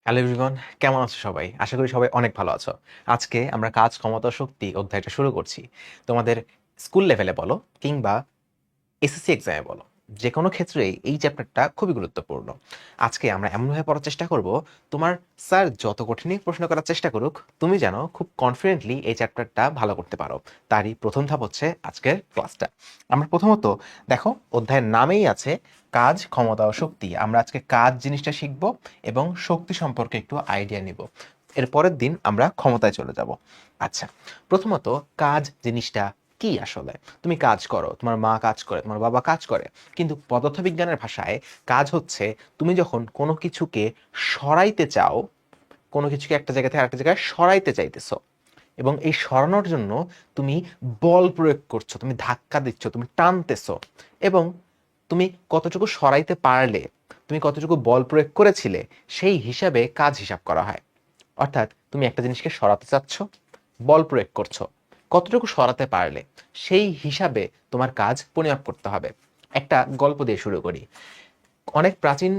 Hello everyone, কেমন আছো সবাই? আশা করি সবাই অনেক ভালো আছো। আজকে আমরা কাজ, ক্ষমতা, শক্তি অধ্যায়টা শুরু করছি। তোমাদের স্কুল লেভেলে বলো কিংবা এসএসসি এক্সামে বলো, যেকোনো ক্ষেত্রেই এই চ্যাপ্টারটা খুবই গুরুত্বপূর্ণ। আজকে আমরা এমনভাবে পড়ার চেষ্টা করব, তোমার স্যার যত কঠিনই প্রশ্ন করার চেষ্টা করুক, তুমি যেন খুব কনফিডেন্টলি এই চ্যাপ্টারটা ভালো করতে পারো। তারই প্রথম ধাপ হচ্ছে আজকের ক্লাসটা। আমরা প্রথমত দেখো, অধ্যায়ের নামেই আছে কাজ, ক্ষমতা ও শক্তি। আমরা আজকে কাজ জিনিসটা শিখব এবং শক্তি সম্পর্কে একটু আইডিয়া নিব। এর পরের দিন আমরা ক্ষমতায় চলে যাব। আচ্ছা, প্রথমত কাজ জিনিসটা কি আসলে? তুমি কাজ করো, তোমার মা কাজ করে, তোমার বাবা কাজ করে, কিন্তু পদার্থবিজ্ঞানের ভাষায় কাজ হচ্ছে তুমি যখন কোনো কিছুকে সরাইতে চাও, কোনো কিছুকে একটা জায়গা থেকে আরেকটা জায়গায় সরাইতে চাইতেছো, এবং এই সরানোর জন্য তুমি বল প্রয়োগ করছো, তুমি ধাক্কা দিচ্ছ, তুমি টানতেছো, এবং তুমি কতটুকু সরাইতে পারলে, তুমি কতটুকু বল প্রয়োগ করেছিলে, সেই হিসাবে কাজ হিসাব করা হয়। অর্থাৎ তুমি একটা জিনিসকে সরাতে চাচ্ছ, বল প্রয়োগ করছো, কতটুকু সরাতে পারলে সেই হিসাবে তোমার কাজ পরিমাপ করতে হবে। একটা গল্প দিয়ে শুরু করি। অনেক প্রাচীন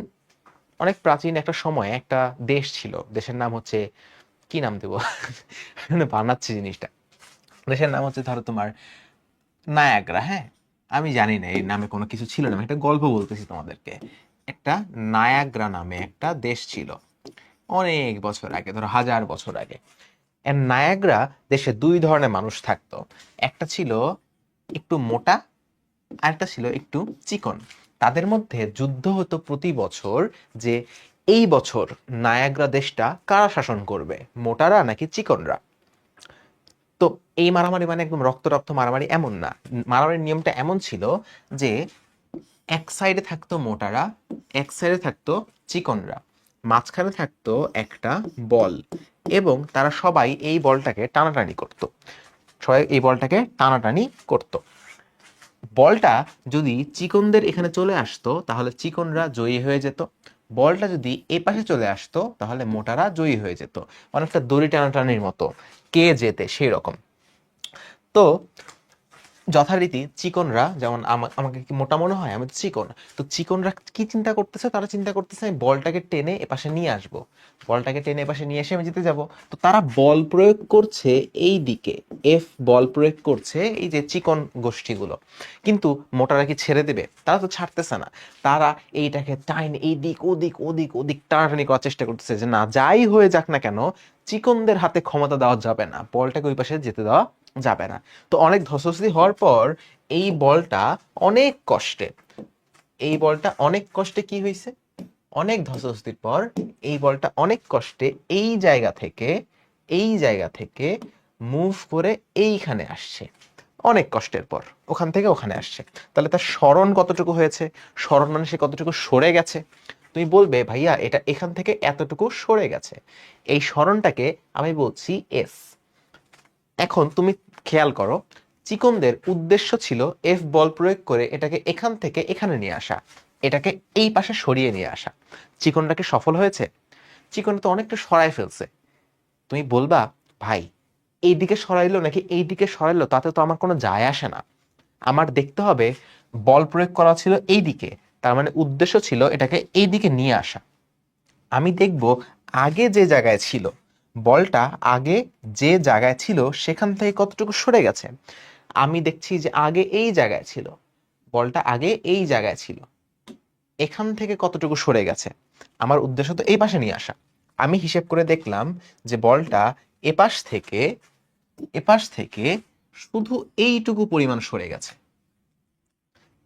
অনেক প্রাচীন একটা সময় একটা দেশ ছিল। দেশের নাম হচ্ছে, কি নাম দেবো, বানাচ্ছি জিনিসটা। দেশের নাম হচ্ছে ধরো তোমার নায়াগ্রা। হ্যাঁ, আমি জানি না এর নামে কোনো কিছু ছিল না, আমি একটা গল্প বলতেছি তোমাদেরকে। একটা নায়াগ্রা নামে একটা দেশ ছিল অনেক বছর আগে, ধরো 1000 বছর আগে। নায়াগ্রা দেশে দুই ধরনের মানুষ থাকতো। একটা ছিল একটু মোটা, আরেকটা ছিল একটু চিকন। তাদের মধ্যে যুদ্ধ হতো প্রতি বছর, যে এই বছর নায়াগ্রা দেশটা কারা শাসন করবে, মোটারা নাকি চিকনরা। তো এই মারামারি মানে একদম রক্ত মারামারি এমন না। মারামারির নিয়মটা এমন ছিল যে এক সাইডে থাকতো মোটারা, এক সাইডে থাকতো চিকনরা, মাঝখানে থাকতো একটা বল, এবং তারা সবাই এই বলটাকে টানাটানি করত। সবাই এই বলটাকে টানাটানি করত। বলটা যদি চিকনদের এখানে চলে আসতো তাহলে চিকনরা জয়ী হয়ে যেত। বলটা যদি এ পাশে চলে আসতো তাহলে মোটারা জয়ী হয়ে যেত। অনেকটা দড়ি টানাটানির মতো, কে জেতে সেই রকম। তো যথারীতি চিকনরা, যেমন আমাকে কি মোটা মনে হয়, আমি তো চিকন। তো চিকনরা কি চিন্তা করতেছে, তারা চিন্তা করতেছে আমি বলটাকে টেনে এপাশে নিয়ে আসবো, বলটাকে টেনে এপাশে নিয়ে এসে আমি জিতে যাব। তো তারা বল প্রয়োগ করছে এই দিকে, এফ বল প্রয়োগ করছে এই যে চিকন গোষ্ঠীগুলো। কিন্তু মোটারা কি ছেড়ে দেবে? তারা তো ছাড়তেছে না। তারা এইটাকে টাইন এই দিক ওদিক ওদিক ওদিক টানাটানি করার চেষ্টা করতেছে, যে না, যাই হয়ে যাক না কেন, চিকনদের হাতে ক্ষমতা দেওয়া যাবে না, বলটাকে ওই পাশে যেতে দেওয়া যাবে না। তো অনেক ধস্তাধস্তি হওয়ার পর এই বলটা অনেক কষ্টে, এই বলটা অনেক কষ্টে কি হয়েছে, অনেক ধস্তাধস্তির পর এই বলটা অনেক কষ্টে এই জায়গা থেকে মুভ করে এইখানে আসছে। অনেক কষ্টের পর ওখান থেকে ওখানে আসছে। তাহলে তার স্মরণ কতটুকু হয়েছে? স্মরণ মানে সে কতটুকু সরে গেছে। তুমি বলবে ভাইয়া এটা এখান থেকে এতটুকু সরে গেছে, এই স্মরণটাকে আমি বলছি এস। এখন তুমি খেয়াল করো, চিকনদের উদ্দেশ্য ছিল এফ বল প্রয়োগ করে এটাকে এখান থেকে এখানে নিয়ে আসা, এটাকে এই পাশে সরিয়ে নিয়ে আসা। চিকনরা কি সফল হয়েছে? চিকন তো অনেকটা সরায় ফেলছে। তুমি বলবা ভাই, এই দিকে সরাইলো নাকি এই দিকে সরাইলো তাতে তো আমার কোনো যায় আসে না, আমার দেখতে হবে বল প্রয়োগ করা ছিল এই দিকে, তার মানে উদ্দেশ্য ছিল এটাকে এই দিকে নিয়ে আসা। আমি দেখব আগে যে জায়গায় ছিল, বলটা আগে যে জায়গায় ছিল সেখান থেকে কতটুকু সরে গেছে। আমি দেখছি যে আগে এই জায়গায় ছিল, বলটা আগে এই জায়গায় ছিল, এখান থেকে কতটুকু সরে গেছে। আমার উদ্দেশ্য তো এই পাশে নিয়ে আসা। আমি হিসেব করে দেখলাম যে বলটা এপাশ থেকে শুধু এইটুকু পরিমাণ সরে গেছে,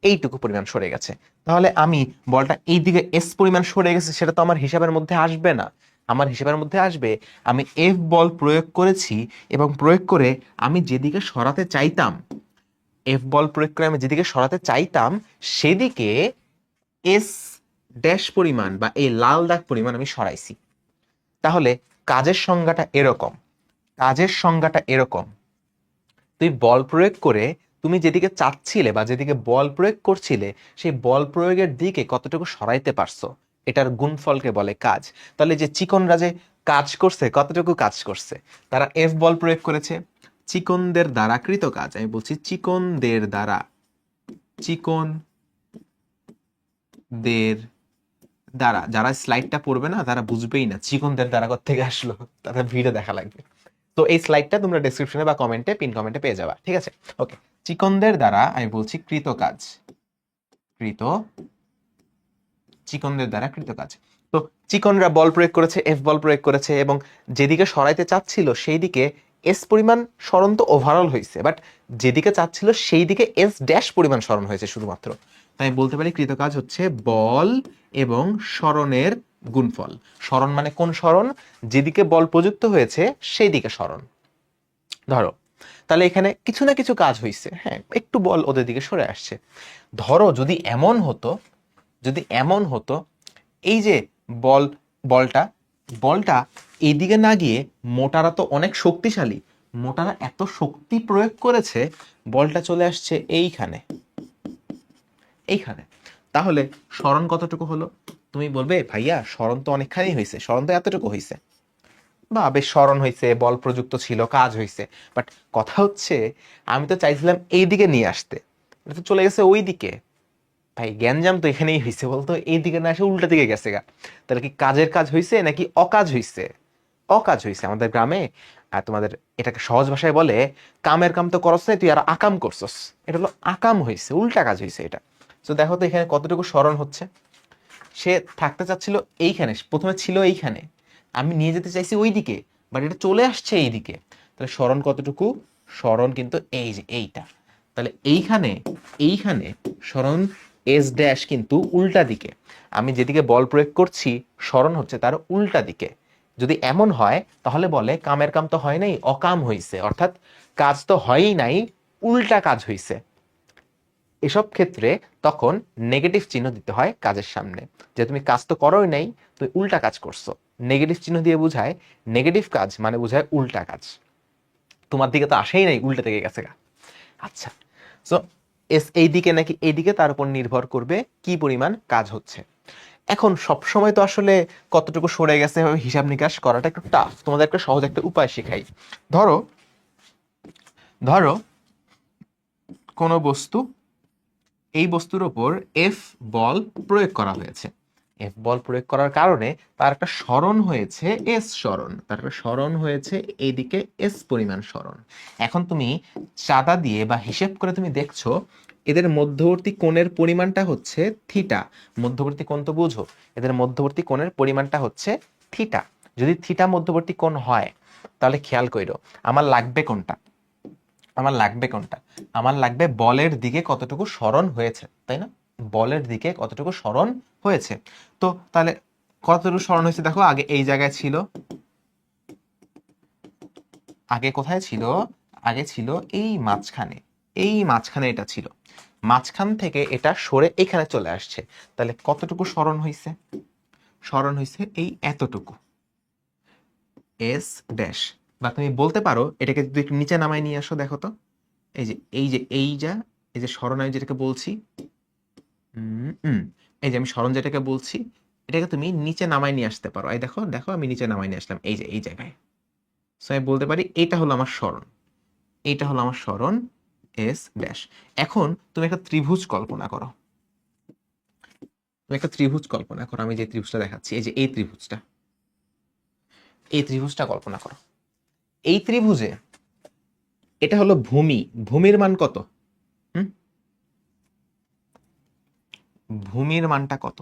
এইটুকু পরিমাণ সরে গেছে। তাহলে আমি বলটা এই দিকে এস পরিমাণ সরে গেছে সেটা তো আমার হিসাবের মধ্যে আসবে না। আমার হিসাবের মধ্যে আসবে আমি এফ বল প্রয়োগ করেছি, এবং প্রয়োগ করে আমি যেদিকে সরাতে চাইতাম, এফ বল প্রয়োগ করে আমি যেদিকে সরাতে চাইতাম সেদিকে এস ড্যাশ পরিমাণ বা এই লাল দাগ পরিমাণ আমি সরাইছি। তাহলে কাজের সংজ্ঞাটা এরকম, কাজের সংজ্ঞাটা এরকম। তুই বল প্রয়োগ করে তুমি যেদিকে চাচ্ছিলে বা যেদিকে বল প্রয়োগ করছিলে সেই বল প্রয়োগের দিকে কতটুকু সরাইতে পারছো, এটার গুণফলকে বলে কাজ। তাহলে যে চিকনরা যে কাজ করছে, কতটুকু কাজ করছে, তারা এফ বল প্রয়োগ করেছে। চিকনদের দ্বারা কৃত কাজ, আমি বলছি চিকনদের দ্বারা, চিকনদের দ্বারা, যারা স্লাইডটা পড়বে না তারা বুঝবেই না চিকনদের দ্বারা থেকে আসলো, তাদের ভিডিও দেখা লাগবে। তো এই স্লাইডটা তোমরা ডেসক্রিপশনে বা কমেন্টে, পিন কমেন্টে পেয়ে যাবা, ঠিক আছে? ওকে, চিকনদের দ্বারা আমি বলছি কৃত কাজ, কৃত, চিকনদের দ্বারা কৃত কাজ। তো চিকনরা বল প্রয়োগ করেছে, এফ বল প্রয়োগ করেছে, এবং যেদিকে সরাইতে চাচ্ছিল সেই দিকে এস পরিমাণ সরণ তো ওভারঅল হয়েছে, বাট যেদিকে চাচ্ছিল সেই দিকে এস ড্যাশ পরিমাণ সরণ হয়েছে শুধুমাত্র। তাই বলতে পারি কৃত কাজ হচ্ছে বল এবং সরণের গুণফল। সরণ মানে কোন সরণ? যেদিকে বল প্রযুক্ত হয়েছে সেই দিকে সরণ। ধরো তাহলে এখানে কিছু না কিছু কাজ হয়েছে, হ্যাঁ, একটু বল ওদের দিকে সরে আসছে। ধরো যদি এমন হতো, যদি এমন হতো এই যে বল, বলটা বলটা এইদিকে না গিয়ে মোটারা তো অনেক শক্তিশালী, মোটারা এত শক্তি প্রয়োগ করেছে বলটা চলে আসছে এইখানে, এইখানে। তাহলে সরণ কতটুকু হলো? তুমি বলবে ভাইয়া সরণ তো অনেকখানি হয়েছে, সরণ তো এতটুকু হয়েছে, বা বেশ স্মরণ হয়েছে, বল প্রযুক্ত ছিল, কাজ হয়েছে, বাট কথা হচ্ছে আমি তো চাইছিলাম এই দিকে নিয়ে আসতে, এটা তো চলে গেছে ওই দিকে। ভাই গ্যাঞ্জাম তো এখানেই হয়েছে, বলতো এই দিকে না এসে উল্টা দিকে গেছে গা। তাহলে কি কাজের কাজ হয়েছে নাকি অকাজ হয়েছে? অকাজ হয়েছে আমাদের গ্রামে। আর তোমাদের এটাকে সহজ ভাষায় বলে কামের কাম তো করছ না, তুই আর আকাম করছস। এটা হলো আকাম হয়েছে, উল্টা কাজ হয়েছে এটা। তো দেখো তো এখানে কতটুকু স্মরণ হচ্ছে। সে থাকতে চাচ্ছিল এইখানে, প্রথমে ছিল এইখানে, আমি নিয়ে যেতে চাইছি ওই দিকে, বাট এটা চলে আসছে এই দিকে। তাহলে স্মরণ কতটুকু? স্মরণ কিন্তু এই যে এইটা। তাহলে এইখানে, এইখানে স্মরণ এস ড্যাশ কিন্তু উল্টা দিকে। আমি যেদিকে বল প্রয়োগ করছি স্মরণ হচ্ছে তার উল্টা দিকে। যদি এমন হয় তাহলে বলে কামের কাম তো হয় নাই, অকাম হইছে, অর্থাৎ কাজ তো হয়ই নাই, উল্টা কাজ হইছে। এসব ক্ষেত্রে তখন নেগেটিভ চিহ্ন দিতে হয় কাজের সামনে, যে তুমি কাজ তো করোই নাই, তুমি উল্টা কাজ করছো। নেগেটিভ চিহ্ন দিয়ে বোঝায় নেগেটিভ কাজ, মানে বোঝায় উল্টা কাজ। তোমার দিকে তো আসেই নাই, উল্টা থেকে গেছে গা। আচ্ছা, সো এস এই দিকে নাকি এই দিকে তার উপর নির্ভর করবে কি পরিমাণ কাজ হচ্ছে। এখন সব সময় তো আসলে কতটুকু সরে গেছে এভাবে হিসাব নিকাশ করাটা একটু টাফ। তোমাদের একটা সহজ একটা উপায় শেখাই। ধরো, ধরো কোনো বস্তু, এই বস্তুর ওপর এফ বল প্রয়োগ করা হয়েছে। এফ বল প্রয়োগ করার কারণে তার একটা সরণ হয়েছে এস সরণ, তার একটা সরণ হয়েছে এইদিকে এস পরিমাণ সরণ। এখন তুমি চাঁদা দিয়ে বা হিসেব করে তুমি দেখছো এদের মধ্যবর্তী কোণের পরিমাণটা হচ্ছে থিটা। মধ্যবর্তী কোণ তো বুঝো, এদের মধ্যবর্তী কোণের পরিমাণটা হচ্ছে থিটা। যদি থিটা মধ্যবর্তী কোণ হয় তাহলে খেয়াল কইরো আমার লাগবে কোনটা? আমার লাগবে কোনটা? আমার লাগবে বলের দিকে কতটুকু সরণ হয়েছে, তাই না? বলের দিকে কতটুকু সরণ হয়েছে। তো তাহলে কতটুকু সরণ হয়েছে দেখো, আগে এই জায়গায় ছিল, আগে কোথায় ছিল? আগে ছিল এই মাঝখানে, এই মাঝখানে এটা ছিল, মাঝখান থেকে এটা সরে এখানে চলে আসছে। তাহলে কতটুকু সরণ হয়েছে? সরণ হয়েছে এই এতটুকু, এস ড্যাশ। বা তুমি বলতে পারো এটাকে যদি একটু নিচে নামায় নিয়ে আসো, দেখো তো এই যে এই যে এই যা, এই যে সরণ আমি যেটাকে বলছি, এই যে আমি সরণ যেটাকে বলছি, এটাকে তুমি নিচে নামায় নিয়ে আসতে পারো। এই দেখো, দেখো আমি নিচে নামায় নিয়ে আসলাম এই যে এই জায়গায়। সো আমি বলতে পারি এটা হলো আমার সরণ, এইটা হলো আমার সরণ এস ড্যাশ। এখন তুমি একটা ত্রিভুজ কল্পনা করো, তুমি একটা ত্রিভুজ কল্পনা করো, আমি যে ত্রিভুজটা দেখাচ্ছি, এই যে এই ত্রিভুজটা, এই ত্রিভুজটা কল্পনা করো। এই ত্রিভুজে এটা হলো ভূমি, ভূমির মান কত? হুম, ভূমির মানটা কত?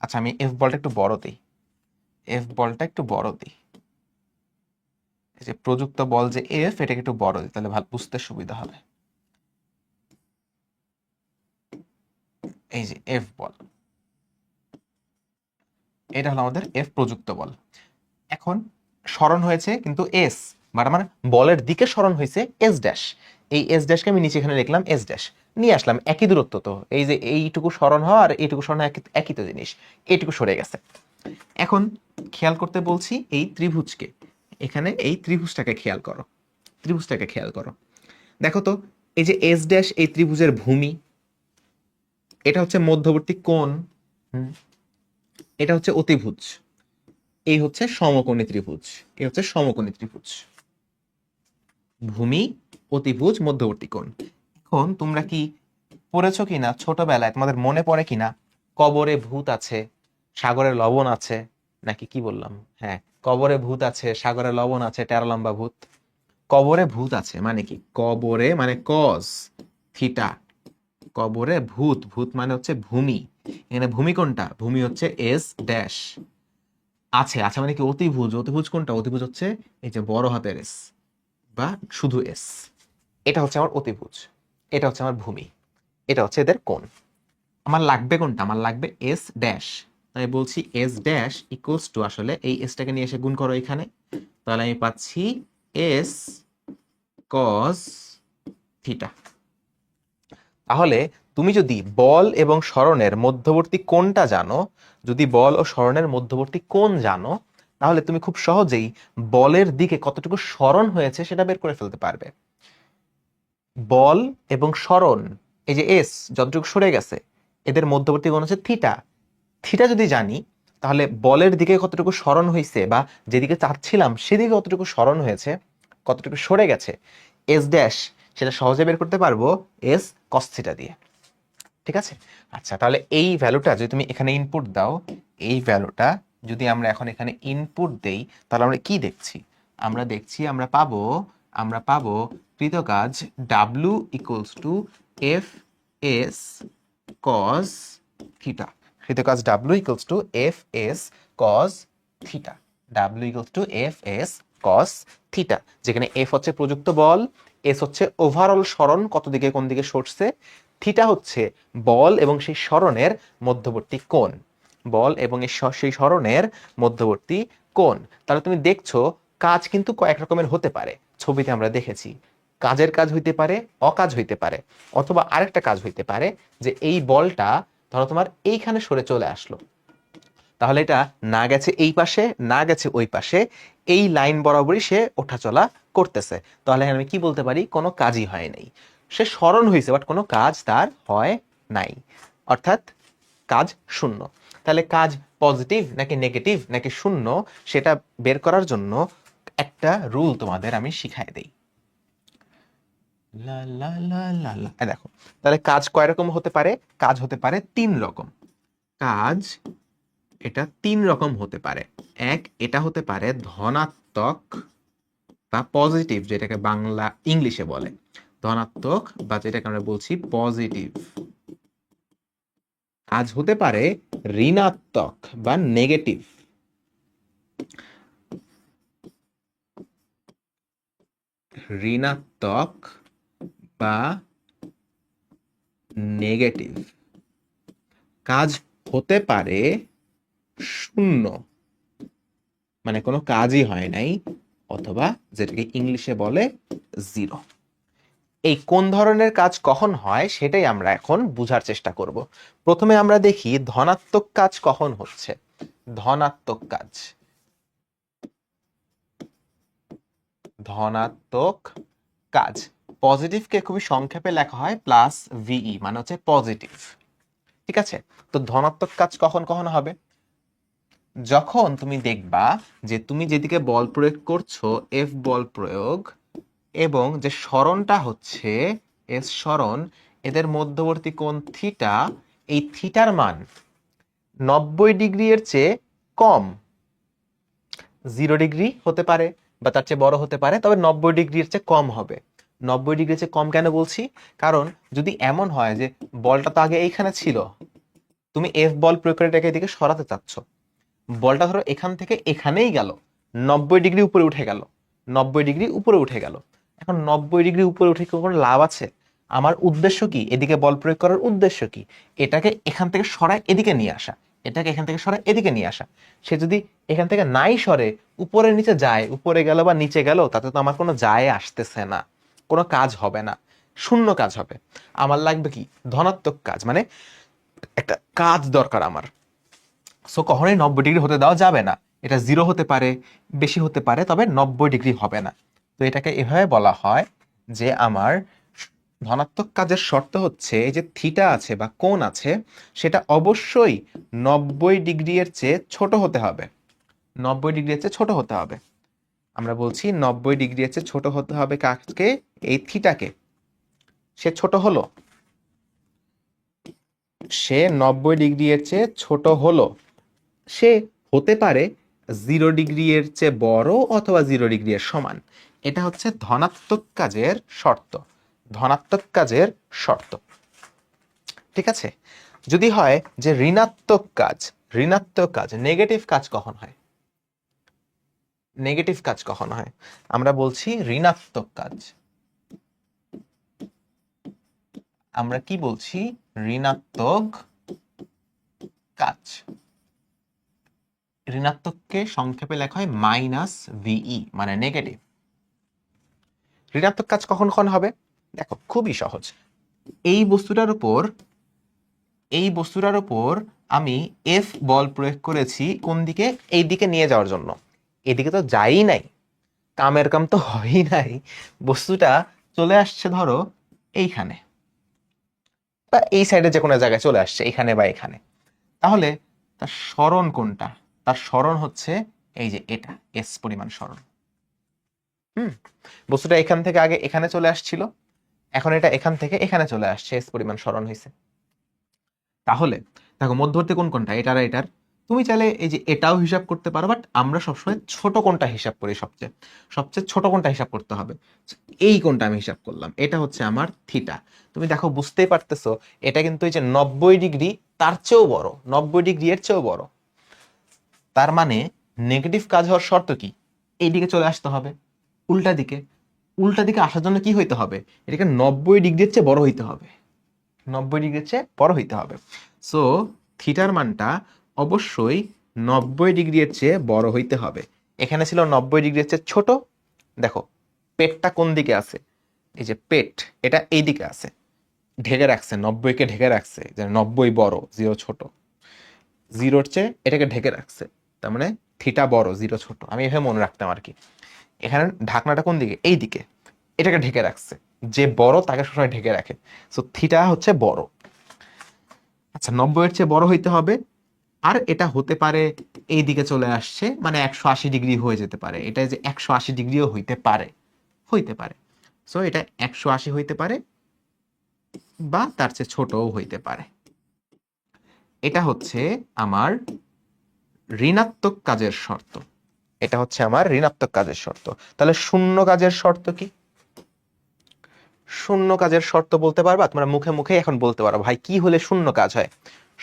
আচ্ছা আমি এফ বলটা একটু বড় দিই, এফ বলটা একটু বড় দিই, এই যে প্রযুক্ত বল যে এফ, এটাকে একটু বড় দিই তাহলে ভালো বুঝতে সুবিধা হবে। এই যে এফ বল, এটা হলো আমাদের এফ প্রযুক্ত বল। এখন সরণ হয়েছে কিন্তু এস, বাট আমার বলের দিকে সরণ হয়েছে এস ড্যাশ। এই এস ড্যাশকে আমি নিচে এখানে লিখলাম এস ড্যাশ, নিয়ে আসলাম একই দূরত্ব। তো এই যে এইটুকু সরণ হওয়া আর এইটুকু সরণ একই, একই তো জিনিস, এইটুকু সরে গেছে। এখন খেয়াল করতে বলছি এই ত্রিভুজকে, এখানে এই ত্রিভুজটাকে খেয়াল করো, ত্রিভুজটাকে খেয়াল করো। দেখো তো এই যে এস ড্যাশ এই ত্রিভুজের ভূমি, এটা হচ্ছে মধ্যবর্তী কোণ, হুম, এটা হচ্ছে অতিভুজ, এই হচ্ছে সমকোণী ত্রিভুজ, এই হচ্ছে সমকোণী ত্রিভুজ। ভূমি, অতিভুজ, মধ্যবর্তী কোণ। এখন তোমরা কি পড়েছো কিনা ছোটবেলায়, তোমাদের মনে পড়ে কিনা কবরে ভূত আছে, সাগরে লবণ আছে, নাকি কি বললাম? হ্যাঁ, কবরে ভূত আছে, সাগরে লবণ আছে, টেরা লম্বা ভূত। কবরে ভূত আছে মানে কি? কবরে মানে কজ থিটা, কবরে ভূত, ভূত মানে হচ্ছে ভূমি। এখানে ভূমি কোনটা? ভূমি হচ্ছে এস ড্যাশ। আছে, আছে মানে কি? অতিভুজ। অতিভুজ কোনটা? অতিভুজ হচ্ছে এই যে বড় হাতের এস বা শুধু এস। এটা হচ্ছে আমার অতিভুজ, এটা হচ্ছে আমার ভূমি, এটা হচ্ছে এদের কোণ। আমার লাগবে কোনটা? আমার লাগবে এস ড্যাশ। তাই বলছি এস ড্যাশ ইকুয়ালস টু, আসলে এই এসটাকে নিয়ে এসে গুণ করো এখানে, তাহলে আমি পাচ্ছি এস কস থিটা। তাহলে তুমি যদি বল এবং সরণের মধ্যবর্তী কোণটা জানো, যদি বল ও সরণের মধ্যবর্তী কোণ জানো, তাহলে তুমি খুব সহজেই বলের দিকে কতটুকু সরণ হয়েছে সেটা বের করে ফেলতে পারবে। বল এবং সরণ, এই যে এস যতটুকু সরে গেছে, এদের মধ্যবর্তী কোণ হচ্ছে থিটা। থিটা যদি জানি, তাহলে বলের দিকে কতটুকু সরণ হয়েছে বা যেদিকে চাচ্ছিলাম সেদিকে কতটুকু সরণ হয়েছে, কতটুকু সরে গেছে, এস ড্যাশ, সেটা সহজে বের করতে পারবো এস কস থিটা দিয়ে। ঠিক আছে? আচ্ছা, তাহলে এই ভ্যালুটা যদি তুমি এখানে ইনপুট দাও, এই ভ্যালুটা যদি আমরা এখন এখানে ইনপুট দেই, তাহলে আমরা কি দেখছি? আমরা দেখছি আমরা পাবো কৃতকাজ W equals to F S cos theta. কৃতকাজ W equals to F S cos theta. W equals to F S cos theta, যেখানে এফ হচ্ছে প্রযুক্ত বল, এস হচ্ছে ওভারঅল সরণ, কত দিকে কোন দিকে সরছে, থিটা হচ্ছে বল এবং সেই সরণের মধ্যবর্তী কোণ, বল এবং সেই সরণের মধ্যবর্তী কোণ। তাহলে তুমি দেখছো কাজ কিন্তু কয়েক রকমের হতে পারে, ছবিতে আমরা দেখেছি। কাজের কাজ হইতে পারে, অকাজ হইতে পারে, অথবা আরেকটা কাজ হইতে পারে যে এই বলটা ধরো তোমার এইখানে সরে চলে আসলো, তাহলে এটা না গেছে এই পাশে, না গেছে ওই পাশে, এই লাইন বরাবরই সে ওঠা চলা করতেছে। তাহলে আমি কি বলতে পারি? কোনো কাজই হয় নাই। সে স্মরণ হয়েছে বাট কোনো কাজ তার হয় নাই, অর্থাৎ কাজ শূন্য। তাহলে কাজ পজিটিভ নাকি নেগেটিভ নাকি শূন্য, সেটা বের করার জন্য একটা রুল তোমাদের আমি শিখাই দেই। লা লা লা লা লা, দেখো, তাহলে কাজ কয় রকম হতে পারে? কাজ হতে পারে তিন রকম। কাজ এটা তিন রকম হতে পারে। এক, এটা হতে পারে ধনাত্মক বা পজিটিভ, যেটাকে বাংলা ইংলিশে বলে ধনাত্মক, বা যেটাকে আমরা বলছি পজিটিভ। কাজ হতে পারে ঋণাত্মক বা নেগেটিভ। ঋণাত্মক বা নেগেটিভ। কাজ হতে পারে শূন্য, মানে কোনো কাজই হয় নাই, অথবা যেটাকে ইংলিশে বলে জিরো। এই কোন ধরনের কাজ কখন হয় সেটাই আমরা এখন বুঝার চেষ্টা করব। প্রথমে আমরা দেখি ধনাত্মক কাজ কখন হচ্ছে। ধনাত্মক কাজ, ধনাত্মক কাজ, পজিটিভকে খুবই সংক্ষেপে লেখা হয় প্লাস ভিই, মানে হচ্ছে পজিটিভ। ঠিক আছে? তো ধনাত্মক কাজ কখন কখন হবে? যখন তুমি দেখবা যে তুমি যেদিকে বল প্রয়োগ করছো, এফ বল প্রয়োগ, এবং যে সরণটা হচ্ছে এস সরণ, এদের মধ্যবর্তী কোণ থিটা, এই থিটার মান 90 ডিগ্রি এর চেয়ে কম। 0 ডিগ্রি হতে পারে বা তার চেয়ে বড় হতে পারে, তবে 90 ডিগ্রির চেয়ে কম হবে। 90 ডিগ্রির চেয়ে কম কেন বলছি? কারণ যদি এমন হয় যে বলটা তো আগে এইখানে ছিল, তুমি এফ বল প্রয়োগ করে এটাকে এদিকে সরাতে চাচ্ছ, বলটা ধরো এখান থেকে এখানেই গেল, 90 ডিগ্রি উপরে উঠে গেল, 90 ডিগ্রি উপরে উঠে গেল। এখন 90 ডিগ্রি উপরে উঠে কোনো লাভ আছে? আমার উদ্দেশ্য কি? এদিকে বল প্রয়োগ করার উদ্দেশ্য কি? এটাকে এখান থেকে সরায় এদিকে নিয়ে আসা, এটাকে এখান থেকে সরায় এদিকে নিয়ে আসা। সে যদি এখান থেকে নাই সরে উপরে নিচে যায়, উপরে গেল বা নিচে গেল, তাতে তো আমার কোনো যায় আসতেছে না, কোনো কাজ হবে না, শূন্য কাজ হবে। আমার লাগবে কি? ধনাত্মক কাজ, মানে একটা কাজ দরকার আমার। সো কখনোই 90 ডিগ্রি হতে দেওয়া যাবে না। এটা 0 হতে পারে, বেশি হতে পারে, তবে 90 ডিগ্রি হবে না। তো এটাকে এভাবে বলা হয় যে আমার ধনাত্মক কাজের শর্ত হচ্ছে এই যে থিটা আছে বা কোণ আছে, সেটা অবশ্যই 90 ডিগ্রি এর চেয়ে ছোট হতে হবে। 90 ডিগ্রি এর চেয়ে ছোট হতে হবে। আমরা বলছি 90 ডিগ্রি এর চেয়ে ছোট হতে হবে কাকে? এই থিটাকে। সে ছোট হলো, সে 90 ডিগ্রি এর চেয়ে ছোট হলো, সে হতে পারে 0 ডিগ্রি এর চেয়ে বড় অথবা 0 ডিগ্রি এর সমান। এটা হচ্ছে ধনাত্মক কাজের শর্ত। ধনাত্মক কাজের শর্ত, ঠিক আছে। যদি হয় যে ঋণাত্মক কাজ, ঋণাত্মক কাজ, নেগেটিভ কাজ কখন হয়? নেগেটিভ কাজ কখন হয়? আমরা বলছি ঋণাত্মক কাজ। আমরা কি বলছি? ঋণাত্মক কাজ। ঋণাত্মককে সংক্ষেপে লেখা হয় -VE, মানে নেগেটিভ। ঋণাত্মক কাজ কখন কখন হবে? দেখো খুবই সহজ। এই বস্তুটার উপর আমি এফ বল প্রয়োগ করেছি কোন দিকে? এই দিকে নিয়ে যাওয়ার জন্য। এদিকে তো যাই নাই, কামের কাম তো হয়ই নাই, বস্তুটা চলে আসছে ধরো এইখানে, বা এই সাইডে যে কোনো জায়গায় চলে আসছে, এখানে বা এখানে। তাহলে তার সরণ কোনটা? তার সরণ হচ্ছে এই যে এটা, এস পরিমাণ সরণ। বস্তুটা এখান থেকে আগে এখানে চলে আসছিল, এখন এটা এখান থেকে এখানে চলে আসছে, এস পরিমাণ সরণ হয়েছে। তাহলে দেখো মধ্যবর্তী কোন কোনটা? এটার এটার। তুমি চাইলে এই যে এটাও হিসাব করতে পারো, বাট আমরা সবসময় ছোট কোনটা হিসাব করি, সবচেয়ে সবচেয়ে ছোট কোনটা হিসাব করতে হবে। এই কোনটা আমি হিসাব করলাম, এটা হচ্ছে আমার থিটা। তুমি দেখো বুঝতেই পারতেছো, এটা কিন্তু এই যে 90 ডিগ্রি তার চেয়েও বড়, 90 ডিগ্রি এর চেয়েও বড়। তার মানে নেগেটিভ কাজ হওয়ার শর্ত কি? এই দিকে চলে আসতে হবে, উল্টা দিকে। উল্টা দিকে আসার জন্য কি হইতে হবে? এটাকে 90 ডিগ্রির চেয়ে বড় হইতে হবে, 90 ডিগ্রির চেয়ে বড় হইতে হবে। সো থিটার মানটা অবশ্যই 90 ডিগ্রির চেয়ে বড় হইতে হবে। এখানে ছিল 90 ডিগ্রির চেয়ে ছোট। দেখো পেটটা কোন দিকে আছে? এই যে পেট, এটা এই দিকে আছে, ঢেকে রাখছে, 90কে ঢেকে রাখছে, যে 90 বড়, 0 ছোট। 0-র চেয়ে এটাকে ঢেকে রাখছে, তার মানে থিটা বড়, 0 ছোট। আমি এভাবে মনে রাখতাম আর কি। এখানে ঢাকনাটা কোন দিকে? এই দিকে, এটাকে ঢেকে রাখছে, যে বড় তাকে সবসময় ঢেকে রাখে। সো থিটা হচ্ছে বড়। আচ্ছা 90-এর চেয়ে বড় হইতে হবে। আর এটা হতে পারে এই দিকে চলে আসছে, মানে 180 ডিগ্রি হয়ে যেতে পারে। এটা যে 180 ডিগ্রিও হইতে পারে, হইতে পারে। সো এটা 180 হইতে পারে, বা তার চেয়ে ছোটও হইতে পারে। এটা হচ্ছে আমার ঋণাত্মক কাজের শর্ত। এটা হচ্ছে আমার ঋণাত্মক কাজের শর্ত। তাহলে শূন্য কাজের শর্ত কি? শূন্য কাজের শর্ত বলতে পারবা? তোমরা মুখে মুখে এখন বলতে পারো, ভাই কি হলে শূন্য কাজ হয়?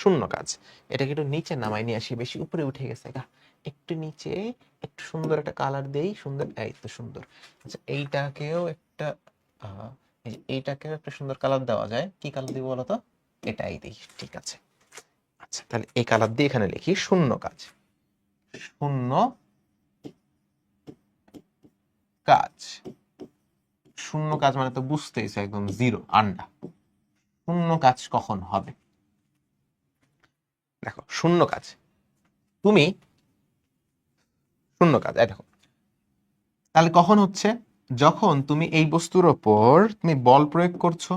শূন্য কাজ, এটাকে একটু নিচে নামাই নিয়ে আসি, বেশি উপরে উঠে গেছে গা। একটু নিচে, একটু সুন্দর একটা কালার দেই, সুন্দর, এই তো সুন্দর। আচ্ছা এইটাকেও একটা এইটাকেও একটা সুন্দর কালার দেওয়া যায়। কি কালার দিব বলো তো? এটাই দিই, ঠিক আছে। আচ্ছা তাহলে এই কালার দিয়ে এখানে লিখি শূন্য কাজ। শূন্য কাজ, শূন্য কাজ মানে তো বুঝতেইছো, একদম জিরো, আন্ডা। শূন্য কাজ কখন হবে? দেখো শূন্য কাজ, তুমি শূন্য কাজ, দেখো তাহলে কখন হচ্ছে? যখন তুমি এই বস্তুর ওপর তুমি বল প্রয়োগ করছো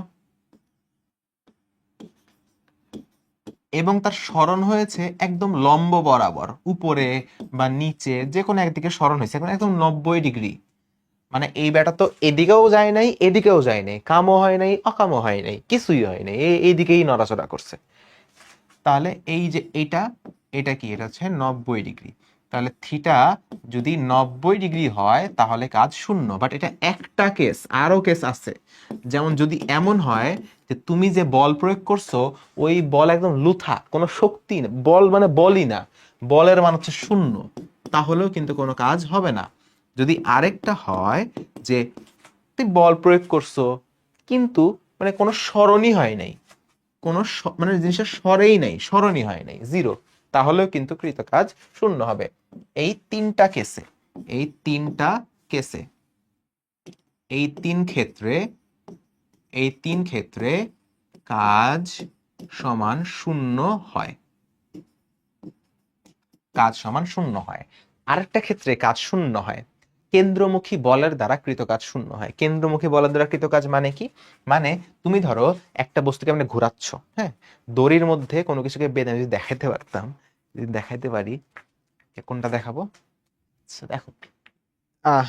এবং তার সরণ হয়েছে একদম লম্ব বরাবর, উপরে বা নিচে যে কোনো একদিকে সরণ হয়েছে, এখন একদম 90 ডিগ্রি। মানে এই ব্যাটা তো এদিকেও যায় নাই, এদিকেও যায় নাই, কামও হয় নাই, অকামও হয় নাই, কিছুই হয় নাই, এইদিকেই নড়াচড়া করছে। তাহলে এই যে এটা, এটা কি? এটা হচ্ছে 90 ডিগ্রি। তাহলে থিটা যদি 90 ডিগ্রি হয় তাহলে কাজ শূন্য। বাট এটা একটা কেস, আরো কেস আছে। যেমন যদি এমন হয় যে তুমি যে বল প্রয়োগ করছো ওই বল একদম লুথা, কোনো শক্তি না, বল মানে বলই না, বলের মান হচ্ছে শূন্য, তাহলেও কিন্তু কোনো কাজ হবে না। যদি আরেকটা হয় যে তুমি বল প্রয়োগ করছো কিন্তু মানে কোনো স্মরণই হয় নাই, কোনো মানে জিনিসটা সরেই নাই, স্মরণই হয় নাই, জিরো, তাহলেও কিন্তু কৃত কাজ শূন্য হবে। এই তিনটা কেসে, এই তিনটা কেসে, এই তিন ক্ষেত্রে, এই তিন ক্ষেত্রে কাজ সমান শূন্য হয়, কাজ সমান শূন্য হয়। আরেকটা ক্ষেত্রে কাজ শূন্য হয়, কেন্দ্রমুখী বলের দ্বারা কৃত কাজ শূন্য হয়। কেন্দ্রমুখী বলের দ্বারা কৃত কাজ মানে কি? মানে তুমি ধরো একটা বস্তুকে মানে ঘোরাচ্ছ, হ্যাঁ, দড়ির মধ্যে কোনো কিছুকে বেঁধে, যদি দেখাইতে পারতাম, যদি দেখাইতে পারি, কোনটা দেখাবো? আচ্ছা, দেখো আহ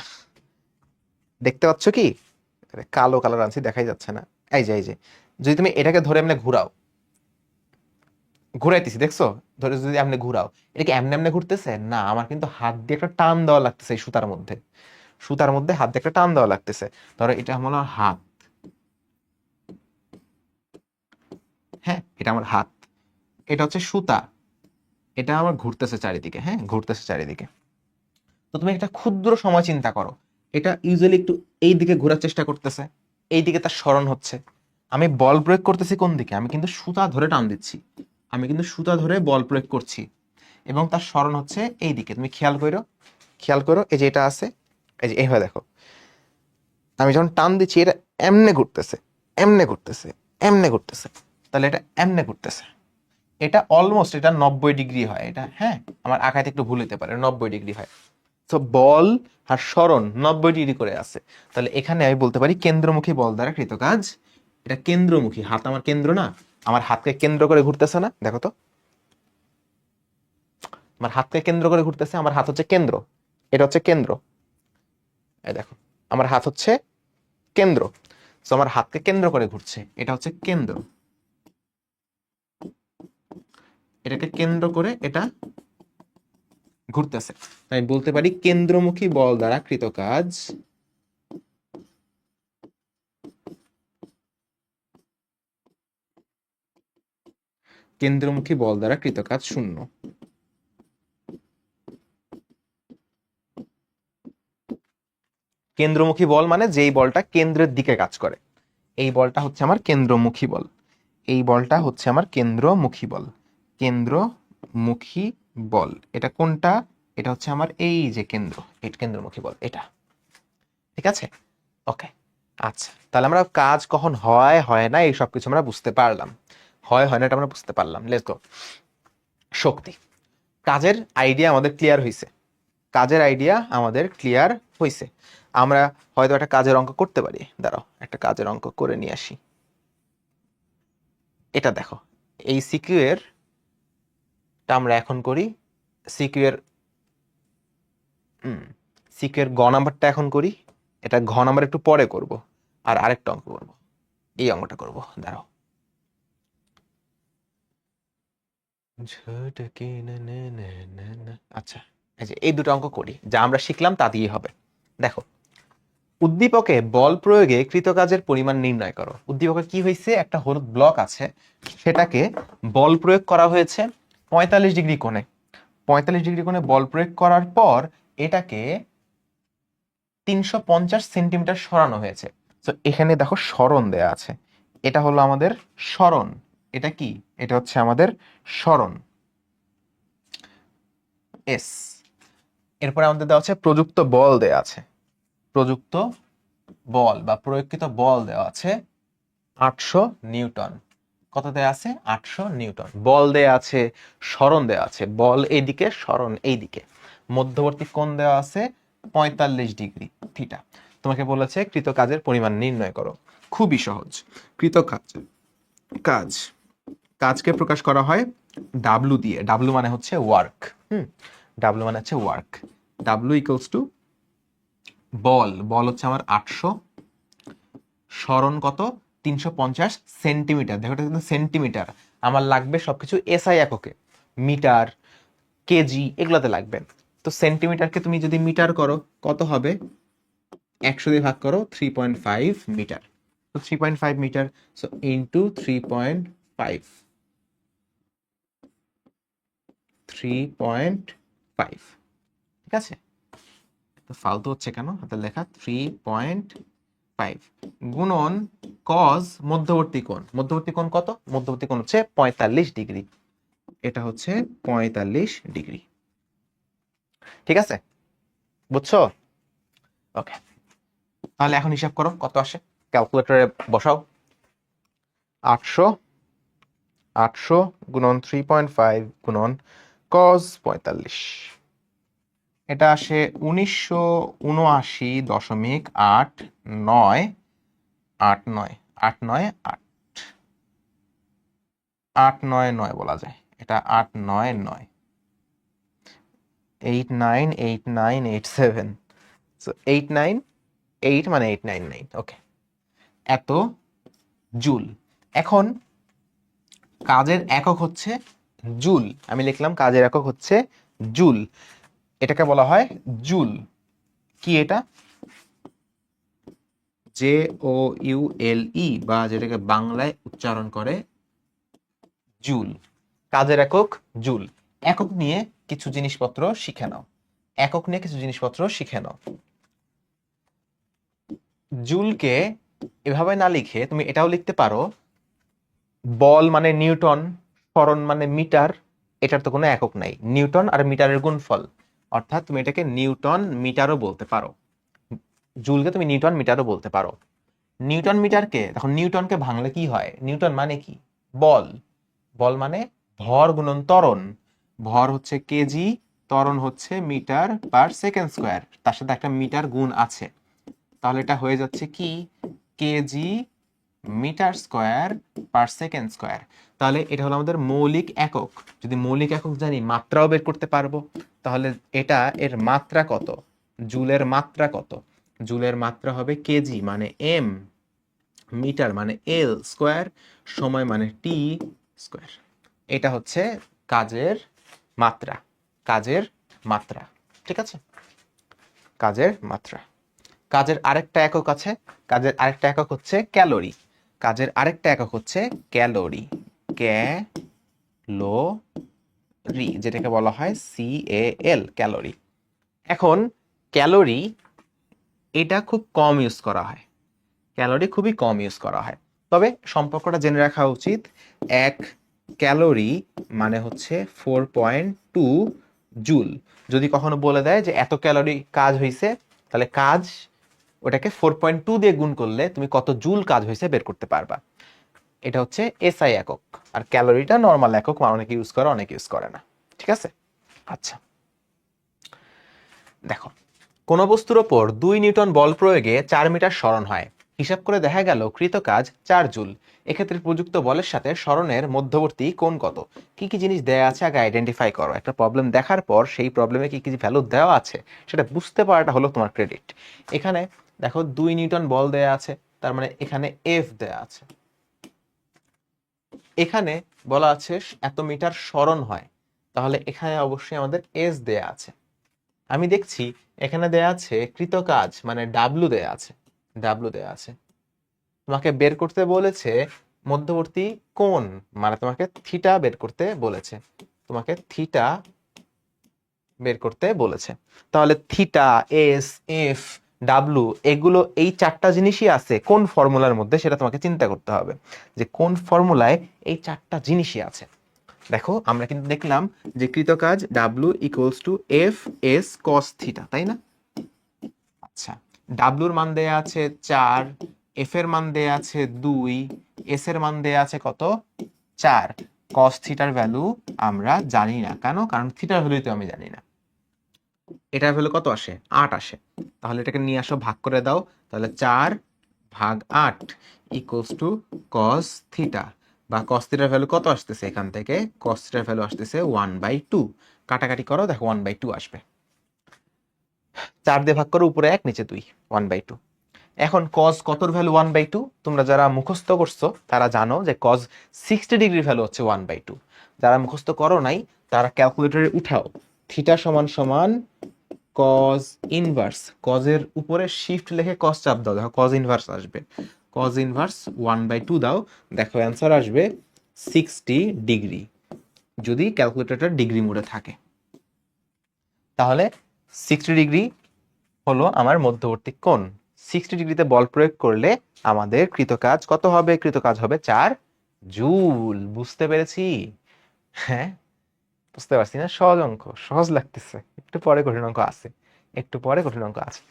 দেখতে পাচ্ছ কি? কালো কালার আনছি, দেখাই যাচ্ছে না। এই যে, এই যে, যদি তুমি এটাকে ধরে এমনি ঘুরাও, ঘুরাইতেছি, দেখছো? ধরে যদি এমনি ঘুরাও, এটা কি এমনি এমনি ঘুরতেছে না, আমার কিন্তু হাত দিয়ে একটা টান দেওয়া লাগতেছে এই সুতার মধ্যে। সুতার মধ্যে হাত দিয়ে একটা টান দেওয়া লাগতেছে। ধরো এটা হলো হাত, হ্যাঁ এটা আমার হাত, এটা হচ্ছে সুতা, এটা আমার ঘুরতেছে চারিদিকে, হ্যাঁ ঘুরতেছে চারিদিকে। তো তুমি একটা ক্ষুদ্র সময় চিন্তা করো, এটা ইউজুয়ালি একটু এই দিকে ঘোরার চেষ্টা করতেছে, এই দিকে তার স্মরণ হচ্ছে। আমি বল প্রয়োগ করতেছি কোন দিকে? আমি কিন্তু সুতা ধরে টান দিচ্ছি, আমি কিন্তু সুতা ধরে বল প্রয়োগ করছি, এবং তার স্মরণ হচ্ছে এই দিকে। তুমি খেয়াল করো, খেয়াল করো, এই যে এটা আছে, এই যে এইভাবে দেখো, আমি যখন টান দিচ্ছি এটা এমনে ঘুরতেছে, এমনে ঘুরতেছে, এমনে ঘুরতেছে। তাহলে এটা এমনে ঘুরতেছে, এটা অলমোস্ট এটা 90 ডিগ্রি হয় এটা, হ্যাঁ আমার আঁকাতে একটু ভুল হতে পারে, 90 ডিগ্রি হয়। তো বল আর সরণ 90 ডিগ্রি করে আছে। তাহলে এখানে আমি বলতে পারি কেন্দ্রমুখী বল দ্বারা কৃত কাজ। এটা কেন্দ্রমুখী, হাত আমার কেন্দ্র না, আমার হাতকে কেন্দ্র করে ঘুরতেছে না, দেখো তো, আমার হাতকে কেন্দ্র করে ঘুরতেছে, আমার হাত হচ্ছে কেন্দ্র, এটা হচ্ছে কেন্দ্র, এই দেখো আমার হাত হচ্ছে কেন্দ্র। তো আমার হাতকে কেন্দ্র করে ঘুরছে, এটা হচ্ছে কেন্দ্র, এটাকে কেন্দ্র করে এটা ঘুরতেছে। আমি বলতে পারি কেন্দ্রমুখী বল দ্বারা কৃত কাজ, কেন্দ্রমুখী বল দ্বারা কৃত কাজ 0। কেন্দ্রমুখী বল মানে যেই বলটা কেন্দ্রের দিকে কাজ করে, এই বলটা হচ্ছে আমার কেন্দ্রমুখী বল, এই বলটা হচ্ছে আমার কেন্দ্রমুখী বল, কেন্দ্রমুখী বল। এটা কোনটা? এটা হচ্ছে আমার এই যে কেন্দ্র, এই কেন্দ্রমুখী বল এটা, ঠিক আছে? ওকে, আচ্ছা তাহলে আমরা কাজ কখন হয় হয় না এই সব কিছু আমরা বুঝতে পারলাম, হয় হয় না এটা আমরা বুঝতে পারলাম। Let's go. শক্তি, কাজের আইডিয়া আমাদের ক্লিয়ার হয়েছে, কাজের আইডিয়া আমাদের ক্লিয়ার হয়েছে। আমরা হয়তো একটা কাজের অঙ্ক করতে পারি, দাঁড়াও একটা কাজের অঙ্ক করে নিয়ে আসি। এটা দেখো, এই সিকিউ এর টা আমরা এখন করি, সিকিউ এর সিকিউ এর গ নাম্বারটা এখন করি, এটা ঘ নাম্বার একটু পরে করব, আর আরেকটা অঙ্ক করব, এই অঙ্কটা করব, দাঁড়াও। আচ্ছা, এই যে এই দুটো অঙ্ক করি, যা আমরা শিখলাম তা দিয়ে হবে। দেখো, উদ্দীপকে বল প্রয়োগে কৃতকাজের পরিমাণ নির্ণয় করো। উদ্দীপকে কি হয়েছে, একটা হলুদ ব্লক আছে, সেটাকে বল প্রয়োগ করা হয়েছে 45 ডিগ্রি কোণে, 45 ডিগ্রি কোণে বল প্রয়োগ করার পর এটাকে 350 সেন্টিমিটার সরানো হয়েছে। তো এখানে দেখো সরণ দেয়া আছে, এটা হলো আমাদের সরণ, এটা কি, এটা হচ্ছে আমাদের সরণ এস। এরপরে আমাদের দেওয়া আছে প্রযুক্ত বল দেয়া আছে, প্রযুক্ত বল বা প্রয়োগকৃত বল দেওয়া আছে 800 নিউটন। কত দেয়া আছে? 800 নিউটন। বল দেয়া আছে, সরণ দেয়া আছে, বল এইদিকে সরণ এইদিকে, মধ্যবর্তী কোণ দেওয়া আছে 45 ডিগ্রি থিটা। তোমাকে বলেছে কৃত কাজের পরিমাণ নির্ণয় করো। খুবই সহজ। কৃত কাজ, কাজ, কাজকে প্রকাশ করা হয় ডাব্লু দিয়ে, ডাব্লু মানে হচ্ছে ওয়ার্ক, ডাব্লু মানে হচ্ছে ওয়ার্ক, ডাব্লু ইকুয়ালস টু বল, বল হচ্ছে আমার 800, সরণ কত 350 সেন্টিমিটার, দেখো এটা কিন্তু সেন্টিমিটার, আমার লাগবে সবকিছু এসআই এককে, মিটার, কেজি এগুলোতে লাগবে। তো সেন্টিমিটারকে তুমি যদি মিটার করো কত হবে, 100 দিয়ে ভাগ করো 3.5 মিটার, তো 3.5 মিটার, সো ইন্টু 3.5, 3.5, ঠিক আছে? তো ফালতু হচ্ছে কেন হাতে লেখা, 3.5 গুণন কজ মধ্যবর্তী কোণ, মধ্যবর্তী কোণ কত, মধ্যবর্তী কোণ হচ্ছে 45 ডিগ্রি, এটা হচ্ছে 45 ডিগ্রি, ঠিক আছে? বুঝছো? ওকে, তাহলে এখন হিসাব করো কত আসে, ক্যালকুলেটরে বসাও। 800, 800 গুণন 3.5 গুণন কজ 45, এটা আসে 1979.89, 89, 898, 899 বলা যায়, এটা 899, 898987, সো 898 মানে 899, ওকে, এত জুল। এখন কাজের একক হচ্ছে জুল। আমি লিখলাম কাজের একক হচ্ছে জুল। এটাকে বলা হয় জুল। কি এটা? JOULE, বা যেটাকে বাংলায় উচ্চারণ করে জুল। কাজের একক জুল। একক নিয়ে কিছু জিনিসপত্র শিখে নাও। একক নিয়ে কিছু জিনিসপত্র শিখে নাও। জুলকে এভাবে না লিখে তুমি এটাও লিখতে পারো, বল মানে নিউটন, সরণ মানে মিটার। এটার তো কোনো একক নাই, নিউটন আর মিটারের গুণফল, অর্থাৎ তুমি এটাকে নিউটন মিটারও বলতে পারো। জুলকে তুমি নিউটন মিটারও বলতে পারো। নিউটন মিটারকে, তখন নিউটনকে ভাঙলে কি হয়? নিউটন মানে কি? বল। বল মানে ভর গুণন ত্বরণ। ভর হচ্ছে কেজি, ত্বরণ হচ্ছে মিটার পার সেকেন্ড স্কোয়ার, তার সাথে একটা মিটার গুণ আছে। তাহলে এটা হয়ে যাচ্ছে কি? KG metre square per second square. তাহলে এটা হলো আমাদের মৌলিক একক। যদি মৌলিক একক জানি, মাত্রাও বের করতে পারবো। তাহলে এটা, এর মাত্রা কত? জুলের মাত্রা কত? জুলের মাত্রা হবে কেজি মানে এম, মিটার মানে এল স্কোয়ার, সময় মানে টি স্কোয়ার। এটা হচ্ছে কাজের মাত্রা। কাজের মাত্রা, ঠিক আছে? কাজের মাত্রা। কাজের আরেকটা একক আছে। কাজের আরেকটা একক হচ্ছে ক্যালোরি। কাজের আরেকটা একক হচ্ছে ক্যালোরি। ক্যালোরি, যেটাকে বলা হয় CAL, ক্যালোরি। এখন ক্যালোরি, এটা খুব কম ইউজ করা হয়। ক্যালোরি খুবই কম ইউজ করা হয়। তবে সম্পর্কটা জেনে রাখা উচিত। 1 ক্যালোরি মানে হচ্ছে 4.2 জুল। যদি কখনো বলে দেয় যে এত ক্যালোরি কাজ হয়েছে, তাহলে কাজ, ওটাকে 4.2 দিয়ে গুণ করলে তুমি কত জুল কাজ হয়েছে বের করতে পারবা। এটা হচ্ছে SI একক। আর ক্যালোরিটা নর্মাল একক, অনেকে ইউজ করে, অনেকে ইউজ করে না। ঠিক আছে? আচ্ছা, দেখো, কোন বস্তুর ওপর 2 নিউটন বল প্রয়োগে 4 মিটার সরণ হয়। হিসাব করে দেখা গেল কৃত কাজ 4 জুল। এক্ষেত্রে প্রযুক্ত বলের সাথে সরণের মধ্যবর্তী কোণ কত? কি কি জিনিস দেয়া আছে আগে আইডেন্টিফাই করো। একটা প্রবলেম দেখার পর সেই প্রবলেমে কি কি ভ্যালু দেওয়া আছে সেটা বুঝতে পারাটা হলো তোমার ক্রেডিট। এখানে দেখো 2 নিউটন বল দেয়া আছে, তার মানে এখানে F দেয়া আছে। এখানে বলা আছে এত মিটার সরণ হয়, তাহলে এখানে অবশ্যই আমাদের S দেয়া আছে। আমি দেখছি এখানে দেয়া আছে কৃত কাজ, মানে ডাব্লু দেয়া আছে। ডাব্লু দেয়া আছে। তোমাকে বের করতে বলেছে মধ্যবর্তী কোণ, মানে তোমাকে থিটা বের করতে বলেছে। তোমাকে থিটা বের করতে বলেছে। তাহলে থিটা, এস, এফ, ডাব্লু, এগুলো, এই 4টা জিনিসই আছে কোন ফর্মুলার মধ্যে, সেটা তোমাকে চিন্তা করতে হবে যে কোন ফর্মুলায় এই 4টা জিনিসই আছে। দেখো, আমরা কিন্তু দেখলাম যে কৃতকাজ W equals to FS cos থিটা, তাই না? আচ্ছা, ডাব্লুর মান দেয়া আছে 4, এফ এর মান দেয়া আছে 2, এস এর মান দেয়া আছে কত? 4। cos থিটার ভ্যালু আমরা জানি না। কেন? কারণ থিটার ভ্যালু তো আমি জানি না। এটার ভ্যালু কত আসে? 8 আসে। তাহলে এটাকে নিয়ে আসো, ভাগ করে দাও। তাহলে 4 ভাগ 8 ইকুয়ালস টু cos থিটা, বা cos থিটার ভ্যালু কত আসতেছে এখান থেকে? cos থিটার ভ্যালু আসতেছে 1/2। কাটাকাটি করো, দেখো 1/2 আসবে। 4 দিয়ে ভাগ করো, উপরে 1 নিচে 2, 1/2। এখন cos কতর ভ্যালু 1/2? তোমরা যারা মুখস্থ করছো তারা জানো যে cos 60 ডিগ্রির ভ্যালু হচ্ছে 1/2। যারা মুখস্থ করো নাই তারা ক্যালকুলেটরে উঠাও, থিটা সমান সমান cos ইনভার্স, cos এর উপরে শিফট লিখে cos চাপ দাও, দেখো cos ইনভার্স আসবে। cos ইনভার্স 1/2 দাও, দেখো অ্যান্সার আসবে 60 ডিগ্রি, যদি ক্যালকুলেটরটা ডিগ্রি মোডে থাকে। তাহলে 60 ডিগ্রি হলো আমার মধ্যবর্তী কোণ। 60 ডিগ্রিতে বল প্রয়োগ করলে আমাদের কৃতকাজ কত হবে? কৃতকাজ হবে 4 জুল। বুঝতে পেরেছি? হ্যাঁ, বুঝতে পারছি না? সহজ অঙ্ক, সহজ লাগতেছে। একটু পরে কঠিন অঙ্ক আছে, একটু পরে কঠিন অঙ্ক আছে।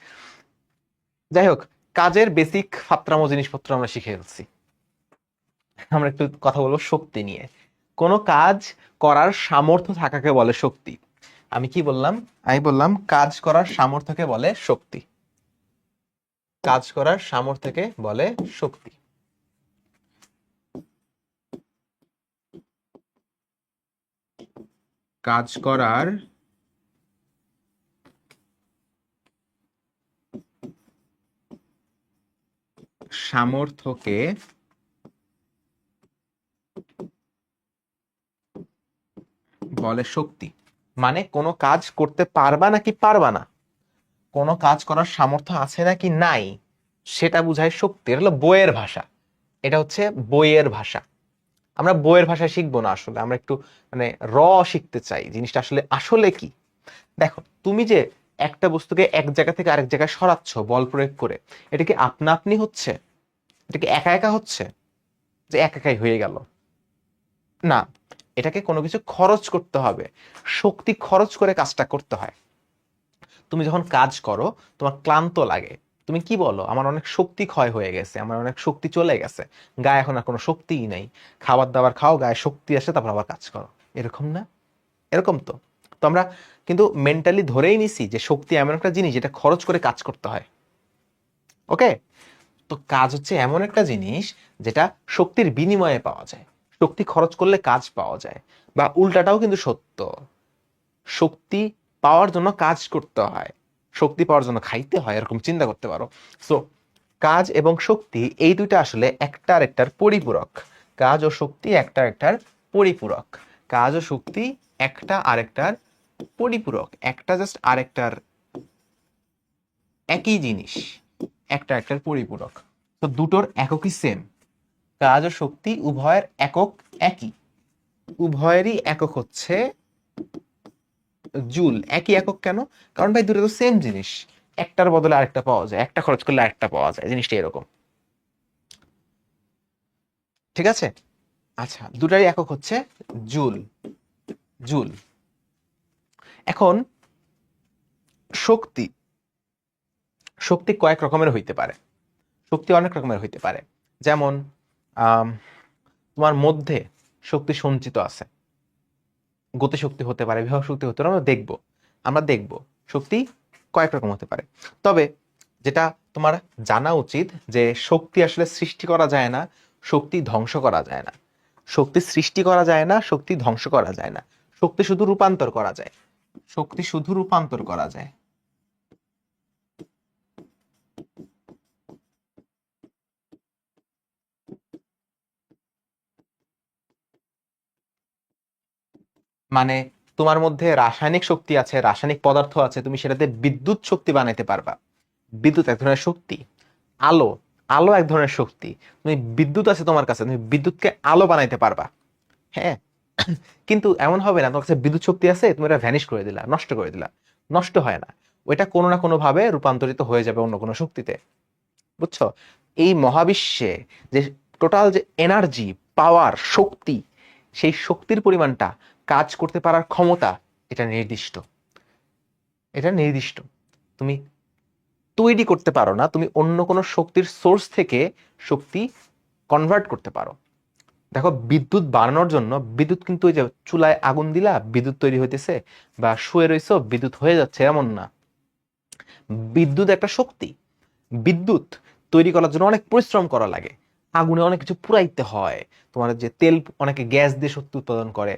যাই হোক, কাজের বেসিক ফাত্রামো জিনিসপত্র আমরা শিখে ফেলছি। আমরা একটু কথা বলবো শক্তি নিয়ে। কোনো কাজ করার সামর্থ্য থাকাকে বলে শক্তি। আমি কি বললাম? আমি বললাম কাজ করার সামর্থ্যকে বলে শক্তি। কাজ করার সামর্থ্যকে বলে শক্তি। কাজ করার সামর্থ্যকে বলে শক্তি। মানে কোনো কাজ করতে পারবা নাকি পারবা না, কোনো কাজ করার সামর্থ্য আছে নাকি নাই, সেটা বুঝায় শক্তি। এটা হলো বইয়ের ভাষা, এটা হচ্ছে বইয়ের ভাষা। আমরা বইয়ের ভাষায় শিখবো না, আসলে আমরা একটু মানে র শিখতে চাই জিনিসটা আসলে আসলে কি। দেখো, তুমি যে একটা বস্তুকে এক জায়গা থেকে আরেক জায়গায় সরাচ্ছ বল প্রয়োগ করে, এটা কি আপনা আপনি হচ্ছে? এটা কি একা একা হচ্ছে যে একা একাই হয়ে গেল? না, এটাকে কোনো কিছু খরচ করতে হবে, শক্তি খরচ করে কাজটা করতে হয়। তুমি যখন কাজ করো, তোমার ক্লান্ত লাগে, তুমি কি বলো, আমার অনেক শক্তি ক্ষয় হয়ে গেছে, আমার অনেক শক্তি চলে গেছে, গায়ে এখন আর কোনো শক্তিই নাই। খাবার দাবার খাও, গায়ে শক্তি আসে, তারপর আবার কাজ করো। এরকম না? এরকম তো। তো আমরা কিন্তু মেন্টালি ধরেই নিছি যে শক্তি এমন একটা জিনিস যেটা খরচ করে কাজ করতে হয়। ওকে, তো কাজ হচ্ছে এমন একটা জিনিস যেটা শক্তির বিনিময়ে পাওয়া যায়, শক্তি খরচ করলে কাজ পাওয়া যায়। বা উল্টাটাও কিন্তু সত্য, শক্তি পাওয়ার জন্য কাজ করতে হয়, শক্তি পাওয়ার জন্য খাইতে হয়, এরকম চিন্তা করতে পারো। সো কাজ এবং শক্তি এই দুইটা আসলে একটা আরেকটার পরিপূরক। কাজ ও শক্তি একটা আরেকটার পরিপূরক। কাজ ও শক্তি একটা আরেকটার পরিপূরক, একটা জাস্ট আরেকটার একই জিনিস, একটা একটার পরিপূরক। তো দুটোর এককই সেম, কাজ ও শক্তি উভয়ের একক একই, উভয়েরই একক হচ্ছে জুল। একই একক কেন? কারণ ভাই দুটো তো সেম জিনিস, একটার বদলে আরেকটা পাওয়া যায়, একটা খরচ করলে আরেকটা পাওয়া যায়, জিনিসটা এরকম। ঠিক আছে, আচ্ছা, দুটারই একক হচ্ছে জুল। জুল। এখন শক্তি, শক্তি কয়েক রকমের হইতে পারে, শক্তি অনেক রকমের হইতে পারে। যেমন আম, তোমার মধ্যে শক্তি সঞ্চিত আছে, গতিশক্তি হতে পারে, বিভব শক্তি হতে পারে, আমরা দেখব শক্তি কয়েক রকম হতে পারে। তবে যেটা তোমার জানা উচিত যে শক্তি আসলে সৃষ্টি করা যায় না, শক্তি ধ্বংস করা যায় না। শক্তি সৃষ্টি করা যায় না, শক্তি ধ্বংস করা যায় না, শক্তি শুধু রূপান্তর করা যায়, শক্তি শুধু রূপান্তর করা যায়। মানে তোমার মধ্যে রাসায়নিক শক্তি আছে, রাসায়নিক পদার্থ আছে, তুমি সেটাতে বিদ্যুৎ শক্তি বানাইতে পারবা। বিদ্যুৎ এক ধরনের শক্তি। আলো, আলো এক ধরনের শক্তি। তুমি বিদ্যুৎ আছে তোমার কাছে, তুমি বিদ্যুৎকে আলো বানাইতে পারবা। হ্যাঁ, কিন্তু এমন হবে না তোমার কাছে বিদ্যুৎ শক্তি আছে, তুমি এটা ভ্যানিশ করে দিলা, নষ্ট করে দিলা। নষ্ট হয় না, ওইটা কোনো না কোনো ভাবে রূপান্তরিত হয়ে যাবে অন্য কোনো শক্তিতে। বুঝছো? এই মহাবিশ্বে যে টোটাল যে এনার্জি, পাওয়ার, শক্তি, সেই শক্তির পরিমাণটা, কাজ করতে পারার ক্ষমতা, এটা নির্দিষ্ট। এটা নির্দিষ্ট। তুমি তৈরি করতে পারো না, তুমি অন্য কোনো শক্তির সোর্স থেকে শক্তি কনভার্ট করতে পারো। দেখো, বিদ্যুৎ বানানোর জন্য বিদ্যুৎ কিন্তু ওই যে চুলায় আগুন দিলা বিদ্যুৎ তৈরি হইতেছে, বা শুয়ে রইছো বিদ্যুৎ হয়ে যাচ্ছে, এমন না। বিদ্যুৎ একটা শক্তি। বিদ্যুৎ তৈরি করার জন্য অনেক পরিশ্রম করা লাগে, আগুনে অনেক কিছু পুরাইতে হয়। তোমার যে তেল, অনেকে গ্যাস দিয়ে শক্তি উৎপাদন করে,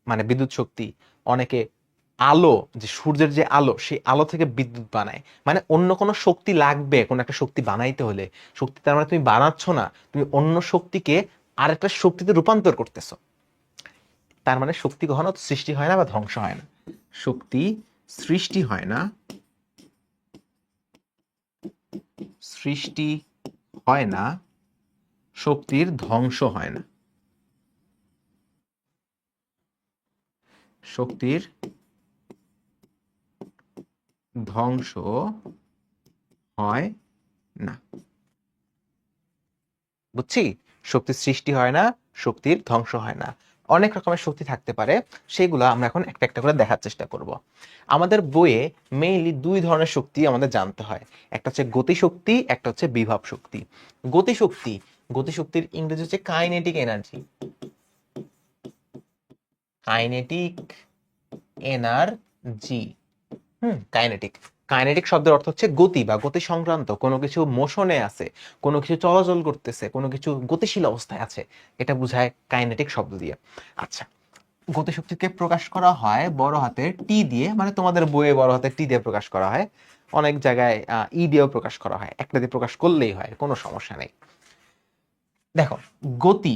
মানে বিদ্যুৎ শক্তি। অনেকে আলো, যে সূর্যের যে আলো, সেই আলো থেকে বিদ্যুৎ বানায়। মানে অন্য কোনো শক্তি লাগবে কোনো একটা শক্তি বানাইতে হলে। শক্তি তার মানে তুমি বানাচ্ছ না, তুমি অন্য শক্তিকে আরেকটা শক্তিতে রূপান্তর করতেছো। তার মানে শক্তি কখনো সৃষ্টি হয় না বা ধ্বংস হয় না। শক্তি সৃষ্টি হয় না, সৃষ্টি হয় না, শক্তির ধ্বংস হয় না। শক্তির ধ্বংস হয় না। বুঝছি? শক্তির সৃষ্টি হয় না, শক্তির ধ্বংস হয় না। অনেক রকমের শক্তি থাকতে পারে, সেগুলো আমরা এখন একটা একটা করে দেখার চেষ্টা করব। আমাদের বইয়ে মেইনলি দুই ধরনের শক্তি আমাদের জানতে হয়, একটা হচ্ছে গতিশক্তি, একটা হচ্ছে বিভব শক্তি। গতিশক্তি, গতিশক্তির ইংরেজি হচ্ছে kinetic energy. Kinetic energy. Kinetic. Kinetic শব্দের অর্থ হচ্ছে গতি বা গতি সংক্রান্ত, কোনো কিছু মোশনে আছে, কোনো কিছু চলাচল করতেছে, কোনো কিছু গতিশীল অবস্থায় আছে, এটা বোঝায় কাইনেটিক শব্দ দিয়ে। আচ্ছা, গতিশক্তিকে প্রকাশ করা হয় বড় হাতের টি দিয়ে, মানে তোমাদের বইয়ে বড় হাতের টি দিয়ে প্রকাশ করা হয়, অনেক জায়গায় ই দিয়েও প্রকাশ করা হয়, একটা দিয়ে প্রকাশ করলেই হয়, কোনো সমস্যা নেই। দেখো, গতি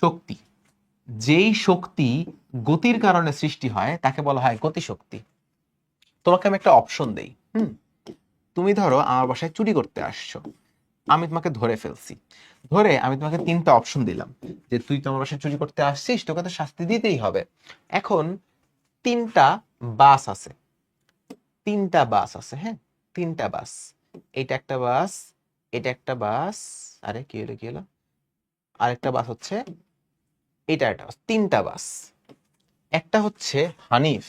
শক্তি, যেই শক্তি গতির কারণে সৃষ্টি হয় তাকে বলা হয় গতিশক্তি। তোমাকে আমি একটা অপশন দেই। তুমি ধরো আমার বাসায় চুরি করতে আসছো, আমি তোমাকে ধরে ফেলছি, ধরে আমি তোমাকে 3টা অপশন দিলাম যে তুই তো আমার বাসায় চুরি করতে আসছিস, তোকে তো শাস্তি দিতেই হবে। এখন 3টা বাস আছে, 3টা বাস আছে, হ্যাঁ 3টা বাস, এটা একটা বাস, এটা একটা বাস, আরে কি হলো কি হলো, আরেকটা বাস হচ্ছে এটা একটা বাস, 3টা বাস। একটা হচ্ছে হানিফ,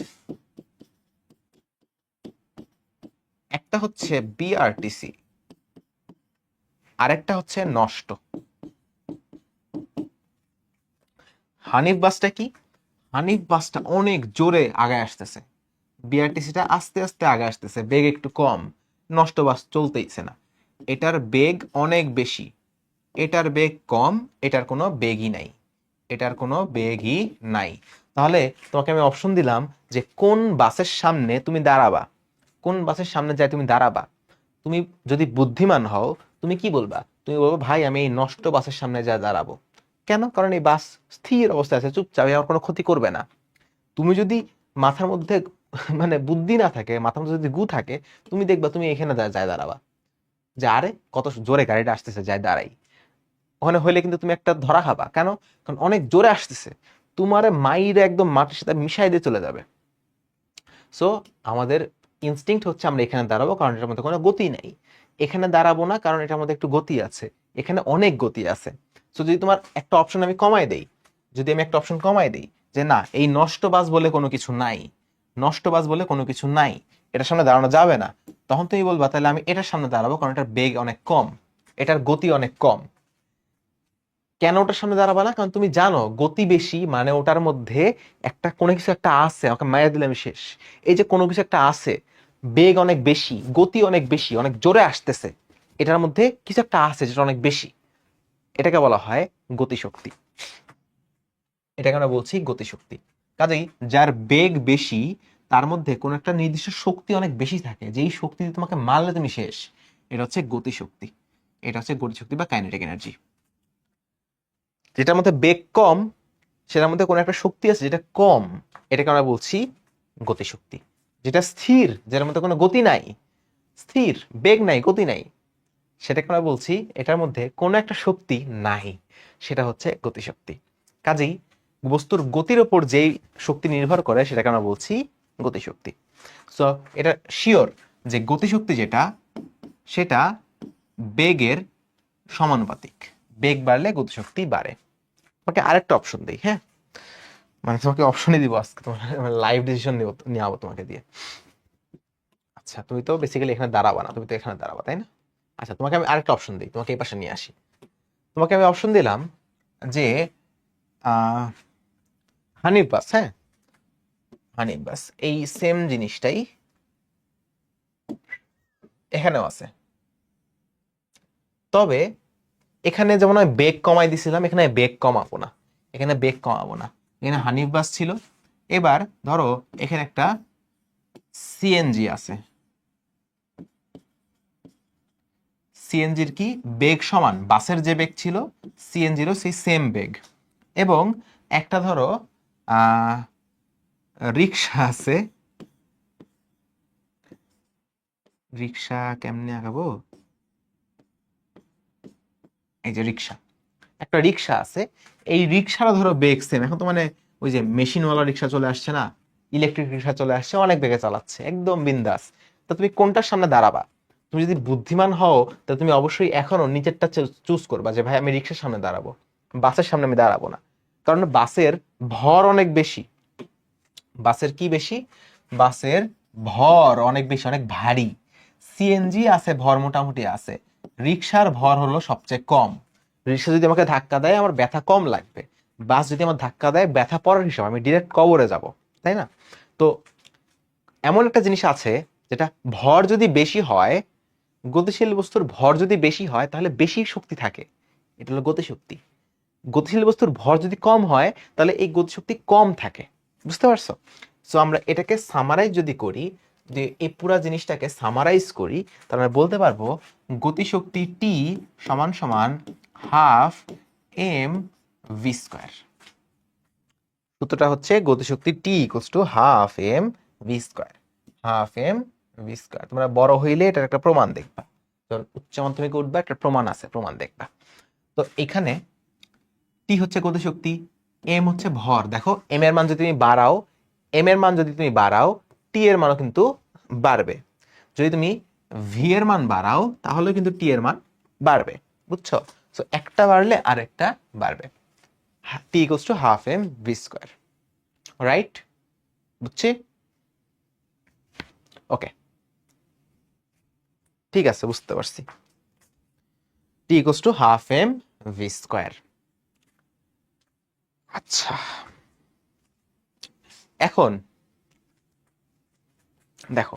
একটা হচ্ছে বিআরটিসি, আরেকটা হচ্ছে নষ্ট। হানিফ বাসটা কি? হানিফ বাসটা অনেক জোরে আগায় আসতেছে, বিআরটিসিটা আস্তে আস্তে আগে আসতেছে, বেগ একটু কম, নষ্ট বাস চলতেইছে না। এটার বেগ অনেক বেশি, এটার বেগ কম, এটার কোনো বেগই নাই, এটার কোনো বেগই নাই। তাহলে তোমাকে আমি অপশন দিলাম যে কোন বাসের সামনে তুমি দাঁড়াবা, কোন বাসের সামনে যায় তুমি দাঁড়াবা। তুমি যদি বুদ্ধিমান হও তুমি কি বলবা? তুমি বলবো ভাই আমি এই নষ্ট বাসের সামনে যা দাঁড়াবো। কেন? কারণ এই বাস স্থির অবস্থায় আছে, চুপচাপ, আমার কোনো ক্ষতি করবে না। তুমি যদি মাথার মধ্যে মানে বুদ্ধি না থাকে, মাথার মধ্যে যদি গু থাকে, তুমি দেখবা তুমি এখানে যায় দাঁড়াবা, যে আরে কত জোরে গাড়িটা আসতেছে, যায় দাঁড়াই। ওখানে হইলে কিন্তু তুমি একটা ধরা খাবা। কেন? কারণ অনেক জোরে আসতেছে, তোমার মাইরে একদম মাটির সাথে মিশাই দিয়ে চলে যাবে। সো আমাদের ইনস্টিংক্ট হচ্ছে আমরা এখানে দাঁড়াবো কারণ এটার মধ্যে কোনো গতি নেই। এখানে দাঁড়াবো না কারণ এটার মধ্যে একটু গতি আছে, এখানে অনেক গতি আছে। সো যদি তোমার একটা অপশন আমি কমাই দেই, যদি আমি একটা অপশন কমাই দেই যে না এই নষ্ট বাস বলে কোনো কিছু নাই, নষ্ট বাস বলে কোনো কিছু নাই, এটার সামনে দাঁড়ানো যাবে না, তখন তুমি বলবা তাহলে আমি এটার সামনে দাঁড়াবো কারণ এটার বেগ অনেক কম, এটার গতি অনেক কম। কেন ওটার সামনে দাঁড়াবা না? কারণ তুমি জানো গতি বেশি মানে ওটার মধ্যে একটা কোনো কিছু একটা আছে, ওকে মাইয়া দিলে আমি শেষ। এই যে কোনো কিছু একটা আছে, বেগ অনেক বেশি, গতি অনেক বেশি, অনেক জোরে আসতেছে, এটার মধ্যে কিছু একটা আছে যেটা অনেক বেশি, এটাকে বলা হয় গতিশক্তি। এটাকে আমরা বলছি গতিশক্তি। কাজেই যার বেগ বেশি তার মধ্যে কোনো একটা নির্দিষ্ট শক্তি অনেক বেশি থাকে, যেই শক্তি দিয়ে তোমাকে মারলে তুমি শেষ, এটা হচ্ছে গতিশক্তি। এটা হচ্ছে গতিশক্তি বা কাইনেটিক এনার্জি। যেটার মধ্যে বেগ কম সেটার মধ্যে কোনো একটা শক্তি আছে যেটা কম, এটাকে আমরা বলছি গতিশক্তি। যেটা স্থির, যেটার মধ্যে কোনো গতি নাই, স্থির, বেগ নাই, গতি নাই, সেটাকে আমরা বলছি এটার মধ্যে কোনো একটা শক্তি নাই, সেটা হচ্ছে গতিশক্তি। কাজেই বস্তুর গতির ওপর যেই শক্তি নির্ভর করে সেটাকে আমরা বলছি গতিশক্তি। সো এটা শিওর যে গতিশক্তি যেটা সেটা বেগের সমানুপাতিক, বেগ বাড়লে গতিশক্তি বাড়ে। তোমাকে আরেকটা অপশন দিই, হ্যাঁ মানে তোমাকে অপশনই দিব আজকে, তোমার লাইভ ডিসিশন নেওয়াবো তোমাকে দিয়ে। আচ্ছা তুমি তো বেসিক্যালি এখানে দাঁড়াবা না, তুমি তো এখানে দাঁড়াবা তাই না? আচ্ছা তোমাকে আমি আরেকটা অপশন দিই, তোমাকে এই পাশে নিয়ে আসি। তোমাকে আমি অপশন দিলাম যে আহ হানিফ বাস, হ্যাঁ হানিফ বাস, এই সেম জিনিসটাই এখানেও আছে, তবে এখানে যেমন আমি বেগ কমাই দিছিলাম, এখানে বেগ কমাবো না, এখানে বেগ কমাবো না। এখানে হানিফ বাস ছিল, এবার ধরো এখানে একটা সিএনজি আছে, সিএনজির কি বেগ সমান বাসের যে বেগ ছিল, সিএনজিরও সেই সেম বেগ। এবং একটা ধরো রিক্সা আছে, রিক্সা কেমনে আঁকাবো, এই যে রিক্সা, একটা রিক্সা আছে, এই রিক্সাটা ধরো বেগ সেম। এখন তো মানে ওই যে মেশিনওয়ালা রিক্সা চলে আসছে না, ইলেকট্রিক রিক্সা চলে আসছে, অনেক বেগে চালাচ্ছে একদম বিন্দাস। তো তুমি কোনটার সামনে দাঁড়াবা? তুমি যদি বুদ্ধিমান হও তাহলে তুমি অবশ্যই এখনো নিচেরটা চুজ করবা যে ভাই আমি রিক্সার সামনে দাঁড়াবো, বাসের সামনে আমি দাঁড়াবো না। কারণ বাসের ভর অনেক বেশি, বাসের কি বেশি, বাসের ভর অনেক বেশি, অনেক ভারী। সিএনজি আছে ভর মোটামুটি আছে, রিক্সার ভর হলো সবচেয়ে কম। রিক্সা যদি আমাকে ধাক্কা দেয় আমার ব্যথা কম লাগবে, বাস যদি আমার ধাক্কা দেয় ব্যথা পরের হিসাব, আমি ডিরেক্ট কবরে যাব, তাই না? তো এমন একটা জিনিস আছে যেটা ভর যদি বেশি হয়, গতিশীল বস্তুর ভর যদি বেশি হয় তাহলে বেশি শক্তি থাকে, এটা হলো গতিশক্তি। গতিশীল বস্তুর ভর যদি কম হয় তাহলে এই গতিশক্তি কম থাকে। বুঝতে পারছো? সো আমরা এটাকে সামারাইজ যদি করি, যে এই পুরো জিনিসটাকে সামারাইজ করি, তাহলে আমরা বলতে পারবো গতিশক্তি টি সমান সমান হাফ এম ভি স্কোয়ার। সূত্রটা হচ্ছে গতিশক্তি T equals to half M V square. Half M V square. তোমরা বড় হইলে এটার একটা প্রমাণ দেখবা, যখন উচ্চ মাধ্যমিকে উঠবা একটা প্রমাণ আছে, প্রমাণ দেখবা। তো এখানে টি হচ্ছে গতিশক্তি, এম হচ্ছে ভর। দেখো এম এর মান যদি তুমি বাড়াও, এম এর মান যদি তুমি বাড়াও, টি এর মানও কিন্তু বাড়বে। যদি তুমি ভি এর মান বাড়াও তাহলে কিন্তু টি এর মান বাড়বে, বুঝছো? সো একটা বাড়লে আরেকটা বাড়বে। T equals to half M V square, right? বুঝছি? ওকে, ঠিক আছে, বুঝতে পারছি। T equals to half M V square. আচ্ছা, এখন দেখো,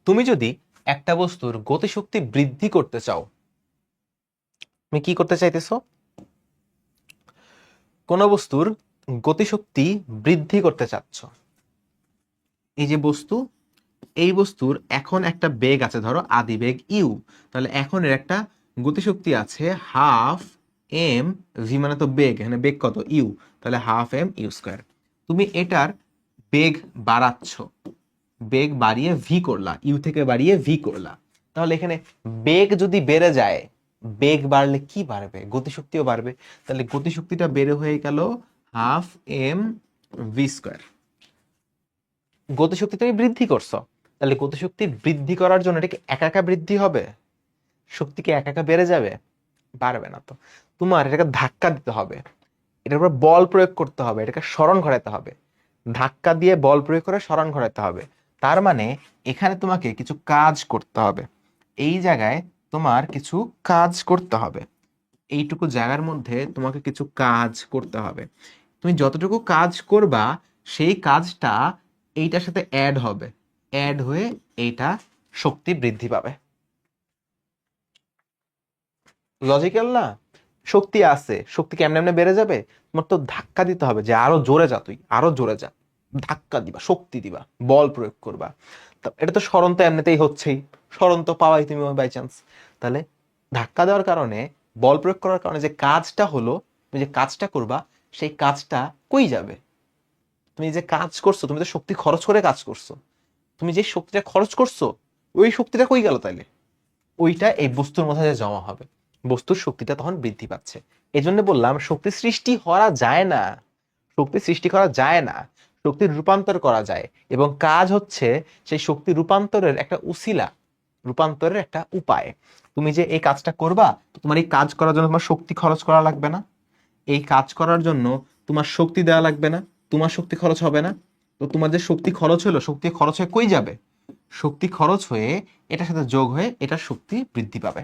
তুমি যদি একটা বস্তুর গতিশক্তি বৃদ্ধি করতে চাও, তুমি কি করতে চাইতেছো? কোন বস্তুর গতিশক্তি বৃদ্ধি করতে চাচ্ছ। এই যে বস্তু, এই বস্তুর এখন একটা বেগ আছে, ধরো আদি বেগ ইউ, তাহলে এখন এর একটা গতিশক্তি আছে হাফ এম ভি, মানে তো বেগ, এখানে বেগ কত? ইউ, তাহলে হাফ এম ইউ স্কোয়ার। তুমি এটার বেগ বাড়াচ্ছ, বেগ বাড়িয়ে ভি করলা, ইউ থেকে বাড়িয়ে ভি করলা। তাহলে এখানে বেগ যদি বেড়ে যায়, বেগ বাড়লে কি বাড়বে? গতিশক্তিও বাড়বে। তাহলে গতিশক্তিটা বেড়ে হয়ে গেল হাফ এম ভি স্কোয়ার। গতিশক্তি তুমি বৃদ্ধি করছো, তাহলে গতিশক্তি বৃদ্ধি করার জন্য এটা কি একা একা বৃদ্ধি হবে? শক্তি কি একা একা বেড়ে যাবে? বাড়বে না তো। তোমার এটাকে ধাক্কা দিতে হবে, এটার উপর বল প্রয়োগ করতে হবে, এটাকে স্মরণ ঘটাতে হবে। ধাক্কা দিয়ে বল প্রয়োগ করে স্মরণ ঘটাতে হবে। তার মানে এখানে তোমাকে কিছু কাজ করতে হবে, এই জায়গায় তোমার কিছু কাজ করতে হবে, এইটুকু জায়গার মধ্যে তোমাকে কিছু কাজ করতে হবে। তুমি যতটুকু কাজ করবা সেই কাজটা এইটার সাথে অ্যাড হবে, অ্যাড হয়ে এইটা শক্তি বৃদ্ধি পাবে। লজিক্যাল না? শক্তি আছে, শক্তি কেমনে এমনি বেড়ে যাবে? তোমার তো ধাক্কা দিতে হবে, যে আরো জোরে যা, তুই আরো জোরে যা, ধাক্কা দিবা, শক্তি দিবা, বল প্রয়োগ করবা। এটা তো স্মরণ তো এমনিতেই হচ্ছেই, স্মরণ তো পাওয়াই তুমি বাই চান্স। তাহলে ধাক্কা দেওয়ার কারণে, বল প্রয়োগ করার কারণে যে কাজটা হলো, তুমি যে কাজটা করবা সেই কাজটা কই যাবে? তুমি যে কাজ করছো, তুমি তো শক্তি খরচ করে কাজ করছো, তুমি যে শক্তিটা খরচ করছো ওই শক্তিটা কই গেল তাইলে? ওইটা এই বস্তুর মধ্যে যে জমা হবে, বস্তুর শক্তিটা তখন বৃদ্ধি পাচ্ছে। এই জন্য বললাম শক্তি সৃষ্টি করা যায় না, শক্তি সৃষ্টি করা যায় না, শক্তির রূপান্তর করা যায়। এবং কাজ হচ্ছে সেই শক্তি রূপান্তরের একটা উসিলা, রূপান্তরের একটা উপায়। তুমি যে এই কাজটা করবা, তোমার এই কাজ করার জন্য তোমার শক্তি খরচ করা লাগবে না, এই কাজ করার জন্য তোমার শক্তি দেওয়া লাগবে না, তোমার শক্তি খরচ হবে না। তো তোমার যে শক্তি খরচ হলো, শক্তি খরচ হয়ে কই যাবে? শক্তি খরচ হয়ে এটার সাথে যোগ হয়ে এটার শক্তি বৃদ্ধি পাবে।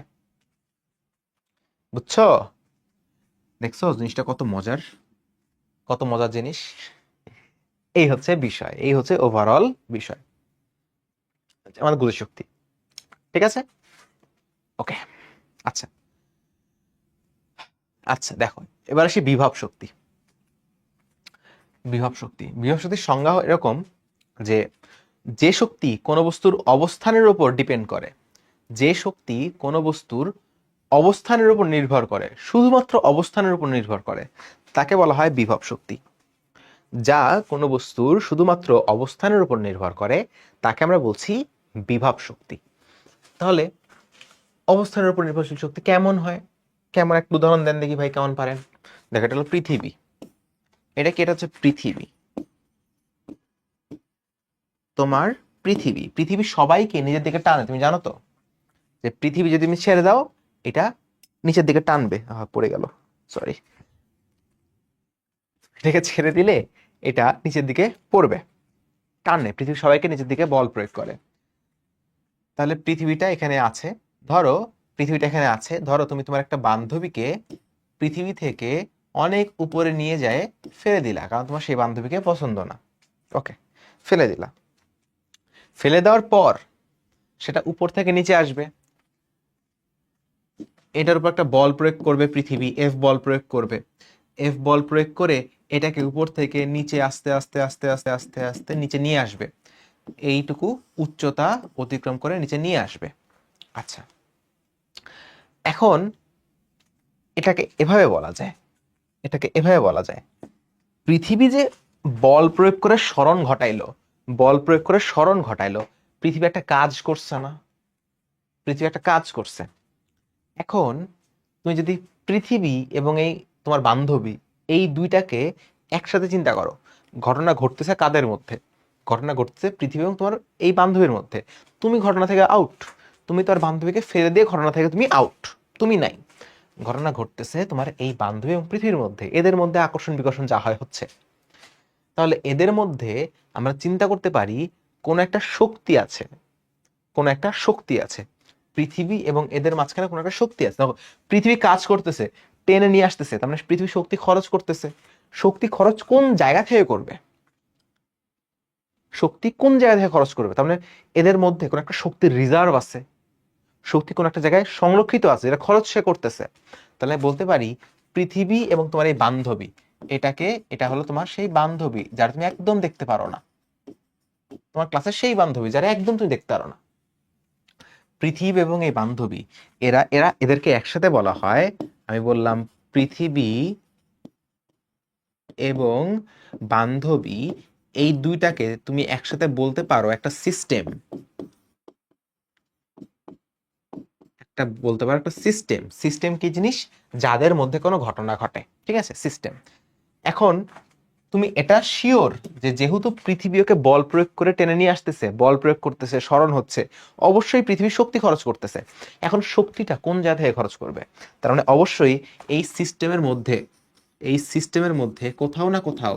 বুঝছো? দেখছো জিনিসটা কত মজার, কত মজার জিনিস। এই হচ্ছে বিষয়, এই হচ্ছে ওভারঅল বিষয়, আমাদের গতিশক্তি। ঠিক আছে, ওকে। আচ্ছা আচ্ছা, দেখো এবার আসি বিভব শক্তি। বিভব শক্তি, বিভব শক্তির সংজ্ঞা এরকম যে, যে শক্তি কোনো বস্তুর অবস্থানের উপর ডিপেন্ড করে, যে শক্তি কোনো বস্তুর অবস্থানের উপর নির্ভর করে, শুধুমাত্র অবস্থানের উপর নির্ভর করে, তাকে বলা হয় বিভব শক্তি। যা কোনো বস্তুর শুধুমাত্র অবস্থানের উপর নির্ভর করে তাকে আমরা বলছি বিভব শক্তি। তাহলে অবস্থানের উপর নির্ভরশীল শক্তি কেমন হয়? কেমন, একটা উদাহরণ দেন দেখি ভাই, কেমন পারেন? দেখো এটা হলো পৃথিবী, এটা কি? এটা হচ্ছে পৃথিবী, তোমার পৃথিবী। পৃথিবী সবাইকে নিজের দিকে টানে, তুমি জানো তো যে পৃথিবী যদি তুমি ছেড়ে দাও এটা নিচের দিকে টানবে। পড়ে গেল, সরি। এটাকে ছেড়ে দিলে এটা নিচের দিকে পড়বে, টানে, পৃথিবী সবাইকে নিচের দিকে বল প্রয়োগ করে। তাহলে পৃথিবীটা এখানে আছে, ধরো পৃথিবীটা এখানে আছে, ধরো তুমি তোমার একটা বান্ধবীকে পৃথিবী থেকে অনেক উপরে নিয়ে যায় ফেলে দিলা, কারণ তোমার সেই বান্ধবীকে পছন্দ না। ওকে, ফেলে দিলা, ফেলে দেওয়ার পর সেটা উপর থেকে নিচে আসবে, এটার উপর একটা বল প্রয়োগ করবে পৃথিবী, এফ বল প্রয়োগ করবে। এফ বল প্রয়োগ করে এটাকে উপর থেকে নিচে আস্তে আস্তে আস্তে আস্তে আস্তে আস্তে নিচে নিয়ে আসবে, এইটুকু উচ্চতা অতিক্রম করে নিচে নিয়ে আসবে। আচ্ছা, এখন এটাকে এভাবে বলা যায়, এটাকে এভাবে বলা যায়, পৃথিবী যে বল প্রয়োগ করে স্মরণ ঘটাইলো, বল প্রয়োগ করে স্মরণ ঘটাইলো, পৃথিবী একটা কাজ করছে না? পৃথিবী একটা কাজ করছে। এখন তুমি যদি পৃথিবী এবং এই তোমার বান্ধবী, এই দুইটাকে একসাথে চিন্তা করো, ঘটনা ঘটতেছে কাদের মধ্যে? ঘটনা ঘটতেছে পৃথিবী এবং তোমার এই বান্ধবীর মধ্যে। তুমি ঘটনা থেকে আউট, তুমি তোমার বান্ধবীকে ফেলে দিয়ে ঘটনা থেকে তুমি আউট, তুমি নাই। ঘটনা ঘটতেছে তোমার এই বান্ধবী এবং পৃথিবীর মধ্যে, এদের মধ্যে আকর্ষণ বিকর্ষণ যা হয় হচ্ছে। তাহলে এদের মধ্যে আমরা চিন্তা করতে পারি কোনো একটা শক্তি আছে, কোনো একটা শক্তি আছে পৃথিবী এবং এদের মাঝখানে কোনো একটা শক্তি আছে। দেখো, পৃথিবী কাজ করতেছে, টেনে নিয়ে আসতেছে, তার মানে পৃথিবী শক্তি খরচ করতেছে। শক্তি খরচ কোন জায়গা থেকে করবে? শক্তি কোন জায়গা থেকে খরচ করবে? তার মানে এদের মধ্যে কোনো একটা শক্তির রিজার্ভ আছে, শক্তি কোনো একটা জায়গায় সংরক্ষিত আছে, এটা খরচ সে করতেছে। তাহলে বলতে পারি পৃথিবী এবং তোমার এই বান্ধবী, এটা হলো তোমার সেই বান্ধবী যারা তুমি একদম দেখতে পারো না, তোমার ক্লাসের সেই বান্ধবী যারা একদম তুমি দেখতে পারো না। পৃথিবী এবং এই বান্ধবী, এরা এরা এদেরকে একসাথে বলা হয়, আমি বললাম পৃথিবী এবং বান্ধবী, এই দুইটাকে তুমি একসাথে বলতে পারো একটা সিস্টেম, একটা বলতে পারো একটা সিস্টেম। সিস্টেম কি জিনিস? যাদের মধ্যে কোনো ঘটনা ঘটে, ঠিক আছে, সিস্টেম। এখন তুমি এটা শিওর যে যেহেতু পৃথিবী ওকে বল প্রয়োগ করে টেনে নিয়ে আসতেছে, বল প্রয়োগ করতেছে, স্মরণ হচ্ছে, অবশ্যই পৃথিবী শক্তি খরচ করতেছে। এখন শক্তিটা কোন জায়গা থেকে খরচ করবে? তার মানে অবশ্যই এই সিস্টেমের মধ্যে, এই সিস্টেমের মধ্যে কোথাও না কোথাও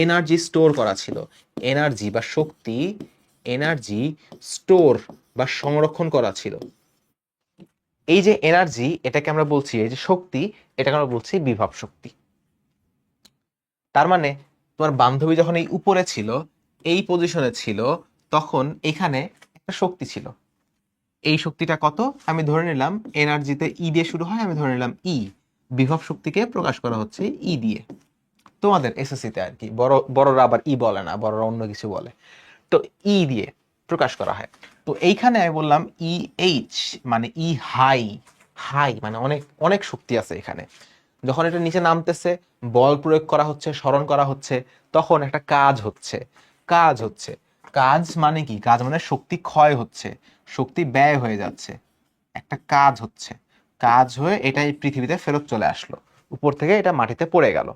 এনার্জি স্টোর করা ছিল। এনার্জি বা শক্তি, এনার্জি স্টোর বা সংরক্ষণ করা ছিল। এই যে এনার্জি, এটাকে আমরা বলছি, এই যে শক্তি, এটাকে আমরা বলছি বিভব শক্তি। তার মানে তোমার বান্ধবী যখন এই উপরে ছিল, এই পজিশনে ছিল, তখন এখানে একটা শক্তি ছিল। এই শক্তিটা কত? আমি ধরে নিলাম এনার্জিতে ই দিয়ে শুরু হয়, আমি ধরে নিলাম ই। বিভব শক্তিকে প্রকাশ করা হচ্ছে ই দিয়ে, তোমাদের এসএসসিতে আর কি। বড়রা আবার ই বলে না, বড়রা অন্য কিছু বলে। তো ই দিয়ে প্রকাশ করা হয়। তো এইখানে আমি বললাম ই এইচ, মানে ই হাই। হাই মানে অনেক অনেক শক্তি আছে এখানে। যখন এটা নিচে নামতেছে, বল প্রয়োগ করা হচ্ছে, স্মরণ করা হচ্ছে, তখন একটা কাজ হচ্ছে। কাজ হচ্ছে, কাজ মানে কি? কাজ মানে শক্তি ক্ষয় হচ্ছে, শক্তি ব্যয় হয়ে যাচ্ছে, একটা কাজ হচ্ছে। কাজ হয়ে এটাই পৃথিবীতে ফেরত চলে আসলো, উপর থেকে এটা মাটিতে পড়ে গেল।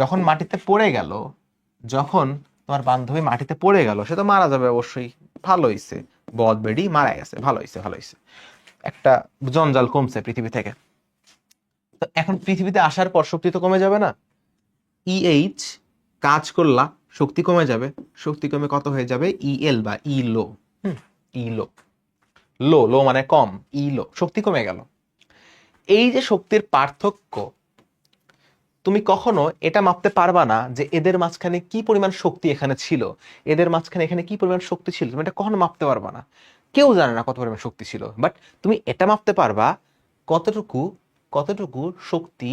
যখন মাটিতে পড়ে গেল, যখন তোমার বান্ধবী মাটিতে পড়ে গেল, সে তো মারা যাবে অবশ্যই, ভালো হইছে, বদ বেডি মারা গেছে, ভালো হইছে, ভালো হইছে, একটা জঞ্জাল কমছে পৃথিবী থেকে। তো এখন পৃথিবীতে আসার পর শক্তি তো কমে যাবে না? ইএইচ কাজ করলা, শক্তি কমে যাবে, শক্তি কমে কত হয়ে যাবে? ইএল বা ই লো। ই লো, লো লো মানে কম, ই লো, শক্তি কমে গেল। এই যে শক্তির পার্থক্য, তুমি কখনো এটা মাপতে পারবা না যে এদের মাঝখানে কি পরিমাণ শক্তি এখানে ছিল, এদের মাঝখানে এখানে কি পরিমাণ শক্তি ছিল, তুমি এটা কখনো মাপতে পারবা না। কেউ জানে না কত পরিমাণ শক্তি ছিল, বাট তুমি এটা মাপতে পারবা কতটুকু, কতটুকু শক্তি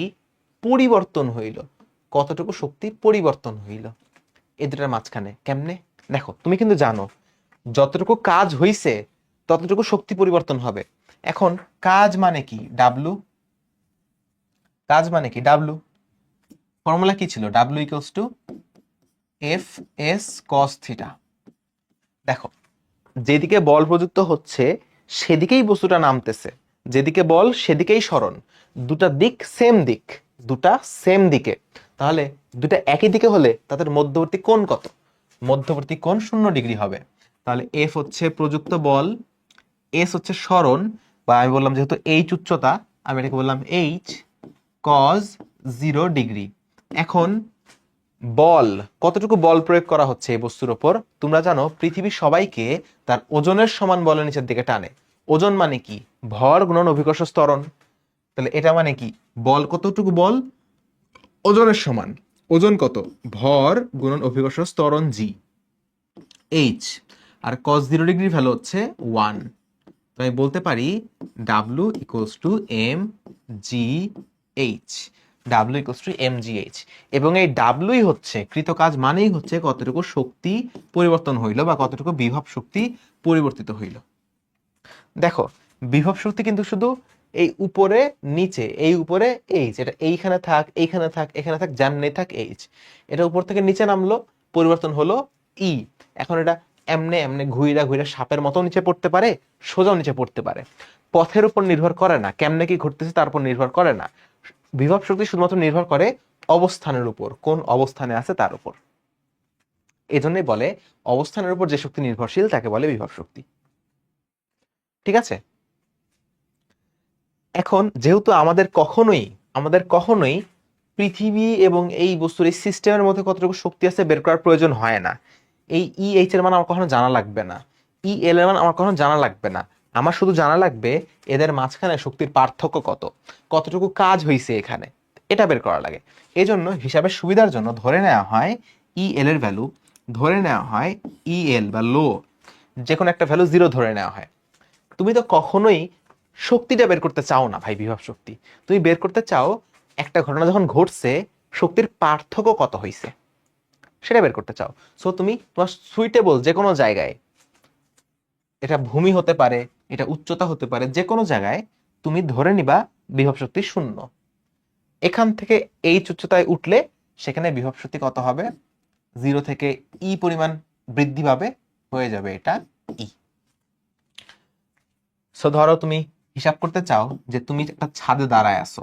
পরিবর্তন হইল, কতটুকু শক্তি পরিবর্তন হইল এ দুটার মাঝখানে। কেমনে? দেখো, তুমি কিন্তু জানো যতটুকু কাজ হইছে ততটুকু শক্তি পরিবর্তন হবে। এখন কাজ মানে কি? ডাব্লু। কাজ মানে কি? ডাব্লু। ফর্মুলা কি ছিল? W equals to F S cos theta. দেখো, যেদিকে বল প্রযুক্ত হচ্ছে সেদিকেই বস্তুটা নামতেছে, যেদিকে বল সেদিকেই সরণ, দুটা দিক সেম দিক, দুটা সেম দিকে। তাহলে দুটা একই দিকে হলে তাদের মধ্যবর্তী কোণ কত? মধ্যবর্তী কোণ 0 ডিগ্রি হবে। তাহলে এফ হচ্ছে প্রযুক্ত বল, এস হচ্ছে সরণ, বা আমি বললাম যেহেতু এইচ উচ্চতা, আমি এটাকে বললাম এইচ কজ 0 ডিগ্রি। এখন বল, কতটুকু বল প্রয়োগ করা হচ্ছে এই বস্তুর ওপর? তোমরা জানো পৃথিবী সবাইকে তার ওজনের সমান বলের নিচের দিকে টানে। ওজন মানে কি? ভর গুণন অভিকর্ষ ত্বরণ। তাহলে এটা মানে কি? বল কতটুকু? বল ওজনের সমান। ওজন কত? ভর গুণন অভিকর্ষ ত্বরণ জি, এইচ। আর কস 0 ডিগ্রি ভ্যালু হচ্ছে 1। তো আমি বলতে পারি W equals to M G H. W equals to M G H. এবং এই ডাব্লুই হচ্ছে কৃতকাজ, মানেই হচ্ছে কতটুকু শক্তি পরিবর্তন হইল বা কতটুকু বিভব শক্তি পরিবর্তিত হইল। দেখো, বিভব শক্তি কিন্তু শুধু এই উপরে নিচে, এই উপরে এইচ, এটা এইখানে থাক, এইখানে থাক, এখানে থাক, জাননে থাক এইচ, এটা উপর থেকে নিচে নামলো, পরিবর্তন হলো ই। এখন এটা এমনে এমনে ঘুইরা ঘুইরা সাপের মতো নিচে পড়তে পারে, সোজাও নিচে পড়তে পারে। পথের উপর নির্ভর করে না, কেমনে কি ঘটতেছে তার উপর নির্ভর করে না। বিভব শক্তি শুধুমাত্র নির্ভর করে অবস্থানের উপর, কোন অবস্থানে আছে তার উপর। এজন্যই বলে অবস্থানের উপর যে শক্তি নির্ভরশীল তাকে বলে বিভব শক্তি। ঠিক আছে? এখন যেহেতু আমাদের কখনোই পৃথিবী এবং এই বস্তুর এই সিস্টেমের মধ্যে কতটুকু শক্তি আছে বের করার প্রয়োজন হয় না। এই ই এইচ এর মান আমার কখনো জানা লাগবে না, ই এল এর মান আমার কখনো জানা লাগবে না। আমার শুধু জানা লাগবে এদের মাঝখানে শক্তির পার্থক্য কতটুকু কাজ হয়েছে এখানে, এটা বের করা লাগে। এই জন্য হিসাবের সুবিধার জন্য ধরে নেওয়া হয় ই এল এর ভ্যালু, ধরে নেওয়া হয় ই এল বা লো, যে কোনো একটা ভ্যালু 0 ধরে নেওয়া হয়। তুমি তো কখনোই শক্তিটা বের করতে চাও না ভাই, বিভব শক্তি। তুমি বের করতে চাও একটা ঘটনা যখন ঘটছে শক্তির পার্থক্য কত হয়েছে সেটা বের করতে চাও। সো তুমি তোমার সুইটেবল যে কোনো জায়গায়, এটা ভূমি হতে পারে, এটা উচ্চতা হতে পারে, যে কোনো জায়গায় তুমি ধরে নিবা বিভব শক্তি 0। এখান থেকে এইচ উচ্চতায় উঠলে সেখানে বিভব শক্তি কত হবে, 0 থেকে ই পরিমাণ বৃদ্ধি পাবে, হয়ে যাবে এটা ই। সো ধরো তুমি হিসাব করতে চাও যে তুমি একটা ছাদে দাঁড়ায় আছো,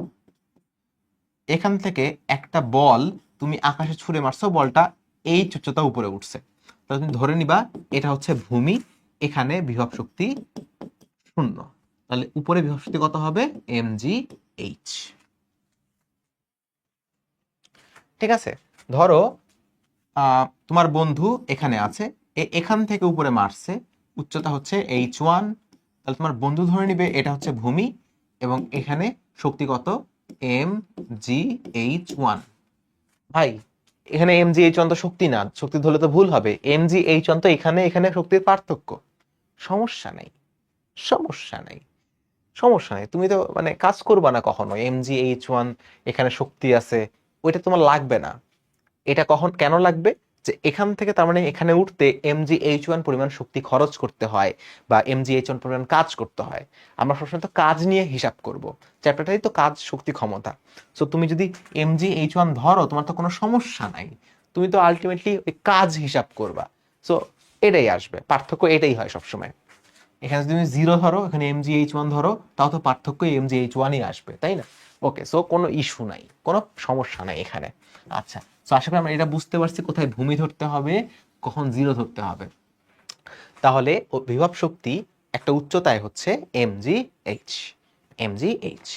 এখান থেকে একটা বল তুমি আকাশে ছুঁড়ে মারছো, বলটা এই উচ্চতা উপরে উঠছে, তাহলে তুমি ধরে নিবা এটা হচ্ছে ভূমি, এখানে বিভব শক্তি 0। তাহলে উপরে বিভব শক্তি কত হবে, এম জি এইচ। ঠিক আছে? ধরো তোমার বন্ধু এখানে আছে, এখান থেকে উপরে মারছে, উচ্চতা হচ্ছে h1, তাহলে তোমার বন্ধু ধরে নিবে এটা হচ্ছে ভূমি, এবং এখানে শক্তি কত, এম জি এইচ ওয়ান। ভাই এখানে এম জি এইচ ওয়ান তো শক্তি না, শক্তি ধরলে তো ভুল হবে, এম জি এইচ ওয়ান তো এখানে এখানে শক্তির পার্থক্য। সমস্যা নাই, সমস্যা নাই, সমস্যা নাই। তুমি তো মানে কাজ করবা না কখনো, এম জি এইচ ওয়ান এখানে শক্তি আছে, ওইটা তোমার লাগবে না। এটা কেন লাগবে, যে এখান থেকে তার মানে এখানে উঠতে mgh1 পরিমাণ শক্তি খরচ করতে হয়, বা mgh1 পরিমাণ কাজ করতে হয়। আমরা সবসময় তো কাজ নিয়ে হিসাব করব, চ্যাপ্টারটাই তো কাজ, শক্তি, ক্ষমতা। সো তুমি যদি mgh1 ধরো তোমার তো কোনো সমস্যা নাই, তুমি তো আলটিমেটলি ওই কাজ হিসাব করবা। সো এটাই আসবে, পার্থক্য এটাই হয় সবসময়। এখানে যদি তুমি 0 ধরো, এখানে mgh1 ধরো, তাও তো পার্থক্য mgh1ই আসবে, তাই না? ওকে, সো কোনো ইস্যু নাই, কোনো সমস্যা নাই এখানে। আচ্ছা, সো আশা করি আমরা এটা বুঝতে পারছি কোথায় ভূমি ধরতে হবে, কখন 0 ধরতে হবে। তাহলে বিভব শক্তি একটা উচ্চতায় হচ্ছে mgh, mgh।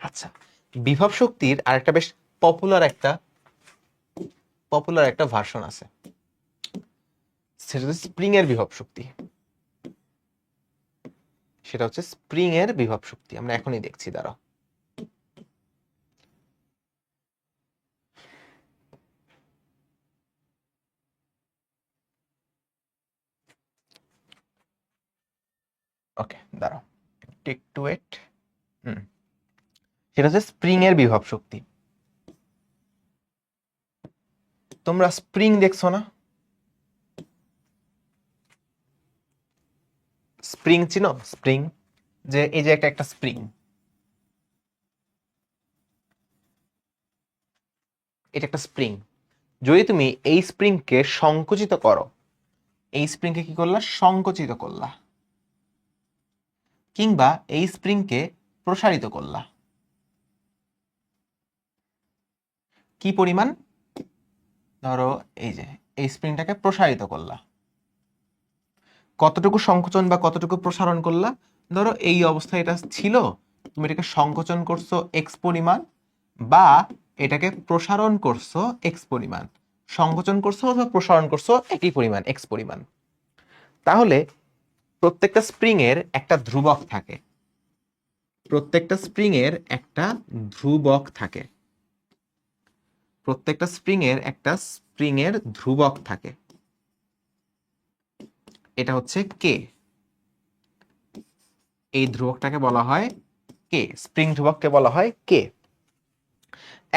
আচ্ছা, বিভব শক্তির আরেকটা বেশ পপুলার একটা ভার্সন আছে, সেটা হচ্ছে স্প্রিং এর বিভব শক্তি। সেটা হচ্ছে স্প্রিং এর বিভব শক্তি, আমরা এখনই দেখছি, দাঁড়াও। ওকে, দাঁড়াও একটু ওয়েট। সেটা হচ্ছে স্প্রিং এর বিভব শক্তি। তোমরা স্প্রিং দেখছো না? স্প্রিং চিনো? স্প্রিং, যে এই যে একটা স্প্রিং, এটা একটা স্প্রিং। যদি তুমি এই স্প্রিংকে সংকুচিত করো, এই স্প্রিংকে কি করলা, সংকুচিত করলা, কিংবা এই স্প্রিংকে প্রসারিত করলা, কি পরিমাণ, ধরো এই যে এই স্প্রিংটাকে প্রসারিত করলা, কতটুকু সংকোচন বা কতটুকু প্রসারণ করলা, ধরো এই অবস্থায় এটা ছিল, তুমি এটাকে সংকোচন করছো এক্স পরিমাণ, বা এটাকে প্রসারণ করছো এক্স পরিমাণ, সংকোচন করছো অথবা প্রসারণ করছো একই পরিমাণ এক্স পরিমাণ। তাহলে প্রত্যেকটা স্প্রিং এর একটা ধ্রুবক থাকে, প্রত্যেকটা স্প্রিং এর একটা ধ্রুবক থাকে, প্রত্যেকটা স্প্রিং এর একটা স্প্রিং এর ধ্রুবক থাকে, এটা হচ্ছে কে। এই ধ্রুবকটাকে বলা হয় কে, স্প্রিং ধ্রুবককে বলা হয় কে।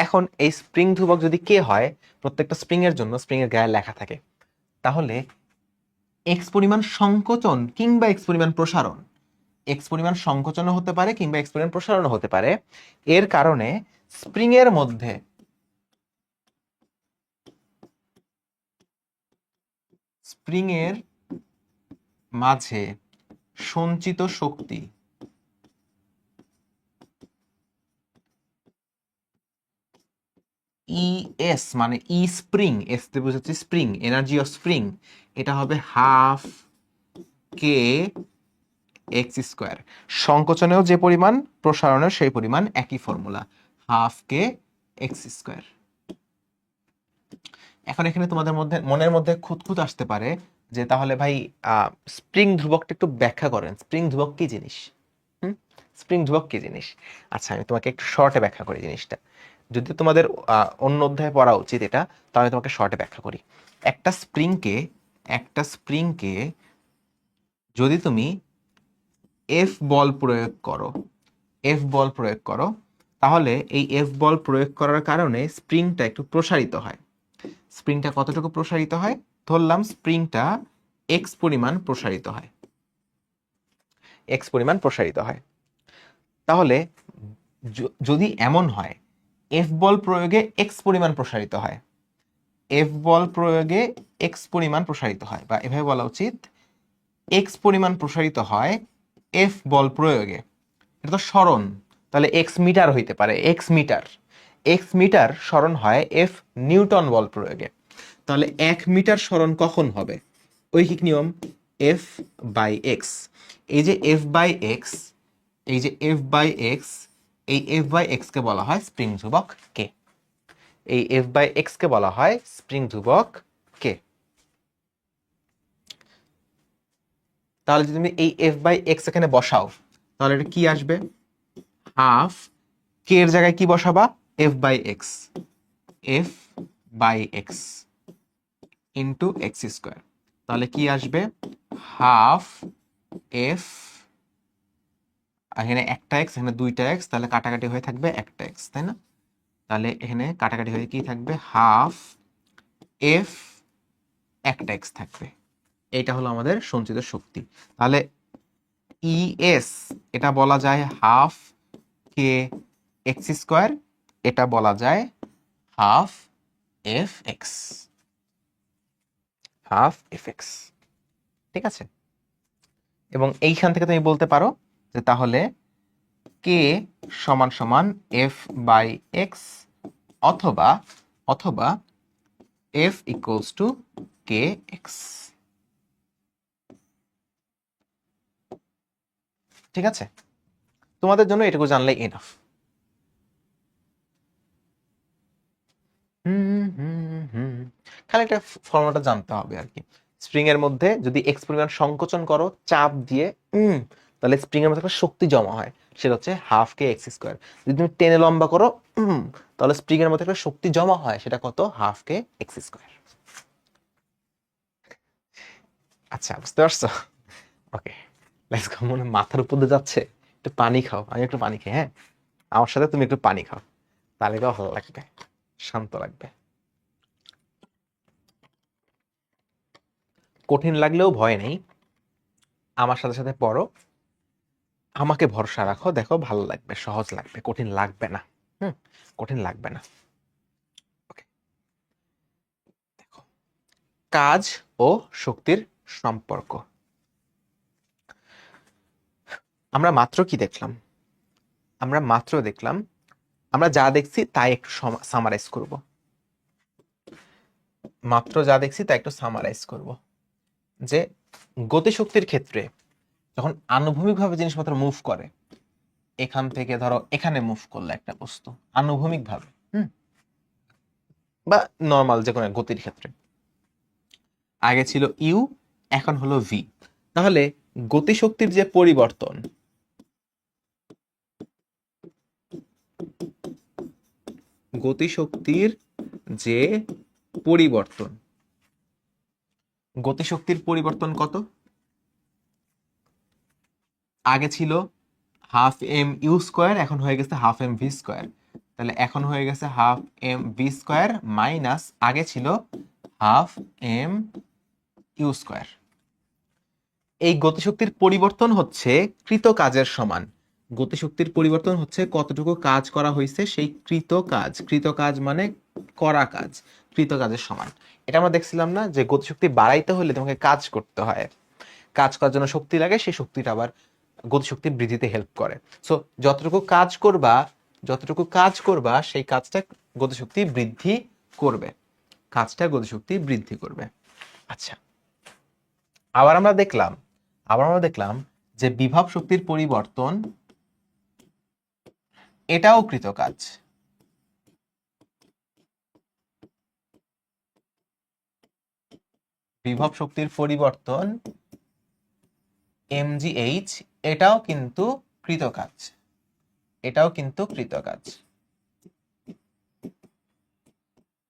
এখন এই স্প্রিং ধ্রুবক যদি কে হয়, প্রত্যেকটা স্প্রিং এর জন্য স্প্রিং এর গায়ে লেখা থাকে, তাহলে এক্স পরিমাণ সংকোচন কিংবা এক্স পরিমাণ প্রসারণ, এক্স পরিমাণ সংকোচনও হতে পারে কিংবা এক্স পরিমাণ প্রসারণও হতে পারে। এর কারণে স্প্রিং এর মাঝে সঞ্চিত শক্তি ইএস মানে ই স্প্রিং, এস তে বোঝাচ্ছে স্প্রিং, এনার্জি অফ স্প্রিং, এটা হবে হাফ কে এক্স স্কোয়ার। সংকোচনেও যে পরিমাণ, প্রসারণেও সেই পরিমাণ, একই formula, half K X square. এখন এখানে তোমাদের মনের মধ্যে খুঁতখুঁত আসতে পারে যে তাহলে ভাই স্প্রিং ধ্রুবকটা একটু ব্যাখ্যা করেন, স্প্রিং ধ্রুবক কি জিনিস? স্প্রিং ধ্রুবক কি জিনিস? আচ্ছা, আমি তোমাকে একটু শর্টে ব্যাখ্যা করি জিনিসটা। যদি তোমাদের অন্য অধ্যায়ে পড়া উচিত এটা, তাহলে তোমাকে শর্টে ব্যাখ্যা করি। একটা স্প্রিংকে যদি তুমি এফ বল প্রয়োগ করো, তাহলে এই এফ বল প্রয়োগ করার কারণে স্প্রিংটা একটু প্রসারিত হয়। স্প্রিংটা কতটুকু প্রসারিত হয়? ধরলাম স্প্রিংটা এক্স পরিমাণ প্রসারিত হয়। তাহলে যদি এমন হয় এফ বল প্রয়োগে এক্স পরিমাণ প্রসারিত হয়, বা এভাবে বলা উচিত এক্স পরিমাণ প্রসারিত হয় এফ বল প্রয়োগে, এটা তো সরণ, তাহলে এক্স মিটার হইতে পারে, এক্স মিটার সরণ হয় এফ নিউটন বল প্রয়োগে। তাহলে 1 মিটার সরণ কখন হবে? ঐকিক নিয়ম এফ বাই এক্স। এই যে এফ বাই এক্স, এই এফ বাই এক্স কে বলা হয় স্প্রিং ধ্রুবক কে। তাহলে যদি তুমি এই এফ বাই এক্স এখানে বসাও, তাহলে এটা কি আসবে? হাফ কে এর জায়গায় কি বসাবা? F by X into X square. তাহলে কি আসবে? হাফ এফ, এখানে একটা এক্স, এখানে দুইটা এক্স, তাহলে কাটাকাটি হয়ে থাকবে একটা এক্স, তাই না? তাহলে এখানে কাটাকাটি হয়ে কি থাকবে? হাফ এফ, একটা এক্স থাকবে। এটা হলো আমাদের সঞ্চিত শক্তি। তাহলে ইএস এটা বলা যায় হাফ কে এক্স স্কোয়ার, এটা বলা যায় হাফ এফ এক্স। ঠিক আছে? এবং এইখান থেকে তুমি বলতে পারো যে তাহলে কে সমান সমান এফ বাই এক্স, অথবা F equals to K x. ঠিক আছে? তোমাদের জন্য এটুকু জানলে এনাফ। খালি একটা ফর্মুলাটা জানতে হবে আর কি। স্প্রিং এর মধ্যে যদি এক্স পরিমাণ সংকোচন করো চাপ দিয়ে, তাহলে স্প্রিং এর মধ্যে একটা শক্তি জমা হয়, সেটা হচ্ছে হাফ কে এক্স স্কোয়ার। যদি তুমি টেনে লম্বা করো, তাহলে স্প্রিং এর মধ্যে একটা শক্তি জমা হয়, সেটা কত? Half K X square. আচ্ছা, বুঝতে পারছো? ওকে, লেটস গো। মনে মাথার উপর দিয়ে যাচ্ছে, একটু পানি খাও, আমি একটু পানি খাই। হ্যাঁ, আমার সাথে তুমি একটু পানি খাও, তাহলে ভালো লাগবে, শান্ত লাগবে। কঠিন লাগলেও ভয় নেই, আমার সাথে সাথে পড়ো, আমাকে ভরসা রাখো, দেখো ভালো লাগবে, সহজ লাগবে, কঠিন লাগবে না। কঠিন লাগবে না। ওকে, দেখো, কাজ ও শক্তির সম্পর্ক। আমরা মাত্র কি দেখলাম? আমরা যা দেখছি তাই একটু সামারাইজ করব। যে গতিশক্তির ক্ষেত্রে যখন আনুভূমিকভাবে জিনিসপত্র মুভ করে, এখান থেকে ধরো এখানে মুভ করলে একটা বস্তু আনুভূমিকভাবে, বা নর্মাল যে কোনো গতির ক্ষেত্রে, আগে ছিল ইউ, এখন হলো ভি। তাহলে গতিশক্তির যে পরিবর্তন, গতিশক্তির পরিবর্তন কত? আগে ছিল হাফ এম ইউ স্কোয়ার, এখন হয়ে গেছে হাফ এম ভি স্কোয়ার। তাহলে এখন হয়ে গেছে half M V square minus আগে ছিল হাফ এম ইউ স্কোয়ার। এই গতিশক্তির পরিবর্তন হচ্ছে কৃত কাজের সমান। গতিশক্তির পরিবর্তন হচ্ছে কতটুকু কাজ করা হয়েছে সেই কৃত কাজ। কৃত কাজ মানে করা কাজ, কৃত কাজের সমান। এটা আমরা দেখছিলাম না যে গতিশক্তি বাড়াইতে হলে তোমাকে কাজ করতে হয়, কাজ করার জন্য শক্তি লাগে, সেই শক্তিটা আবার গতিশক্তি বৃদ্ধিতে হেল্প করে। সো যতটুকু কাজ করবা সেই কাজটা গতিশক্তি বৃদ্ধি করবে, কাজটা গতিশক্তি বৃদ্ধি করবে। আচ্ছা, আবার আমরা দেখলাম যে বিভব শক্তির পরিবর্তন এটাও কৃত কাজ। বিভব শক্তির পরিবর্তন mgh এটাও কিন্তু কৃত কাজ, এটাও কিন্তু কৃত কাজ।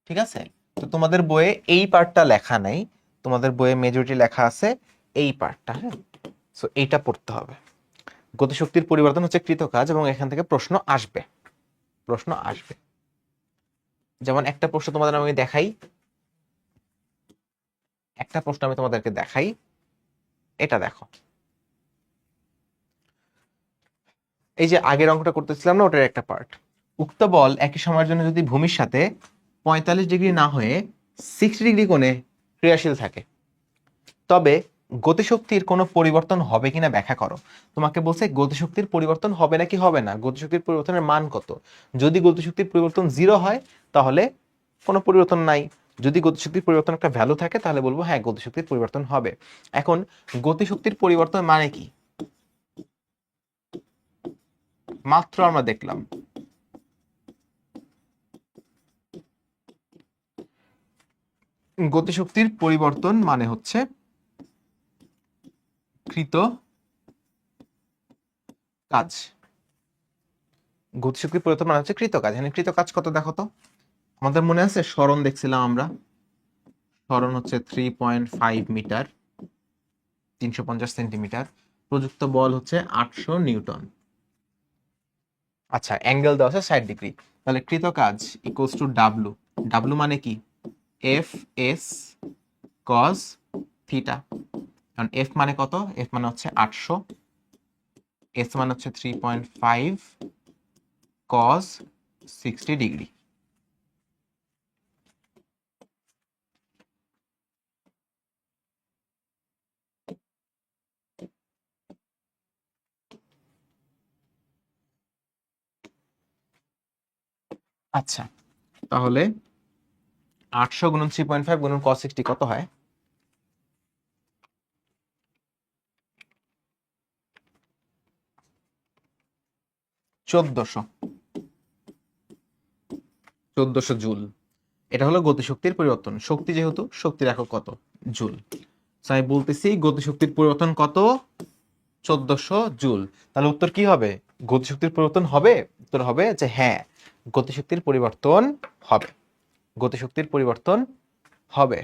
ঠিক আছে, তো তোমাদের বইয়ে এই পার্টটা লেখা নাই, তোমাদের বইয়ে মেজরিটি লেখা আছে এই পার্টটা। হ্যাঁ, সো এইটা পড়তে হবে। গতিশক্তির পরিবর্তন হচ্ছে কৃত কাজ এবং এখান থেকে প্রশ্ন আসবে, প্রশ্ন আসবে। যেমন একটা প্রশ্ন তোমাদের আমি দেখাই, একটা প্রশ্ন আমি তোমাদেরকে দেখাই, এটা দেখো। এই যে আগের অঙ্কটা করতেছিলাম না, ওটার একটা পার্ট। উক্ত বল একই সময়ের জন্য যদি ভূমির সাথে 45 ডিগ্রি না হয়ে 60 ডিগ্রি কোণে ক্রিয়াশীল থাকে, তবে গতিশক্তির কোনো পরিবর্তন হবে কিনা ব্যাখ্যা করো। তোমাকে বলছে গতিশক্তির পরিবর্তন হবে নাকি হবে না, গতিশক্তির পরিবর্তনের মান কত। যদি গতিশক্তির পরিবর্তন 0 হয় তাহলে কোনো পরিবর্তন নাই, যদি গতিশক্তির পরিবর্তন একটা ভ্যালু থাকে তাহলে বলবো হ্যাঁ গতিশক্তির পরিবর্তন হবে। এখন গতিশক্তির পরিবর্তন মানে কি মাত্র আমরা দেখলাম। গতিশক্তির পরিবর্তন মানে হচ্ছে কৃত কাজ। গতিশক্তির পরিবর্তন মানে হচ্ছে কৃত কাজ। এখানে কৃত কাজ কত দেখো তো। আমাদের মনে আছে সরণ দেখছিলাম আমরা, সরণ হচ্ছে 3.5 মিটার, 350 সেন্টিমিটার। প্রযুক্ত বল হচ্ছে 800 নিউটন। আচ্ছা, অ্যাঙ্গেল দেওয়া আছে 60 ডিগ্রি। তাহলে কৃত কাজ ইকুয়ালস টু ডাব্লু। ডাব্লু মানে কি এফ এস কজ থিটা। কারণ এফ মানে কত, এফ মানে হচ্ছে 800, এস মানে হচ্ছে 3.5 কজ 60 ডিগ্রি। আচ্ছা, তাহলে 800 গুণন 3.5 গুণন cos 60 কত হয়? 1400 জুল। এটা হলো গতিশক্তির পরিবর্তন। শক্তি যেহেতু, শক্তির একক কত? জুল। আমি বলতেছি গতিশক্তির পরিবর্তন কত? 1400 জুল। তাহলে উত্তর কি হবে? গতিশক্তির পরিবর্তন হবে? উত্তর হবে যে হ্যাঁ গতিশক্তির পরিবর্তন হবে, গতিশক্তির পরিবর্তন হবে।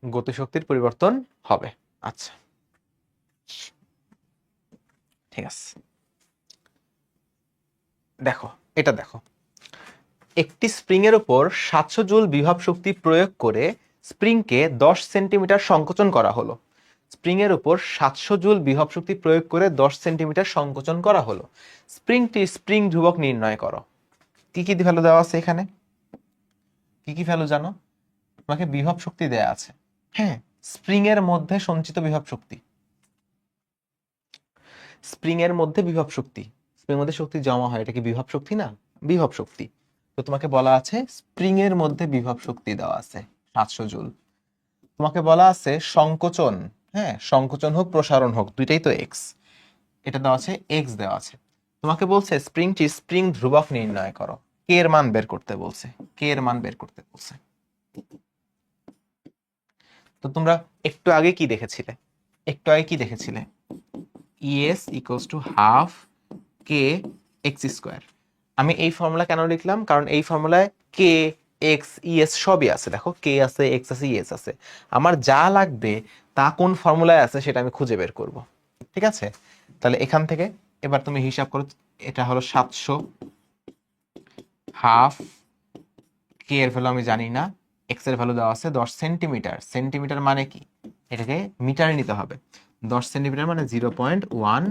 গতিশক্তির পরিবর্তন হবে। আচ্ছা, ঠিক আছে। দেখো, এটা দেখো, একটি স্প্রিং এর উপর 700 জুল বিভব শক্তি প্রয়োগ করে স্প্রিংকে 10 সেন্টিমিটার সংকোচন করা হলো। স্প্রিং এর উপর 700 জুল বিভব শক্তি প্রয়োগ করে 10 সেন্টিমিটার সংকোচন করা হলো। স্প্রিংটি স্প্রিং ধ্রুবক নির্ণয় করো। কি কি ভ্যালু দেওয়া আছে এখানে? কি কি ভ্যালু জানো? তোমাকে বিভব শক্তি দেয়া আছে। হ্যাঁ, স্প্রিং এর মধ্যে সঞ্চিত বিভব শক্তি, স্প্রিং এর মধ্যে বিভব শক্তি, স্প্রিং এর মধ্যে শক্তি জমা হয়, এটা কি বিভব শক্তি না? বিভব শক্তি। তো তোমাকে বলা আছে স্প্রিং এর মধ্যে বিভব শক্তি দেওয়া আছে 700 জুল। তোমাকে বলা আছে সংকোচন, হ্যাঁ সংকোচন হোক প্রসারণ হোক দুইটাই তো এক্স, এটা দেওয়া আছে এক্স দেওয়া আছে। তোমাকে বলছে স্প্রিংটি স্প্রিং ধ্রুবক নির্ণয় করো, কে এর মান বের করতে বলছে, কে এর মান বের করতে বলছে। তো তোমরা একটু আগে কি দেখেছিলে, একটু আগে কি দেখেছিলে? ES equals to half K X square. আমি এই ফর্মুলা কেন লিখলাম? কারণ এই ফর্মুলায় কে এক্স ইএস সবই আছে। দেখো কে আছে, এক্স আছে, ইএস আছে। আমার যা লাগবে তা কোন ফর্মুলায় আছে সেটা আমি খুঁজে বের করব। ঠিক আছে, তাহলে এখান থেকে এবার তুমি হিসাব করো। এটা হলো 700, হাফ কে এর ভ্যালু আমি জানি না, এক্স এর ভ্যালু দেওয়া আছে 10 সেন্টিমিটার। সেন্টিমিটার মানে কি, এটাকে মিটারে নিতে হবে। 10 সেন্টিমিটার মানে 0.1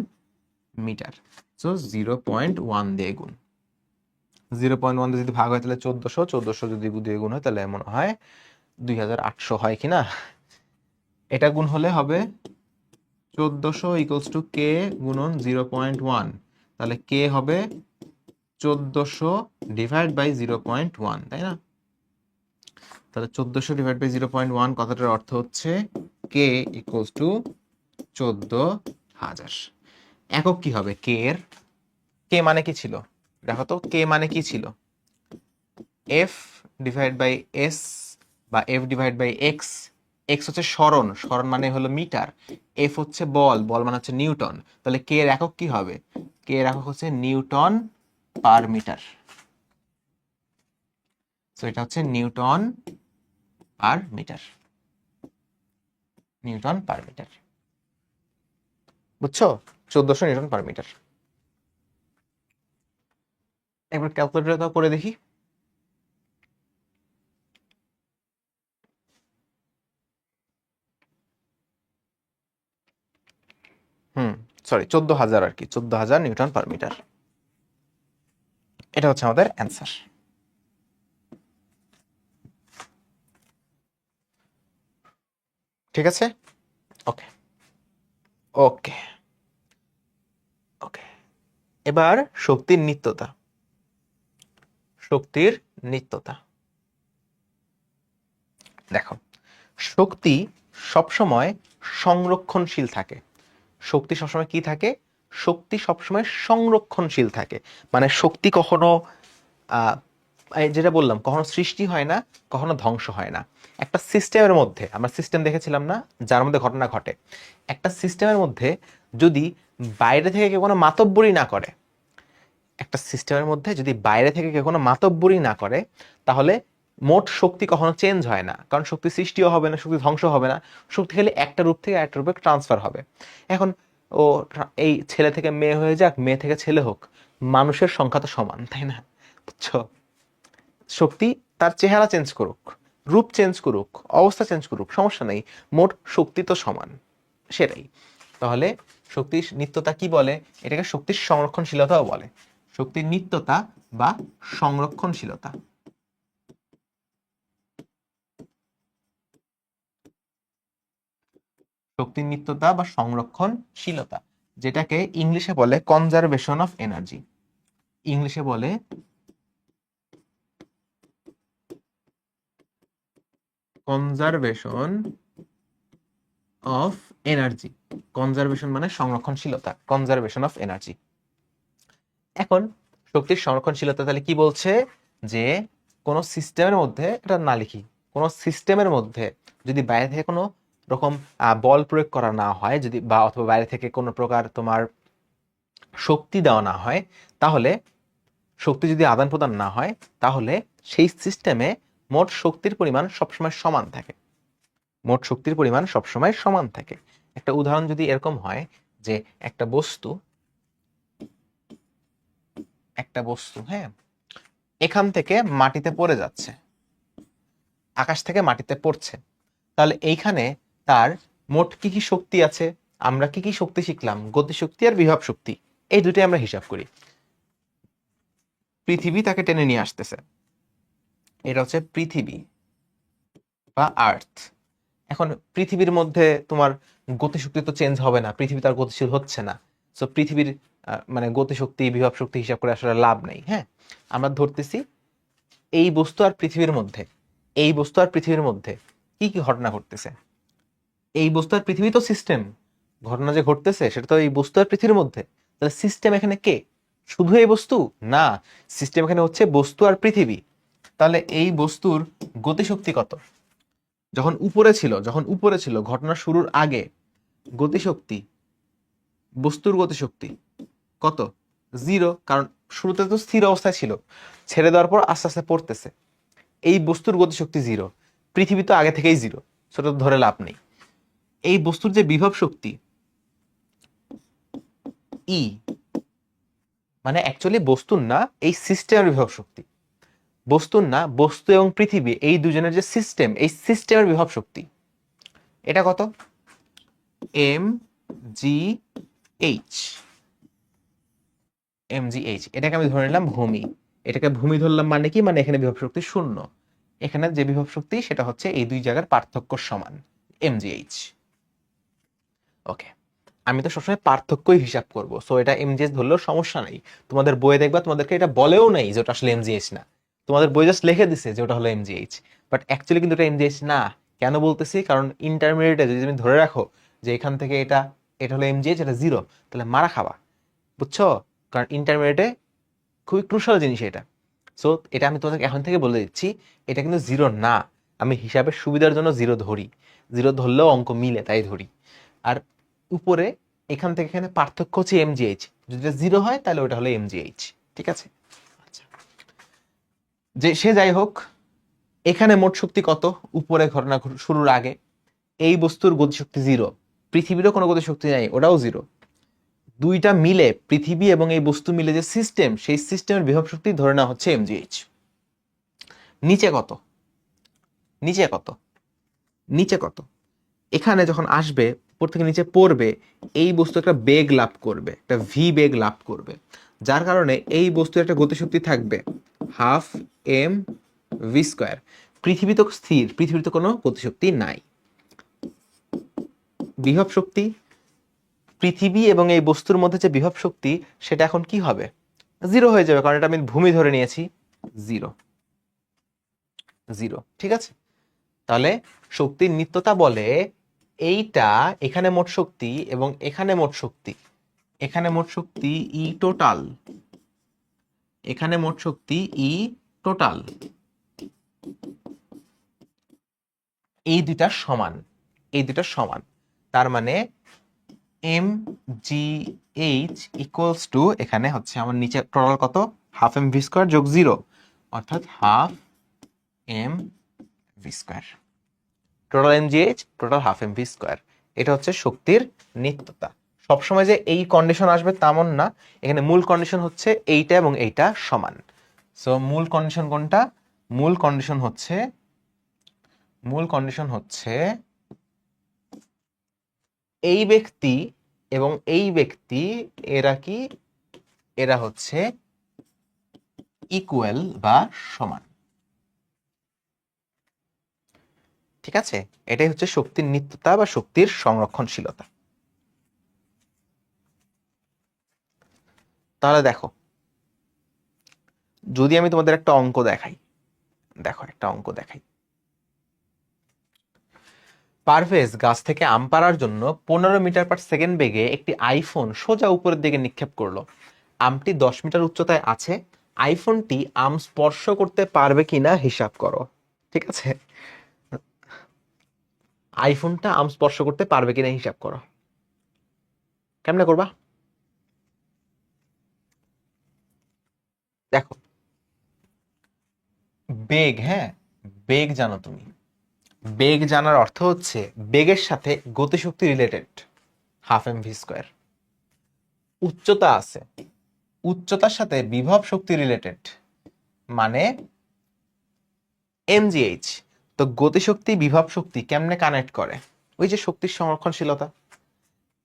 মিটার। সো 0.1 দিয়ে গুণ। 0.1 দিয়ে যদি ভাগ হয় তাহলে 1400, 1400 যদি দিয়ে গুণ হয় তাহলে এমন হয় 2800 হয় কিনা। এটা গুণ হলে হবে 1400 ইকুয়ালস টু কে গুণন 0.1, তাহলে কে হবে 1400 ডিভাইড বাই 0.1, তাই না? তাহলে 1400 ডিভাইড বাই 0.1 কথাটার অর্থ হচ্ছে কে ইকুয়ালস টু 14000। একক কি হবে কে এর? কে মানে কি ছিল দেখো তো, কে মানে কি ছিল? এফ ডিভাইড বাই এস বা F divide by X. X হচ্ছে সরণ, সরণ মানে হলো মিটার। এফ হচ্ছে বল, বল মানে হচ্ছে নিউটন। তাহলে কে এর একক কি হবে? কে এর একক হচ্ছে নিউটন পার মিটার। সো এটা হচ্ছে newton per metre, newton per metre. বুঝছো? 1400 নিউটন পার মিটার। একবার ক্যালকুলেটর করে দেখি। হুম, সরি 14000 আর কি, 14000 নিউটন পার মিটার। এটা হচ্ছে আমাদের অ্যান্সার। ঠিক আছে, ওকে ওকে ওকে। এবার শক্তির নিত্যতা। শক্তির নিত্যতা দেখো, শক্তি সবসময় সংরক্ষণশীল থাকে। শক্তি সবসময় কি থাকে? শক্তি সবসময় সংরক্ষণশীল থাকে। মানে শক্তি কখনো আহ, এই যেটা বললাম, কখনো সৃষ্টি হয় না, কখনো ধ্বংস হয় না। একটা সিস্টেমের মধ্যে, আমরা সিস্টেম দেখেছিলাম না, যার মধ্যে ঘটনা ঘটে। একটা সিস্টেমের মধ্যে যদি বাইরে থেকে কেউ কোনো মাতব্বরি না করে, একটা সিস্টেমের মধ্যে যদি বাইরে থেকে কেউ কোনো মাতব্বরি না করে, তাহলে মোট শক্তি কখনো চেঞ্জ হয় না। কারণ শক্তি সৃষ্টিও হবে না, শক্তি ধ্বংস হবে না। শক্তি খালি একটা রূপ থেকে একটা রূপে ট্রান্সফার হবে। এখন ও এই ছেলে থেকে মেয়ে হয়ে যাক, মেয়ে থেকে ছেলে হোক, মানুষের সংখ্যা তো সমান, তাই না? বুঝছো? শক্তি তার চেহারা চেঞ্জ করুক, রূপ চেঞ্জ করুক, অবস্থা চেঞ্জ করুক, সমস্যা নেই, মোট শক্তি তো সমান। সেটাই। তাহলে শক্তির নিত্যতা কি বলে? এটাকে শক্তির সংরক্ষণশীলতাও বলে। শক্তির নিত্যতা বা সংরক্ষণশীলতা। শক্তির নিত্যতা বা সংরক্ষণশীলতা, যেটাকে ইংলিশে বলে কনজারভেশন অফ এনার্জি। ইংলিশে বলে কনজারভেশন অফ এনার্জি। কনজারভেশন মানে সংরক্ষণশীলতা, কনজারভেশন অফ এনার্জি। এখন শক্তির সংরক্ষণশীলতা তাহলে কি বলছে? যে কোনো সিস্টেমের মধ্যে, এটা না লিখি, কোনো সিস্টেমের মধ্যে যদি বাইরে থেকে কোনো রকম বল প্রয়োগ করা না হয়, যদি বা অথবা বাইরে থেকে কোনো প্রকার তোমার শক্তি দেওয়া না হয়, তাহলে শক্তি যদি আদান প্রদান না হয়, তাহলে সেই সিস্টেমে মোট শক্তির পরিমাণ সবসময় সমান থাকে। মোট শক্তির পরিমাণ সবসময় সমান থাকে। একটা উদাহরণ যদি এরকম হয় যে একটা বস্তু, হ্যাঁ, এখান থেকে মাটিতে পড়ে যাচ্ছে, আকাশ থেকে মাটিতে পড়ছে, তাহলে এইখানে তার মোট কি কি শক্তি আছে? আমরা কি কি শক্তি শিখলাম? গতিশক্তি আর বিভব শক্তি, এই দুটোই আমরা হিসাব করি। পৃথিবী তাকে টেনে নিয়ে আসতেছে, এটা হচ্ছে পৃথিবী বা আর্থ। এখন পৃথিবীর মধ্যে তোমার গতিশক্তি তো চেঞ্জ হবে না, পৃথিবী তার গতিশীল হচ্ছে না। সো পৃথিবীর মানে গতিশক্তি বিভব শক্তি হিসাব করে আসলে লাভ নেই। হ্যাঁ, আমরা ধরতেছি এই বস্তু আর পৃথিবীর মধ্যে, এই বস্তু আর পৃথিবীর মধ্যে কি কি ঘটনা ঘটতেছে? এই বস্তু আর পৃথিবী তো সিস্টেম, ঘটনা যে ঘটতেছে সেটা তো এই বস্তু আর পৃথিবীর মধ্যে। তাহলে সিস্টেম এখানে কে? শুধু এই বস্তু না, সিস্টেম এখানে হচ্ছে বস্তু আর পৃথিবী। তাহলে এই বস্তুর গতিশক্তি কত? যখন উপরে ছিল ঘটনা শুরুর আগে, গতিশক্তি, বস্তুর গতিশক্তি কত? 0, কারণ শুরুতে তো স্থির অবস্থায় ছিল, ছেড়ে দেওয়ার পর আস্তে আস্তে পড়তেছে। এই বস্তুর গতিশক্তি 0, পৃথিবী তো আগে থেকেই 0, সেটা তো ধরে লাভ নেই। এই বস্তুর যে বিভব শক্তি ই, মানে অ্যাকচুয়ালি বস্তুর না, এই সিস্টেমের বিভব শক্তি। বস্তুর না, বস্তু এবং পৃথিবী এই দুজনের যে সিস্টেম, এই সিস্টেমের বিভব শক্তি এটা কত? M G H. mgh এটাকে আমি ধরে নিলাম ভূমি। এটাকে ভূমি ধরলাম মানে কি? মানে এখানে বিভব শক্তি শূন্য। এখানে যে বিভব শক্তি সেটা হচ্ছে এই দুই জায়গার পার্থক্য সমান mgh। ওকে, আমি তো সবসময় পার্থক্যই হিসাব করব, সো এটা mgh ধরলেও সমস্যা নাই। তোমাদের বইয়ে দেখবা তোমাদেরকে এটা বলেও নাই যে ওটা আসলে mgh না, তোমাদের বই জাস্ট লিখে দিছে যে ওটা হলো mgh, বাট অ্যাকচুয়ালি কিন্তু এটা mgh না। কেন বলতেছি? কারণ ইন্টারমিডিয়েটে যদি তুমি ধরে রাখো যে এখান থেকে এটা এটা হলো mgh, এটা জিরো, তাহলে মারা খাবা, বুঝছো? কারণ ইন্টারমিডিয়েটে খুবই ক্রুশাল জিনিস এটা। সো এটা আমি তোমাদের এখন থেকে বলে দিচ্ছি, এটা কিন্তু জিরো না। আমি হিসাবের সুবিধার জন্য জিরো ধরি, জিরো ধরলেও অঙ্ক মিলে তাই ধরি। আর উপরে এখান থেকে এখানে পার্থক্য হচ্ছে mgh, যদি এটা জিরো হয় তাহলে ওটা হলো mgh। ঠিক আছে, আচ্ছা, যে সে যাই হোক, এখানে মোট শক্তি কত? উপরে ঘটনা শুরুর আগে এই বস্তুর গতিশক্তি জিরো, পৃথিবীরও কোনো গতিশক্তি নাই, ওটাও জিরো। দুইটা মিলে, পৃথিবী এবং এই বস্তু মিলে যে সিস্টেম, সেই সিস্টেমের বিভব শক্তি ধরে নেওয়া হচ্ছে mgh। নিচে কত? নিচে কত? নিচে কত? এখানে যখন আসবে, উপর থেকে নিচে পড়বে, এই বস্তু একটা বেগ লাভ করবে, একটা ভি বেগ লাভ করবে, যার কারণে এই বস্তুর একটা গতিশক্তি থাকবে হাফ এম ভি স্কোয়ার। পৃথিবী তো স্থির, পৃথিবীতে কোনো গতিশক্তি নাই। বিভব শক্তি, পৃথিবী এবং এই বস্তুর মধ্যে যে বিভব শক্তি, সেটা এখন কি হবে? জিরো হয়ে যাবে, কারণ এটা আমি ভূমি ধরে নিয়েছি। জিরো, জিরো, ঠিক আছে। তাহলে শক্তির নিত্যতা বলে এইটা, এখানে মোট শক্তি এবং এখানে মোট শক্তি, এখানে মোট শক্তি ই টোটাল, এখানে মোট শক্তি ই টোটাল, এই দুইটা সমান, এই দুইটা সমান। তার মানে M G H equals to, এখানে হচ্ছে আমার নিচে টোটাল কত? হাফ এম ভি স্কোয়ার যোগ জিরো, অর্থাৎ half M V square. Total mgh, total half M V square. এটা হচ্ছে শক্তির নিত্যতা। সবসময় যে এই কন্ডিশন আসবে তেমন না, এখানে মূল কন্ডিশন হচ্ছে এইটা এবং এইটা সমান। সো মূল কন্ডিশন কোনটা? মূল কন্ডিশন হচ্ছে, মূল কন্ডিশন হচ্ছে এই ব্যক্তি এবং এই ব্যক্তি, এরা কি? এরা হচ্ছে ইকুয়াল বা সমান। ঠিক আছে, এটাই হচ্ছে শক্তির নিত্যতা বা শক্তির সংরক্ষণশীলতা। তাহলে দেখো, যদি আমি তোমাদের একটা অঙ্ক দেখাই, দেখো একটা অঙ্ক দেখাই। পারভেজ গাছ থেকে আম পাড়ার জন্য 15 মিটার/সেকেন্ড বেগে একটি আইফোন সোজা উপরের দিকে নিক্ষেপ করলো। আমটি 10 মিটার উচ্চতায় আছে। আইফোনটি আম স্পর্শ করতে পারবে কিনা হিসাব করো। ঠিক আছে, আইফোনটা আম স্পর্শ করতে পারবে কিনা হিসাব করো। কেমনে করবা? দেখো, বেগ, হ্যাঁ, বেগ জানো তুমি, বেগ জানার অর্থ হচ্ছে বেগের সাথে গতিশক্তি related, half M V square. উচ্চতা আছে, উচ্চতার সাথে বিভব শক্তি রিলেটেড, মানে mgh। তো গতিশক্তি বিভব শক্তি কেমনে কানেক্ট করে? ওই যে শক্তির সংরক্ষণশীলতা।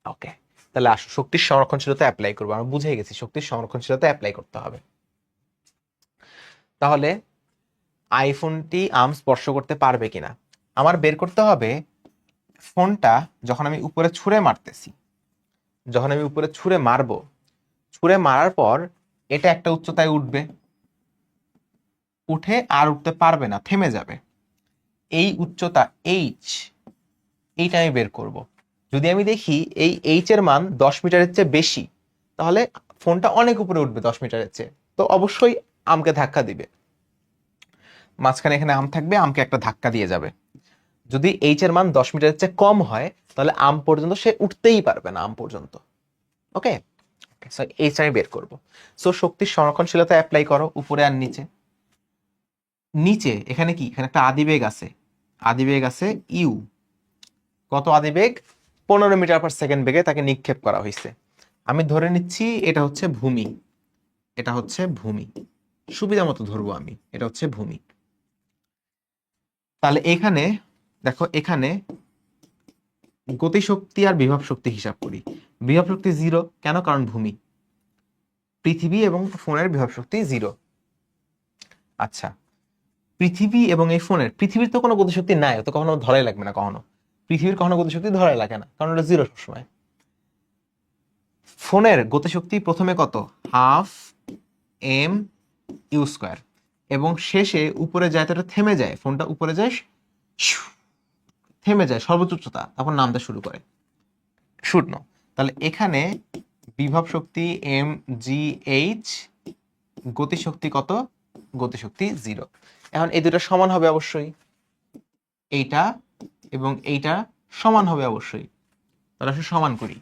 ওকে, তাহলে আসো শক্তির সংরক্ষণশীলতা অ্যাপ্লাই করবো। আমরা বুঝে গেছি শক্তির সংরক্ষণশীলতা অ্যাপ্লাই করতে হবে। তাহলে আইফোনটি আম স্পর্শ করতে পারবে কিনা আমার বের করতে হবে। ফোনটা যখন আমি উপরে ছুঁড়ে মারতেছি, যখন আমি উপরে ছুঁড়ে মারবো, ছুঁড়ে মারার পর এটা একটা উচ্চতায় উঠবে, উঠে আর উঠতে পারবে না, থেমে যাবে। এই উচ্চতা এইচ, এইটা আমি বের করব। যদি আমি দেখি এই এইচ এর মান 10 মিটারের চেয়ে বেশি, তাহলে ফোনটা অনেক উপরে উঠবে 10 মিটারের চেয়ে, তো অবশ্যই আমকে ধাক্কা দিবে। মাঝখানে এখানে আম থাকবে, আমকে একটা ধাক্কা দিয়ে যাবে। যদি এইচ এর মান 10 মিটারের চেয়ে কম হয়, তাহলে আম পর্যন্ত সে উঠতেই পারবে না, আম পর্যন্ত। ওকে, সো এইচ আমি বের করব। সো শক্তির সংরক্ষণশীলতা অ্যাপ্লাই করো উপরে আর নিচে। নিচে এখানে কি? এখানে একটা আদিবেগ আছে, আদিবেগ আছে ইউ। কত আদিবেগ? 15 মিটার/সেকেন্ড বেগে তাকে নিক্ষেপ করা হয়েছে। আমি ধরে নিচ্ছি এটা হচ্ছে ভূমি, এটা হচ্ছে ভূমি। সুবিধা মতো ধরবো আমি, এটা হচ্ছে ভূমি। তাহলে এখানে দেখো, এখানে গতিশক্তি আর বিভব শক্তি হিসাব করি। বিভব শক্তি 0, কেন? কারণ ভূমি। পৃথিবী এবং ফোনের বিভব শক্তি 0। আচ্ছা, পৃথিবী এবং এই ফোনের, পৃথিবীর তো কোনো গতিশক্তি নাই, তো কখনো ধরাই লাগবে না কখনো। পৃথিবীর কখনো গতিশক্তি ধরাই লাগে না, কারণ ওটা 0 সবসময়। ফোনের গতিশক্তি প্রথমে কত? হাফ এম ইউ স্কোয়ার, এবং শেষে উপরে যায় তো এটা থেমে যায়, ফোনটা উপরে যায়, থেমে যায় সর্বোচ্চ উচ্চতা, তখন নামতে শুরু করে, শূন্য। তাহলে এখানে বিভব শক্তি এম জি এইচ, গতিশক্তি কত? গতিশক্তি 0। এখন এই দুটো সমান হবে অবশ্যই, এইটা এবং এইটা সমান হবে অবশ্যই। তাহলে আসলে সমান করি,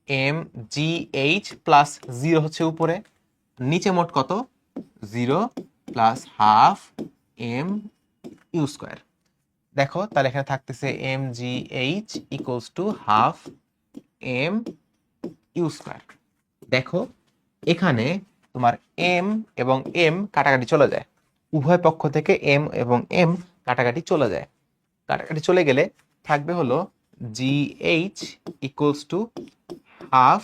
এম জি এইচ প্লাস 0 হচ্ছে উপরে, নিচে মোট কত? 0 plus half M U square. দেখো তাহলে এখানে থাকতেছে M G H equals to half M U square. দেখো এখানে তোমার এম এবং এম কাটাকাটি চলে যায়, উভয় পক্ষ থেকে এম এবং এম কাটাকাটি চলে যায়। কাটাকাটি চলে গেলে থাকবে হলো G H equals to half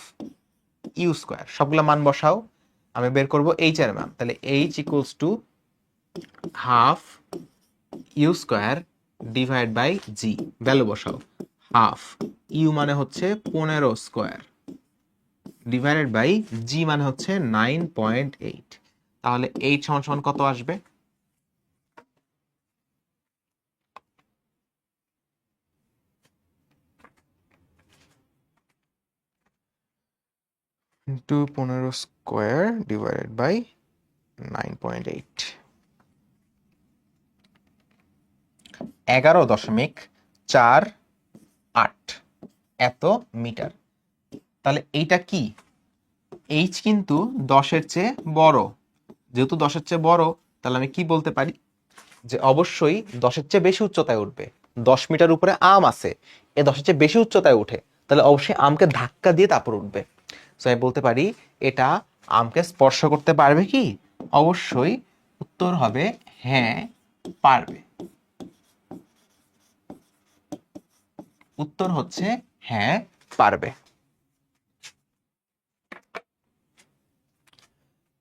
U square. সবগুলো মান বসাও, আমি বের করব এইচ এর মান। তাহলে H equals to half U square divide by G, value বসাও। হাফ ইউ মানে হচ্ছে 15 স্কোয়ার ডিভাইডেড বাই জি মানে হচ্ছে 9.8। তাহলে এইট সমান সমান কত আসবে? ইন্টু 15 স্কোয়ার ডিভাইডেড বাই 9.8, 11.48 এত মিটার। তাহলে এইটা কি? এইচ কিন্তু 10-এর চেয়ে বড়, যেহেতু 10-এর চেয়ে বড়, তাহলে আমি কি বলতে পারি? যে অবশ্যই 10-এর চেয়ে বেশি উচ্চতায় উঠবে। 10 মিটার উপরে আম আছে, এ 10-এর চেয়ে বেশি উচ্চতায় উঠে, তাহলে অবশ্যই আমকে ধাক্কা দিয়ে তারপর উঠবে। সো আমি বলতে পারি এটা আমকে স্পর্শ করতে পারবে কি? অবশ্যই উত্তর হবে হ্যাঁ, পারবে। উত্তর হচ্ছে হ্যাঁ, পারবে।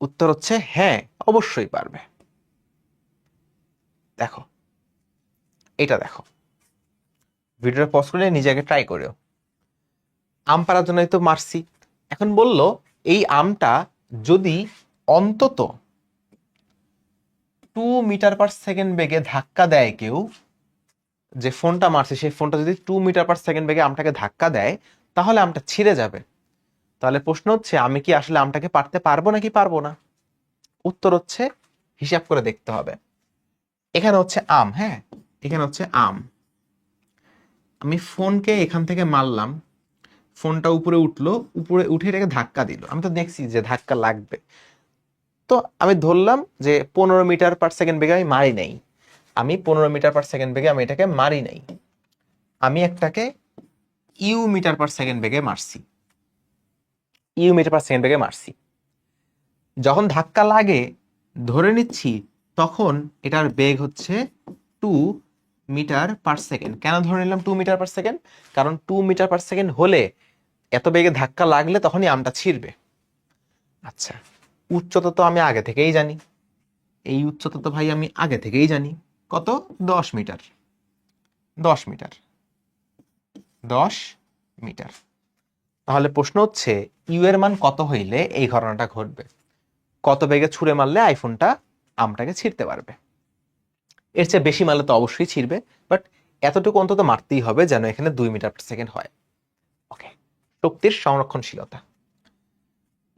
উত্তর হচ্ছে হ্যাঁ, অবশ্যই পারবে। দেখো এটা দেখো, ভিডিওটা পজ করে নিজে আগে ট্রাই করেও। আম পাড়ার জন্যই তো মারছি। এখন বলল এই আমটা যদি অন্তত 2 মিটার/সেকেন্ড বেগে ধাক্কা দেয় কেউ, যে ফোনটা মারছে সেই ফোনটা যদি 2 মিটার/সেকেন্ড বেগে আমটাকে ধাক্কা দেয়, তাহলে আমটা ছিঁড়ে যাবে। তাহলে প্রশ্ন হচ্ছে আমি কি আসলে আমটাকে পারতে পারবো নাকি পারবো না? উত্তর হচ্ছে হিসাব করে দেখতে হবে। এখানে হচ্ছে আম, হ্যাঁ, এখানে হচ্ছে আম। আমি ফোনকে এখান থেকে মারলাম, ফোনটা উপরে উঠলো, উপরে উঠে এটাকে ধাক্কা দিল, আমি তো দেখছি যে ধাক্কা লাগবে। তো আমি ধরলাম যে 15 মিটার/সেকেন্ড বেগে আমি মারি নাই, আমি 15 মিটার/সেকেন্ড বেগে আমি এটাকে মারি নাই, আমি একটাকে ইউ-মিটার/সেকেন্ড বেগে মারছি, ইউ-মিটার/সেকেন্ড বেগে মারছি। যখন ধাক্কা লাগে ধরে নিচ্ছি, তখন এটার বেগ হচ্ছে 2 মিটার/সেকেন্ড। কেন ধরে নিলাম 2 মিটার/সেকেন্ড? কারণ 2 মিটার/সেকেন্ড হলে এত বেগে ধাক্কা লাগলে তখনই আমটা ছিঁড়বে। আচ্ছা, উচ্চতা তো আমি আগে থেকেই জানি, এই উচ্চতা তো ভাই আমি আগে থেকেই জানি, কত? 10 মিটার। 10 metre, 10 metre. তাহলে প্রশ্ন হচ্ছে ইউ এর মান কত হইলে এই ঘটনাটা ঘটবে? কত বেগে ছুঁড়ে মারলে আইফোনটা আমটাকে ছিঁড়তে পারবে? এর চেয়ে বেশি মারলে তো অবশ্যই ছিঁড়বে, বাট এতটুকু অন্তত মারতেই হবে যেন এখানে 2 মিটার/সেকেন্ড হয়। ওকে, শক্তির সংরক্ষণশীলতা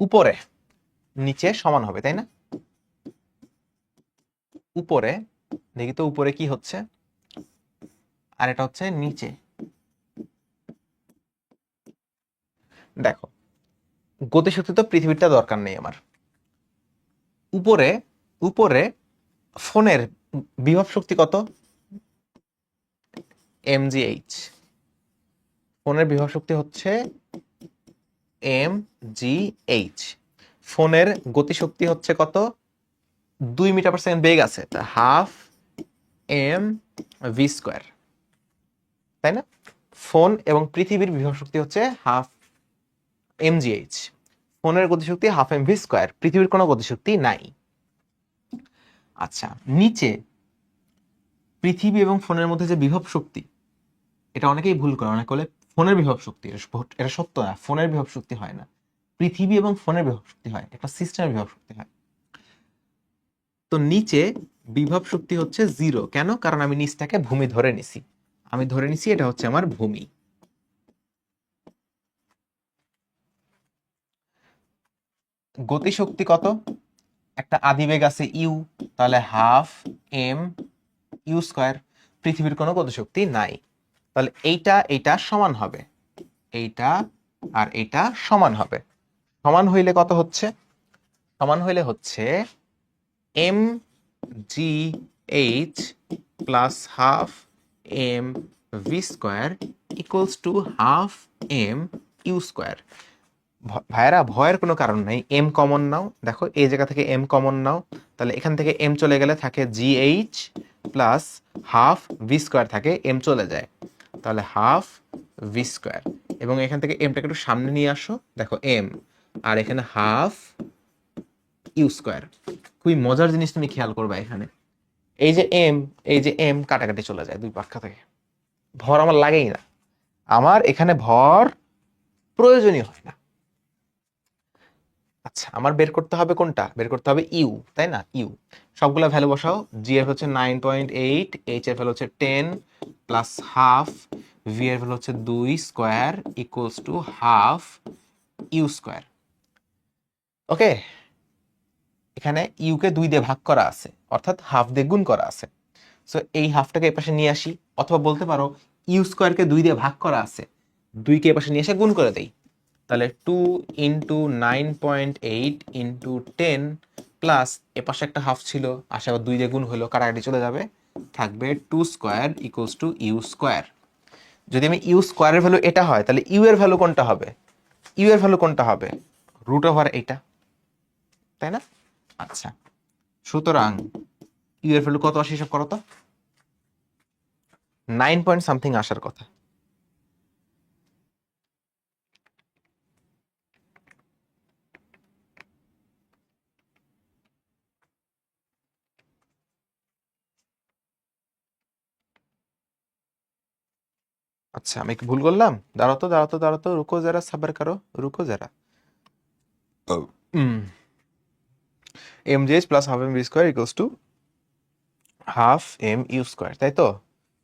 উপরে নিচে সমান হবে, তাই না? উপরে দেখি তো উপরে কি হচ্ছে, আর এটা হচ্ছে নিচে। দেখো গতিশক্তি তো পৃথিবীরটা দরকার নেই আমার। উপরে, উপরে ফোনের বিভব শক্তি কত? mgh। ফোনের বিভব শক্তি হচ্ছে mgh। ফোনের গতিশক্তি হচ্ছে কত? 2 মিটার পার সেকেন্ড বেগ আছে, হাফ এম ভি স্কোয়ার, তাই না? ফোন এবং পৃথিবীর বিভব শক্তি হচ্ছে হাফ এম জি এইচ। ফোনের গতিশক্তি হাফ এম ভি স্কোয়ার, পৃথিবীর কোনো গতিশক্তি নাই। আচ্ছা, নিচে পৃথিবী এবং ফোনের মধ্যে যে বিভব শক্তি, এটা অনেকেই ভুল করে, অনেকে বলে ফোনের বিভব শক্তি, এটা সত্য না। ফোনের বিভব শক্তি হয় না, পৃথিবী এবং ফোনের বিভব শক্তি হয়, একটা সিস্টেমের বিভব শক্তি হয়। তো নিচে বিভব শক্তি হচ্ছে 0। কেন? কারণ আমি নিচটাকে ভূমি ধরে নিছি, আমি ধরে নিছি এটা হচ্ছে আমার ভূমি। গতিশক্তি কত? একটা আদিবেগ আছে ইউ, তাহলে হাফ এম ইউ স্কোয়ার। পৃথিবীর কোনো গতিশক্তি নাই, তাহলে এইটা সমান হবে, এইটা আর এইটা সমান হবে। সমান হইলে কত হচ্ছে? সমান হইলে হচ্ছে M G H plus half M V square equals to half M U square. ভাইয়েরা, ভয়ের কোনো কারণ নাই, এম কমন নাও। দেখো এই জায়গা থেকে এম কমন নাও, তাহলে এখান থেকে এম চলে গেলে থাকে জি H plus half V square, থাকে এম চলে যায়, তাহলে হাফ ভি স্কোয়ার। এবং এখান থেকে এমটাকে একটু সামনে নিয়ে আসো, দেখো এম, আর এখানে হাফ ইউ স্কোয়ার। খুবই মজার জিনিস তুমি খেয়াল করবা এখানে, এই যে এম, এই যে এম কাটাকাটি চলে যায় দুই পক্ষ থেকে, ভর আমার লাগেই না, আমার এখানে ভর প্রয়োজনই হয় না। আচ্ছা, আমার বের করতে হবে কোনটা? বের করতে হবে ইউ, তাই না? ইউ সবগুলা ভ্যালু বসাও। জি এর হচ্ছে 9.8, এইচ এর ভ্যালু হচ্ছে 10 প্লাস হাফ, ভি এর ভ্যালু হচ্ছে 2 square equals to half U square. Okay, এখানে ইউ কে 2 দিয়ে ভাগ করা আছে, অর্থাৎ হাফ দিয়ে গুণ করা আছে। সো এই হাফটাকে এপাশে নিয়ে আসি, অথবা বলতে পারো ইউ স্কোয়ারকে 2 দিয়ে ভাগ করা আছে, 2কে এপাশে নিয়ে এসে গুণ করে দেই। তাহলে 2 ইন্টু 9.8 ইন্টু 10 প্লাস এপাশে একটা হাফ ছিল, আসে আবার 2 দিয়ে গুণ হলো, কাটাকাটি চলে যাবে, থাকবে 2 square equals to U square. যদি আমি ইউ স্কোয়ারের ভ্যালু এটা হয়, তাহলে ইউ এর ভ্যালু কোনটা হবে? ইউ এর ভ্যালু কোনটা হবে? রুট ওভার এইটা, তাই না? আচ্ছা, সুতরাং ইউ এর ভ্যালু কত আসে হিসাব করো তো। 9 পয়েন্ট সামথিং আসার কথা। আচ্ছা, আমি কি ভুল করলাম? দাঁড়াও তো, দাঁড়াও তো, দাঁড়াও তো, রুকো যারা, সাবার করো, রুকো যারা। M G H plus half M V square equals to half M U square, তাই তো?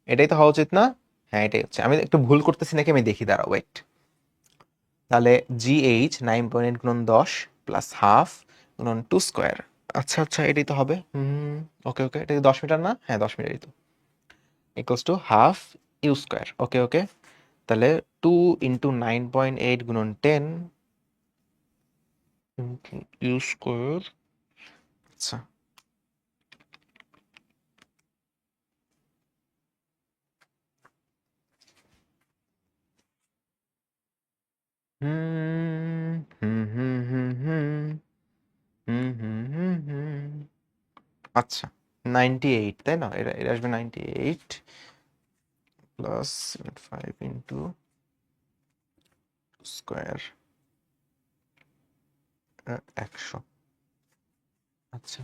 এটাই তো হওয়া উচিত না? হ্যাঁ, এটাই হচ্ছে। আমি একটু ভুল করতেছি নাকি আমি দেখি, দাঁড়াও, ওয়েট। তাহলে জি এইচ 9.8 গুণন 10 প্লাস হাফ গুণন 2 স্কোয়ার। আচ্ছা আচ্ছা, এটাই তো হবে। ওকে ওকে, এটা কি 10 মিটার না? হ্যাঁ, 10 মিটারই তো। Equals to half U square. Okay okay, তাহলে 2 ইন্টু 9.8 গুণন 10 ইউ স্কোয়ার। আচ্ছা, হুম হুম হুম হুম হুম হুম হুম হুম হুম। আচ্ছা, 98, তাই না? এটা এটা আসবে 98 প্লাস 5 ইন্টু স্কোয়ার 100। আচ্ছা,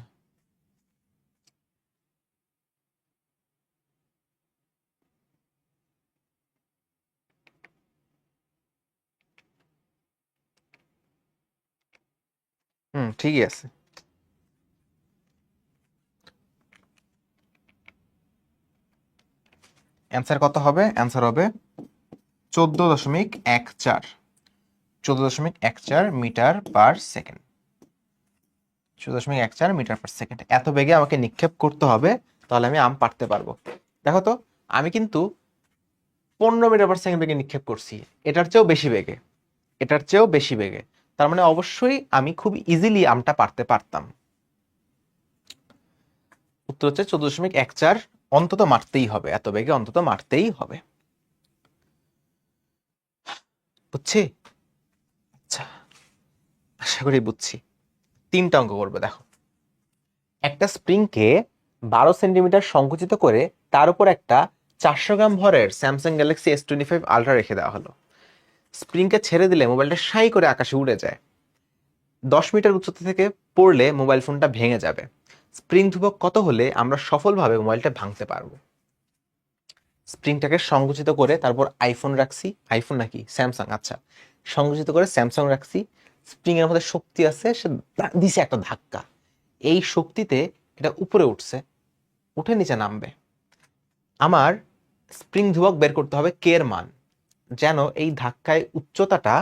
ঠিকই আছে। অ্যান্সার কত হবে? অ্যান্সার হবে 14.14, 14.14 metre per second. 14.14 metre per second, এত বেগে আমাকে নিক্ষেপ করতে হবে, তাহলে আমি আম পারতে পারবো। দেখো তো, আমি কিন্তু 15 মিটার পার সেকেন্ড বেগে নিক্ষেপ করছি, এটার চেয়েও বেশি বেগে, এটার চেয়েও বেশি বেগে। তার মানে অবশ্যই আমি খুব ইজিলি আমটা পারতে পারতাম। উত্তর হচ্ছে 14.14, অন্তত মারতেই হবে, এত বেগে অন্তত মারতেই হবে। বুঝছি? আচ্ছা, আশা করি বুঝছি। তিনটা অঙ্ক করবো। দেখো, একটা স্প্রিংকে 12 সেন্টিমিটার সংকুচিত করে তার উপর একটা 400 গ্রাম ভরের স্যামসাং গ্যালাক্সি S25 আলট্রা রেখে দেওয়া হলো। স্প্রিংকে ছেড়ে দিলে মোবাইলটা সাই করে আকাশে উড়ে যায়। 10 মিটার উচ্চতা থেকে পড়লে মোবাইল ফোনটা ভেঙে যাবে। স্প্রিং ধ্রুবক কত হলে আমরা সফলভাবে মোবাইলটা ভাঙতে পারবো? স্প্রিংটাকে সংকুচিত করে তারপর আইফোন রাখছি, আইফোন নাকি স্যামসাং, আচ্ছা সংকুচিত করে স্যামসাং রাখছি। স্প্রিং এর মধ্যে শক্তি আছে, সে দিছে একটা ধাক্কা, এই শক্তিতে এটা উপরে উঠছে, উঠে নিচে নামবে। আমার স্প্রিং ধ্রুবক বের করতে হবে কে এর মান, যেন এই ধাক্কায় উচ্চতাটা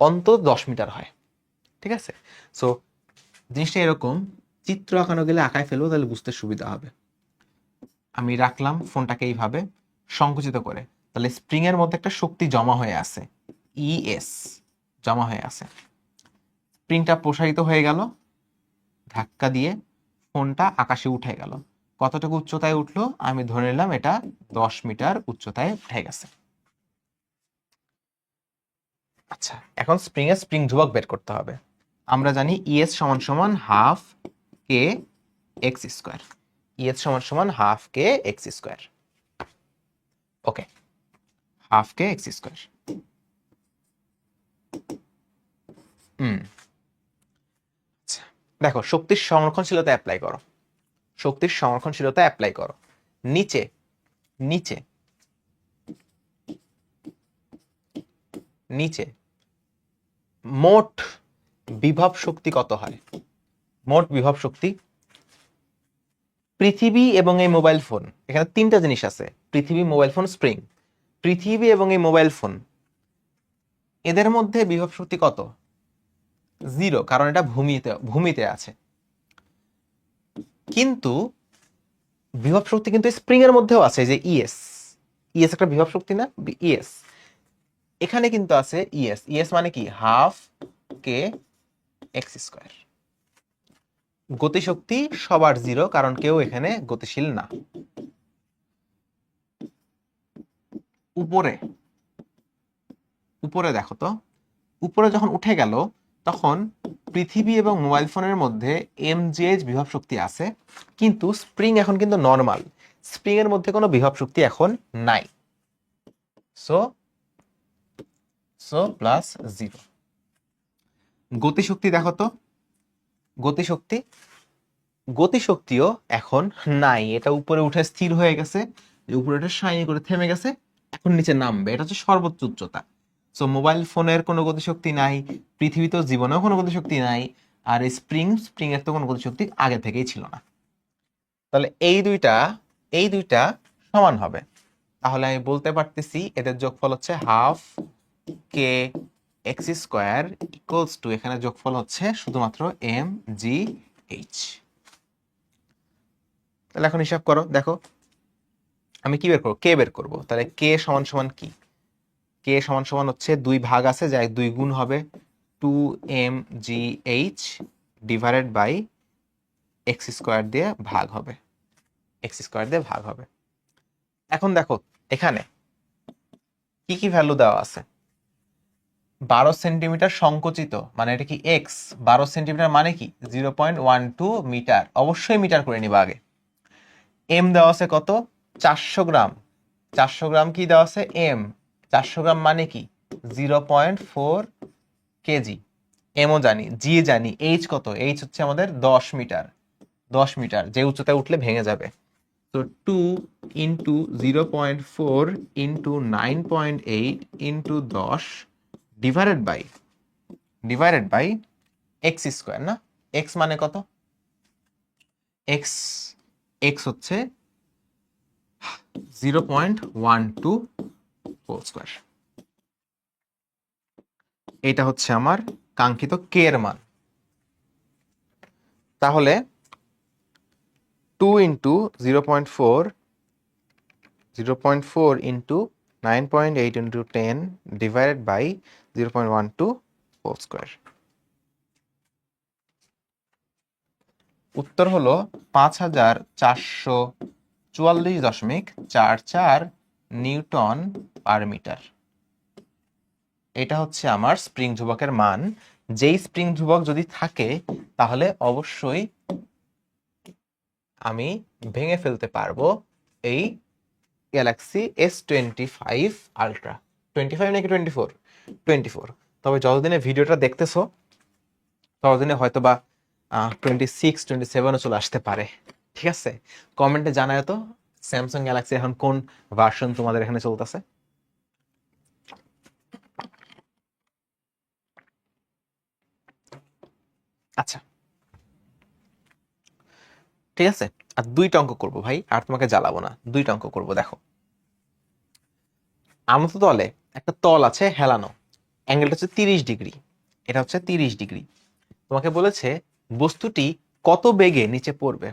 অন্তত 10 মিটার হয়। ঠিক আছে, সো জিনিসটা এরকম, চিত্র আঁকানো গেলে আঁকায় ফেলবো, তাহলে বুঝতে সুবিধা হবে। আমি রাখলাম ফোনটাকে এইভাবে সংকুচিত করে, তাহলে স্প্রিং এর মধ্যে একটা শক্তি জমা হয়ে আছে, ইএস জমা হয়ে আছে। স্প্রিংটা প্রসারিত হয়ে গেল, ধাক্কা দিয়ে ফোনটা আকাশে উঠে গেল। কতটুকু উচ্চতায় উঠলো? আমি ধরে নিলাম এটা 10 মিটার উচ্চতায় উঠে গেছে। আচ্ছা, এখন স্প্রিং এর স্প্রিং ধ্রুবক বের করতে হবে। আমরা জানি ইএস সমান সমান half K X square, ES সমান সমান হাফ কে এক্স স্কোয়ার। ওকে, হাফ কে এক্স স্কোয়ার। আচ্ছা, দেখো শক্তির সংরক্ষণশীলতা অ্যাপ্লাই করো, শক্তির সংরক্ষণশীলতা অ্যাপ্লাই করো। নিচে নিচে নিচে মোট বিভব শক্তি কত হয়? মোট বিভব শক্তি পৃথিবী এবং এই মোবাইল ফোন, এখানে তিনটা জিনিস আছে, পৃথিবী, মোবাইল ফোন, স্প্রিং। পৃথিবী এবং এই মোবাইল ফোন, এদের মধ্যে বিভব শক্তি কত? 0, কারণ এটা ভূমিতে আছে। কিন্তু বিভব শক্তি কিন্তু স্প্রিং এর মধ্যেও আছে, যে ইএস, ইএস একটা বিভব শক্তি না, ইএস এখানে কিন্তু আছে ইএস। ইএস মানে কি? Half K X square. গতিশক্তি সবার 0, কারণ কেউ এখানে গতিশীল না। উপরে উপরে দেখো তো, উপরে যখন উঠে গেল তখন পৃথিবী এবং মোবাইল ফোনের মধ্যে এমজিএইচ বিভব শক্তি আছে, কিন্তু স্প্রিং এখন কিন্তু নর্মাল, স্প্রিং এর মধ্যে কোনো বিভব শক্তি এখন নাই। So plus 0। গতিশক্তি দেখো তো, গতিশক্তিও এখন নাই, এটা উপরে উঠে স্থির হয়ে গেছে, উপরে উঠে শাইনি করে থেমে গেছে, এখন নিচে নামবে, এটা হচ্ছে সর্বোচ্চ উচ্চতা। সো মোবাইল ফোনের কোনো গতিশক্তি নাই, পৃথিবীতেও জীবনেও কোনো গতিশক্তি নাই, আর স্প্রিং এর তো কোনো গতিশক্তি আগে থেকেই ছিল না। তাহলে এই দুইটা সমান হবে, তাহলে আমি বলতে পারতেছি এদের যোগফল হচ্ছে half K X square equals to, এখানে যোগফল হচ্ছে শুধুমাত্র এম জি এইচ। তাহলে এখন হিসাব করো, দেখো আমি কি বের করবো? কে বের করবো। তাহলে কে সমান সমান কি? কে সমান সমান হচ্ছে 2 ভাগ আছে, যাই 2 গুণ হবে 2mgh divided by X square দিয়ে ভাগ হবে, এক্স স্কোয়ার দিয়ে ভাগ হবে। এখন দেখো এখানে কি কি ভ্যালু দেওয়া আছে। 12 সেন্টিমিটার সংকুচিত, মানে এটা কি এক্স, 12 সেন্টিমিটার মানে কি 0.12 মিটার, অবশ্যই মিটার করে নিবা আগে। এম দেওয়া আছে কত? 400 গ্রাম, 400 গ্রাম কি দেওয়া আছে? এম, 400 গ্রাম মানে কি 0.4 কেজি। এমও জানি, জি জানি, এইচ কত? এইচ হচ্ছে আমাদের 10 মিটার, 10 মিটার যে উচ্চতায় উঠলে ভেঙে যাবে। তো 2 into 0.4 into 9.8 into 10 divided by X square, না এক্স মানে কত? এক্স এক্স হচ্ছে 0.12 হোল স্কোয়ার। এটা হচ্ছে আমার কাঙ্ক্ষিত কে এর মান। তাহলে 2 into 0.4 into 9.8 into 10 divided by 0.12 whole square. উত্তর হলো 5444.44 নিউটন পার মিটার। এটা হচ্ছে আমার স্প্রিং ধ্রুবকের মান। যেই স্প্রিং ধ্রুবক যদি থাকে তাহলে অবশ্যই আমি ভেঙে ফেলতে পারবো এই গ্যালাক্সি S25 আলট্রা। 25 নাকি 24? 24। তবে যতদিনে ভিডিওটা দেখতেছো ততদিনে হয়তো বা 26 27ও চলে আসতে পারে। ঠিক আছে, কমেন্টে জানায় তো স্যামসাং গ্যালাক্সি এখন কোন ভার্সন তোমাদের এখানে চলতেছে। আচ্ছা ঠিক আছে, আর 2টা অঙ্ক করবো ভাই, আর তোমাকে জ্বালাবো না। 2টা অঙ্ক করবো। দেখো, আনত তলে একটা তল আছে হেলানো, অ্যাঙ্গেলটা হচ্ছে 30 ডিগ্রি, এটা হচ্ছে 30 ডিগ্রি। তোমাকে বলেছে বস্তুটি কত বেগে নিচে পড়বে,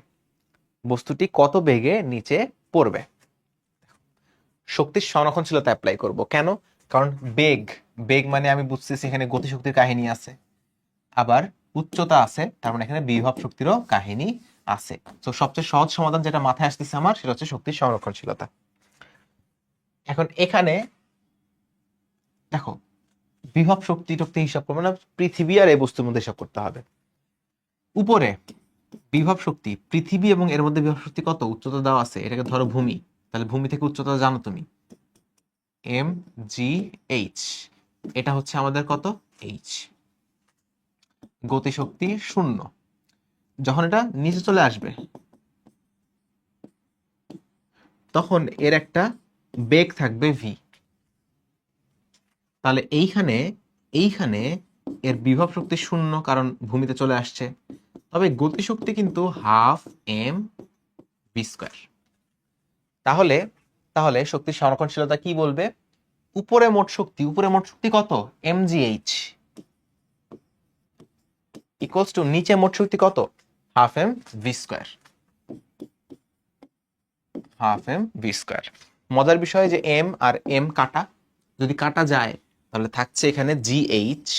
বস্তুটি কত বেগে নিচে পড়বে। শক্তির সংরক্ষণশীলতা অ্যাপ্লাই করব কেন? কারণ বেগ, বেগ মানে আমি বুঝতেছি এখানে গতিশক্তির কাহিনী আছে, আবার উচ্চতা আছে, তার মানে এখানে বিভব শক্তিরও কাহিনী আছে। তো সবচেয়ে সহজ সমাধান যেটা মাথায় আসতেছে আমার, সেটা হচ্ছে শক্তির সংরক্ষণশীলতা। এখন এখানে দেখো, বিভব শক্তি টক্তি হিসাব করবো না, পৃথিবী আর এই বস্তুর মধ্যে হিসাব করতে হবে। উপরে বিভব শক্তি পৃথিবী এবং এর মধ্যে বিভব শক্তি কত, উচ্চতা দেওয়া আছে, এটাকে ধরো ভূমি, তাহলে ভূমি থেকে উচ্চতা জানো তুমি, mgh, এটা হচ্ছে আমাদের কত, h। গতিশক্তি 0, যখন এটা নিচে চলে আসবে তখন এর একটা বেগ থাকবে v। তাহলে এইখানে এইখানে এর বিভব শক্তি 0 কারণ ভূমিতে চলে আসছে, তবে গতিশক্তি কিন্তু 12 mv²। তাহলে তাহলে শক্তির সংরক্ষণশীলতা কি বলবে, উপরে মোট শক্তি, উপরে মোট শক্তি কত, mgh, ইকুয়ালস টু নিচে মোট শক্তি কত, 12mv², 12mv²। মজার বিষয় যে m আর m কাটা, যদি কাটা যায় তাহলে থাকছে এখানে gh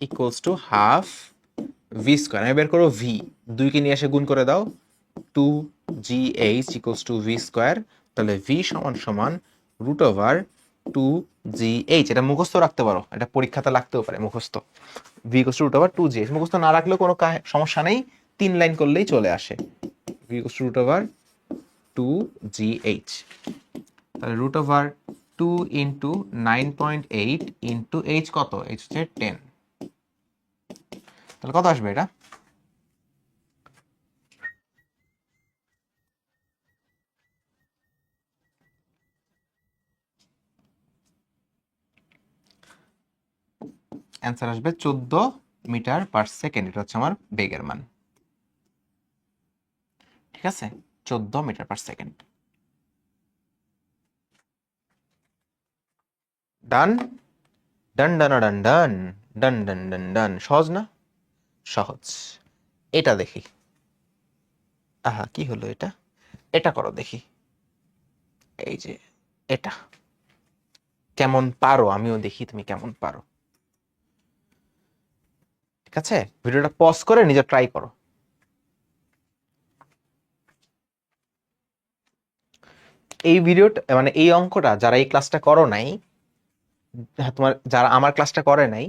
ইকুয়ালস টু 12v²। আমি বের করো v, 2কে নিয়ে এসে গুণ করে দাও, 2gh ইকুয়ালস টু v²। তাহলে v সমান সমান √2gh। এটা মুখস্থ রাখতে পারো, এটা পরীক্ষাতে লাগতেও পারে মুখস্থ। v ইকুয়ালস টু √2gh মুখস্থ না রাখলেও কোনো সমস্যা নেই, 3 লাইন করলেই চলে আসে। v equals to √2gh। তাহলে √2 ইন্টু 9.8 ইন্টু h কত, h হচ্ছে 10। তাহলে কত আসবে এটা, অ্যান্সার আসবে 14 মিটার/সেকেন্ড। এটা হচ্ছে আমার বেগের মান। ঠিক আছে, 14 মিটার/সেকেন্ড। ডান ডান ডান ডান ডান ডান ডান ডান ডান। সহজ না? সহজ। এটা দেখি, আহা কি হলো এটা, এটা করো দেখি। এই যে এটা, কেমন পারো আমিও দেখি তুমি কেমন পারো। ঠিক আছে, ভিডিওটা পজ করে নিজে ট্রাই করো। এই ভিডিওটা মানে এই অঙ্কটা যারা এই ক্লাসটা করো নাই, তোমার যারা আমার ক্লাসটা করে নাই,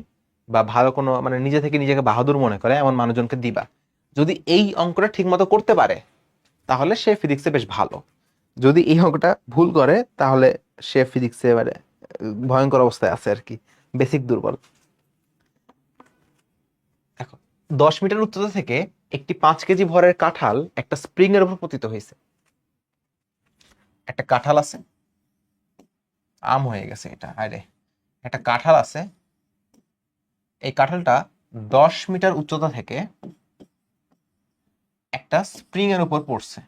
বা ভালো কোনো মানে নিজে থেকে নিজেকে বাহাদুর মনে করে এমন মানুষজনকে দিবা। যদি এই অঙ্কটা ঠিক মতো করতে পারে তাহলে সে ফিজিক্সে বেশ ভালো, যদি এই অঙ্কটা ভুল করে তাহলে সে ফিজিক্সে এবারে ভয়ঙ্কর অবস্থায় আছে আর কি, বেসিক দুর্বল। দেখো, 10 মিটার উচ্চতা থেকে একটি 5 কেজি ভরের কাঁঠাল একটা স্প্রিং এর উপর পতিত হয়েছে। একটা কাঁঠাল আছে, আম হয়ে গেছে এটা, আরে একটা কাঁঠাল আছে, এই কাঁঠালটা 10 মিটার উচ্চতা থেকে একটা স্প্রিং এর উপর পড়ছে।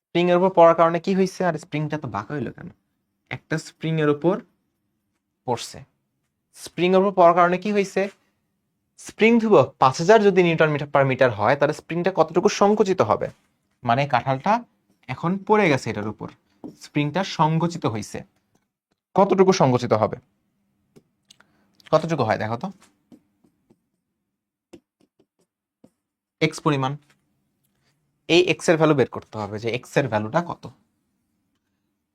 স্প্রিং এর উপর পড়ার কারণে কি হয়েছে, আর স্প্রিংটা তো বাঁকা হইলো কেন, একটা স্প্রিং এর উপর পড়ছে। স্প্রিং এর উপর পড়ার কারণে কি হয়েছে, স্প্রিং ধ্রুবক 5000 যদি নিউটন/মিটার হয় তাহলে স্প্রিংটা কতটুকু সংকুচিত হবে, মানে কাঁঠালটা এখন পড়ে গেছে এটার উপর, স্প্রিংটা সংকুচিত হয়েছে। কতটুকু সংকুচিত হবে, কতটুকু হয় দেখো তো, এক্স পরিমাণ। এই এক্স এর ভ্যালু বের করতে হবে যে এক্স এর ভ্যালুটা কত।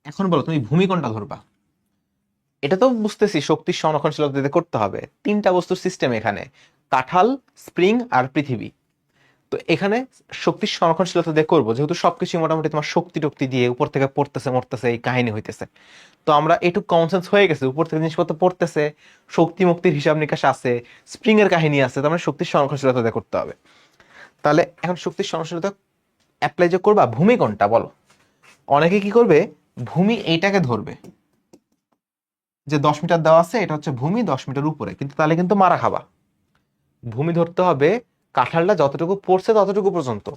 এখন বলো তুমি ভূমি কোনটা ধরবা? এটা তো বুঝতেছি শক্তির সংরক্ষণশীলতা দিয়ে করতে হবে, তিনটা বস্তুর সিস্টেম এখানে, কাঁঠাল, স্প্রিং আর পৃথিবী। তো এখানে শক্তির সংরক্ষণশীলতা দিয়ে করবো, যেহেতু সবকিছু মোটামুটি তোমার শক্তি টক্তি দিয়ে উপর থেকে পড়তেছে মরতেছে এই কাহিনী হইতেছে। তো আমরা এটুকু কমন সেন্স হয়ে গেছে, উপর থেকে জিনিসপত্র পড়তেছে, শক্তি মুক্তির হিসাব নিকাশ আছে, স্প্রিং এর কাহিনী আছে, তার মানে শক্তির সংরক্ষণশীলতা দিয়ে করতে হবে। তাহলে এখন শক্তির সংরক্ষণশীলতা অ্যাপ্লাই যে করবা, ভূমি কোনটা বলো? অনেকে কি করবে, ভূমি এইটাকে ধরবে, যে 10 মিটার দেওয়া আছে এটা হচ্ছে ভূমি 10 মিটার উপরে, কিন্তু তাহলে কিন্তু মারা খাবা। ভূমি ধরতে হবে কাঁঠালটা যতটুকু পড়ছে ততটুকু পর্যন্ত।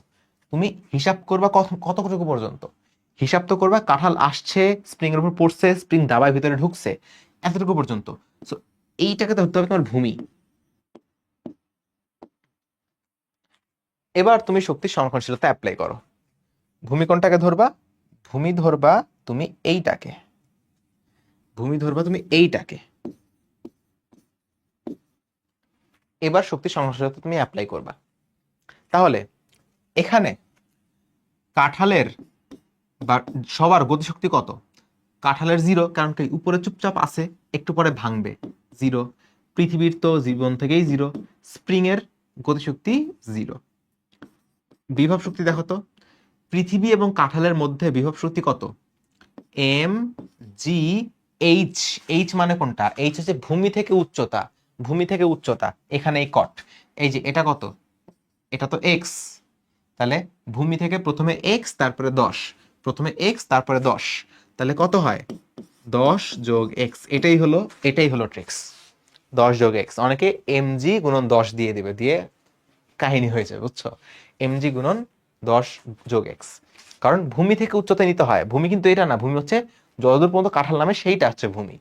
তুমি হিসাব করবা কতটুকু পর্যন্ত, হিসাব তো করবা কাঁঠাল আসছে স্প্রিং এর উপর পড়ছে, স্প্রিং দাবায় ভিতরে ঢুকছে, এতটুকু পর্যন্ত। সো এইটাকে ধরতে হবে তোমার ভূমি। এবার তুমি শক্তির সংরক্ষণশীলতা অ্যাপ্লাই করো। ভূমি কোনটাকে ধরবা? ভূমি ধরবা তুমি এইটাকে, ভূমি ধরবা তুমি এইটাকে। এবার শক্তির সংরক্ষণশীলতা তুমি অ্যাপ্লাই করবা। তাহলে এখানে কাঁঠালের বা সবার গতিশক্তি কত? কাঁঠালের 0, কারণ কি উপরে চুপচাপ আছে, একটু পরে ভাঙবে, 0। পৃথিবীর তো জীবন থেকেই 0, স্প্রিং এর গতিশক্তি 0। বিভব শক্তি দেখো তো, পৃথিবী এবং কাঁঠালের মধ্যে বিভব শক্তি কত? M G H. এইচ মানে কোনটা? এইচ হচ্ছে ভূমি থেকে উচ্চতা, ভূমি থেকে উচ্চতা, এখানে এই কট, এই যে এটা কত? এটা তো এক্স। তাহলে ভূমি থেকে প্রথমে এক্স তারপরে 10, প্রথমে এক্স তারপরে 10, তাহলে কত হয়? 10 যোগ এক্স, এটাই হলো ট্রিক্স। 10 যোগ এক্স, অনেকে এমজি গুণন 10 দিয়ে দিবে, দিয়ে কাহিনী হয়ে যাবে, বুঝছো? এমজি গুণন 10 যোগ এক্স, কারণ ভূমি থেকে উচ্চতায় নিতে হয়। ভূমি কিন্তু এটা না, ভূমি হচ্ছে যতদূর পর্যন্ত কাঁঠাল নামে সেইটা হচ্ছে ভূমি।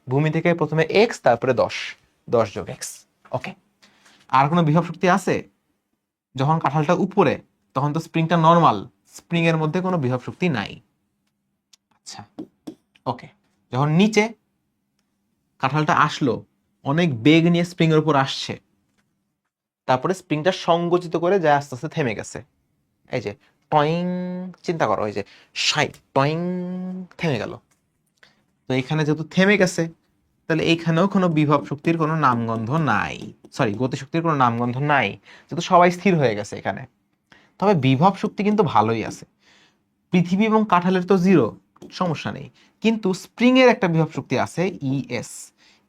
ভূমি থেকে প্রথমে এক্স তারপরে 10, 10 যোগ এক্স। ওকে, আর কোনো বিভব শক্তি আছে? যখন কাঁঠালটা উপরে তখন তো স্প্রিংটা নর্মাল, স্প্রিং এর মধ্যে কোনো বিভব শক্তি নাই। আচ্ছা, ওকে। যখন নিচে কাঁঠালটা আসলো, অনেক বেগ নিয়ে স্প্রিং এর উপর আসছে, তারপরে স্প্রিংটা সংকুচিত করে যায় আস্তে আস্তে থেমে গেছে, এই যে টয়িং, চিন্তা করো, এই যে সাই টয়িং, থেমে গেল। তো এখানে যেহেতু থেমে গেছে, তাহলে এইখানেও কোনো বিভব শক্তির কোনো নামগন্ধ নাই, সরি গতিশক্তির কোনো নামগন্ধ নাই, যেহেতু সবাই স্থির হয়ে গেছে এখানে। তবে বিভব শক্তি কিন্তু ভালোই আছে। পৃথিবী এবং কাঁঠালের তো 0, সমস্যা নেই, কিন্তু স্প্রিং এর একটা বিভব শক্তি আছে ইএস।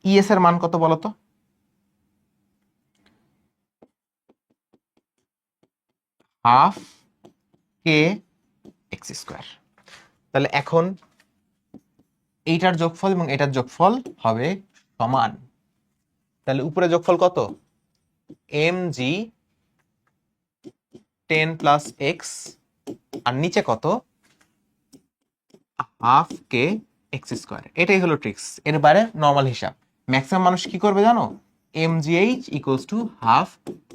ইএস এর মান কত বলতো? Half K X square. তাহলে এখন এইটার যোগফল এবং এটার যোগফল হবে সমান। তাহলে উপরে যোগফল কত? এম জি 10 প্লাস এক্স, আর নিচে কত? Half K X square. এটাই হলো ট্রিক্স, এর বাইরে নর্মাল হিসাব। ম্যাক্সিমাম মানুষ কি করবে জানো? M G H equals to half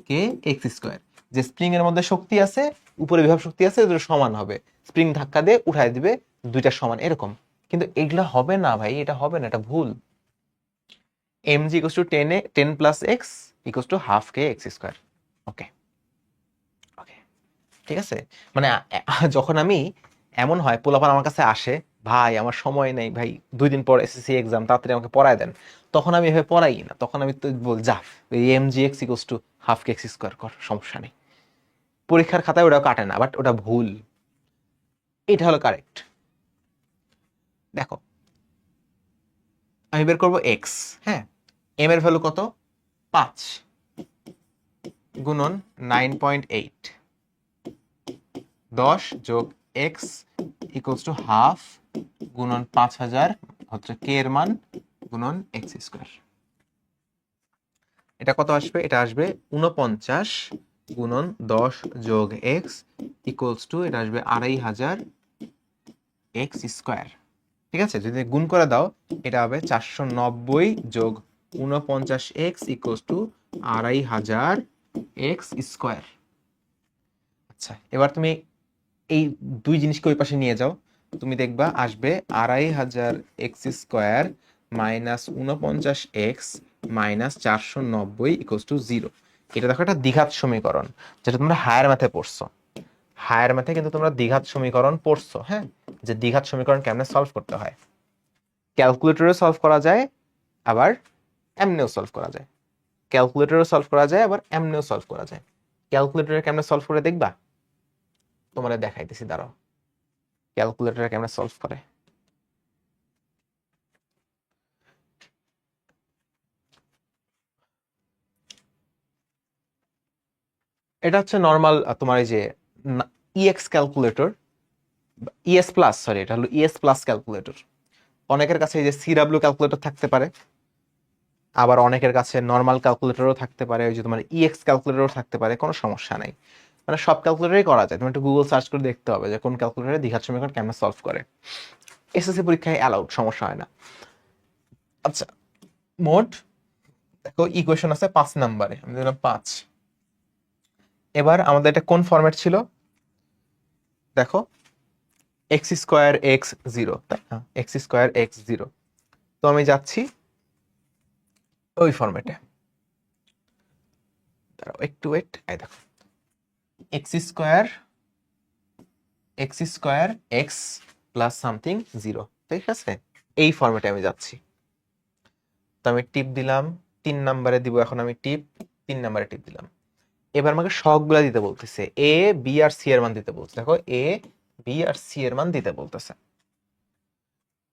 K X square. যে স্প্রিং এর মধ্যে শক্তি আছে, উপরে বিভব শক্তি আছে, দুটো সমান হবে, স্প্রিং ধাক্কা দিয়ে উঠায় দিবে, দুইটা সমান এরকম। কিন্তু এগুলা হবে না ভাই, এটা হবে না, এটা ভুল। M G equals to 10 plus X equals to half K X square. Okay, okay, ঠিক আছে। মানে যখন আমি, এমন হয় পোলাপান আমার কাছে আসে, ভাই আমার সময় নেই ভাই, 2 দিন পর এসএসসি এক্সাম, তাড়াতাড়ি আমাকে পড়ায় দেন, তখন আমি এভাবে পড়াই না, তখন আমি তো বল যা, M G X equals to half K X square কর, সমস্যা নেই। পরীক্ষার খাতায় ওটাও কাটে না, বাট ওটা ভুল, এটা হলো কারেক্ট। দেখো, আমি বের করবো এক্স, হ্যাঁ, এম এর ভ্যালু কত? 5 গুণন 9.8, 10 যোগ এক্স ইকুয়ালস টু হাফ গুণন 5000 হচ্ছে কে এর মান গুণন এক্স স্কোয়ার। এটা কত আসবে? এটা আসবে 49 গুণন 10 যোগ এক্স ইকুয়ালস টু, এটা আসবে 2500 এক্স স্কোয়ার। ঠিক আছে, যদি গুণ করে দাও এটা হবে 490 যোগ 49 x equals two 2500 x square. আচ্ছা, এবার তুমি এই দুই জিনিসকে ওই পাশে নিয়ে যাও, তুমি দেখবা আসবে 2500 x square minus 49 x minus 490 equals to 0। এটা দেখো একটা দ্বিঘাত সমীকরণ, যেটা তোমরা হায়ার ম্যাথে পড়ছো। হায়ার ম্যাথে কিন্তু তোমরা দ্বিঘাত সমীকরণ পড়ছো, হ্যাঁ, যে দ্বিঘাত সমীকরণ কেমনে সলভ করতে হয়। ক্যালকুলেটরে সলভ করা যায়, আবার এমনিও সলভ করা যায়। ক্যালকুলেটরেও সলভ করা যায়, আবার এমনিও সলভ করা যায়। ক্যালকুলেটরে কেমনে সলভ করে দেখবা, তোমাদের দেখাইতেছি, দাঁড়াও। ক্যালকুলেটরে কেমনে সলভ করে, এটা হচ্ছে নর্মাল তোমার এই যে EX calculator, ES plus, sorry এটা হলো ইএস প্লাস ক্যালকুলেটর। অনেকের কাছে এই যে সিডাব্লিউ ক্যালকুলেটর থাকতে পারে, আবার অনেকের কাছে নর্মাল ক্যালকুলেটরও থাকতে পারে, ওই যে তোমার ইএক্স ক্যালকুলেটরও থাকতে পারে, কোনো সমস্যা নাই। মানে সব ক্যালকুলেটরই করা যায়, তুমি একটু গুগল সার্চ করে দেখতে হবে যে কোন ক্যালকুলেটরে দ্বিঘাত সমীকরণ কেমন সলভ করে। এসএসসি পরীক্ষায় অ্যালাউড, সমস্যা হয় না। আচ্ছা, মোট দেখো ইকুয়েশন আছে 5 নম্বরে, আমি দিলাম 5। এবার আমাদের এটা কোন ফরম্যাট ছিল দেখো, এক্স স্কোয়ার এক্স জিরো, তাই না, এক্স স্কোয়ার এক্স জিরো। তো আমি যাচ্ছি ওই ফরম্যাটে, দাঁড়াও একটু ওয়েট। এই দেখো, x square x plus something zero, ঠিক আছে, এই ফরম্যাটে আমি যাচ্ছি। তো আমি টিপ দিলাম, 3 নম্বরে দিব এখন আমি টিপ, 3 নম্বরে টিপ দিলাম। এবার আমাকে সবগুলা দিতে বলতেছে, এ বি আর সি এর মান দিতে বলছে। দেখো এ বি আর সি এর মান দিতে বলতেছে।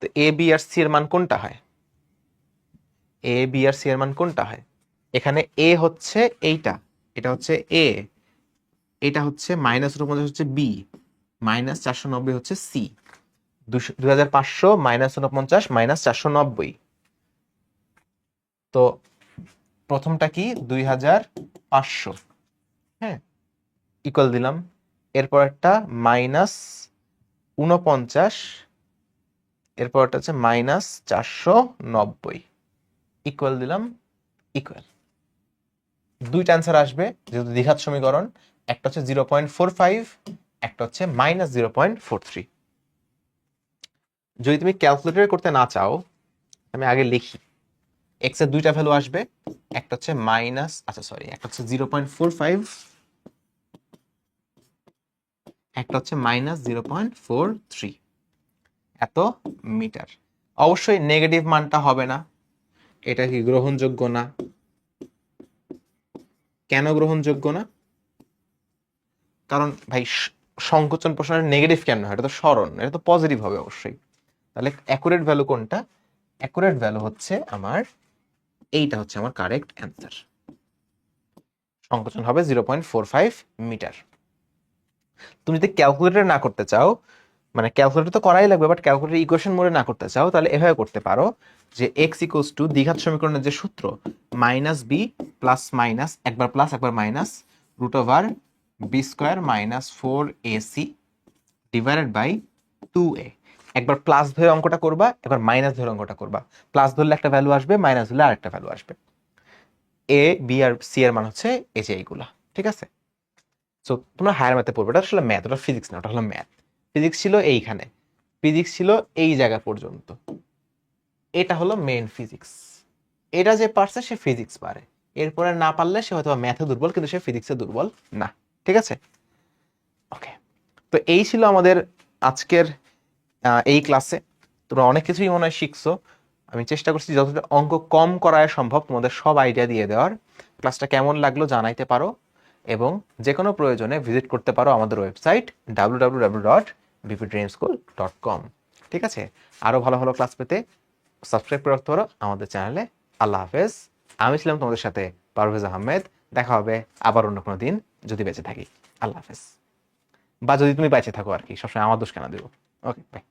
তো এ বি আর সি এর মান কোনটা হয়, এ বি আর সি এর মান কোনটা হয়? এখানে এ হচ্ছে এইটা, এটা হচ্ছে এ, এটা হচ্ছে -49 হচ্ছে বি, -490 হচ্ছে সি। 2500 -49 -490। তো প্রথমটা কি 2500, হ্যাঁ, ইকুয়াল দিলাম। এরপর একটা -49, এরপর একটা হচ্ছে -490, ইকুয়াল দিলাম, ইকুয়াল। দুইটা অ্যান্সার আসবে যেহেতু দ্বিঘাত সমীকরণ, একটা হচ্ছে 0.45, একটা হচ্ছে -0.43। যদি তুমি ক্যালকুলেটর করতে না চাও, আমি আগে লিখি, এক্স এর দুইটা ভ্যালু আসবে, একটা হচ্ছে একটা হচ্ছে 0.45, একটা হচ্ছে -0.43, এত মিটার। অবশ্যই নেগেটিভ মানটা হবে না, এটা কি গ্রহণযোগ্য না? কেন গ্রহণযোগ্য না? কারণ ভাই সংকোচন প্রসারণের নেগেটিভ কেন হয়, এটা তো সরণ, এটা তো পজিটিভ হবে অবশ্যই। তাহলে অ্যাকুরেট ভ্যালু কোনটা? অ্যাকুরেট ভ্যালু হচ্ছে আমার এইটা, হচ্ছে আমার কারেক্ট অ্যান্সার। সংকোচন হবে 0.45 মিটার। তুমি যদি ক্যালকুলেটর না করতে চাও, মানে ক্যালকুলেটর তো করাই লাগবে, বাট ক্যালকুলেটর ইকুয়েশন মোডে না করতে চাও, তাহলে এভাবে করতে পারো যে এক্স ইকুয়ালস টু দ্বিঘাত সমীকরণের যে সূত্র -b প্লাস মাইনাস, একবার প্লাস একবার minus, √, b² -4ac divided by 2a। একবার প্লাস ধরে অঙ্কটা করবা, একবার মাইনাস ধরে অঙ্কটা করবা। প্লাস ধরলে একটা ভ্যালু আসবে, মাইনাস ধরলে আরেকটা ভ্যালু আসবে। এ বি আর সি এর মান হচ্ছে এই যে এইগুলা, ঠিক আছে। সো তোমরা হায়ার ম্যাথে পড়বে, এটা আসলে ম্যাথ, ওটা ফিজিক্স না, ওটা হলো ম্যাথ। ফিজিক্স ছিল এইখানে, ফিজিক্স ছিল এই জায়গা পর্যন্ত, এটা হলো মেইন ফিজিক্স। এটা যে পারছে সে ফিজিক্স পারে, এরপরে না পারলে সে হয়তো ম্যাথে দুর্বল, কিন্তু সে ফিজিক্সে দুর্বল না, ঠিক আছে। ওকে, তো এই ছিল আমাদের আজকের এই ক্লাসে। তোমরা অনেক কিছুই মনে হয় শিখছো। আমি চেষ্টা করছি যতটা অঙ্ক কম করায় সম্ভব তোমাদের সব আইডিয়া দিয়ে দেওয়ার। ক্লাসটা কেমন লাগলো জানাইতে পারো, এবং যে কোনো প্রয়োজনে ভিজিট করতে পারো আমাদের ওয়েবসাইট www.bpdreamschool.com। ঠিক আছে, আরও ভালো ভালো ক্লাস পেতে সাবস্ক্রাইব করে রাখতে পারো আমাদের চ্যানেলে। আল্লাহ হাফেজ। আমি ছিলাম তোমাদের সাথে পারভেজ আহমেদ। দেখা হবে আবার অন্য কোনো দিন যদি বেঁচে থাকি। আল্লাহ হাফেজ, বা যদি তুমি বেঁচে থাকো আর কি, সবসময় আমার দোষ কেন দেবো। ওকে, বাই।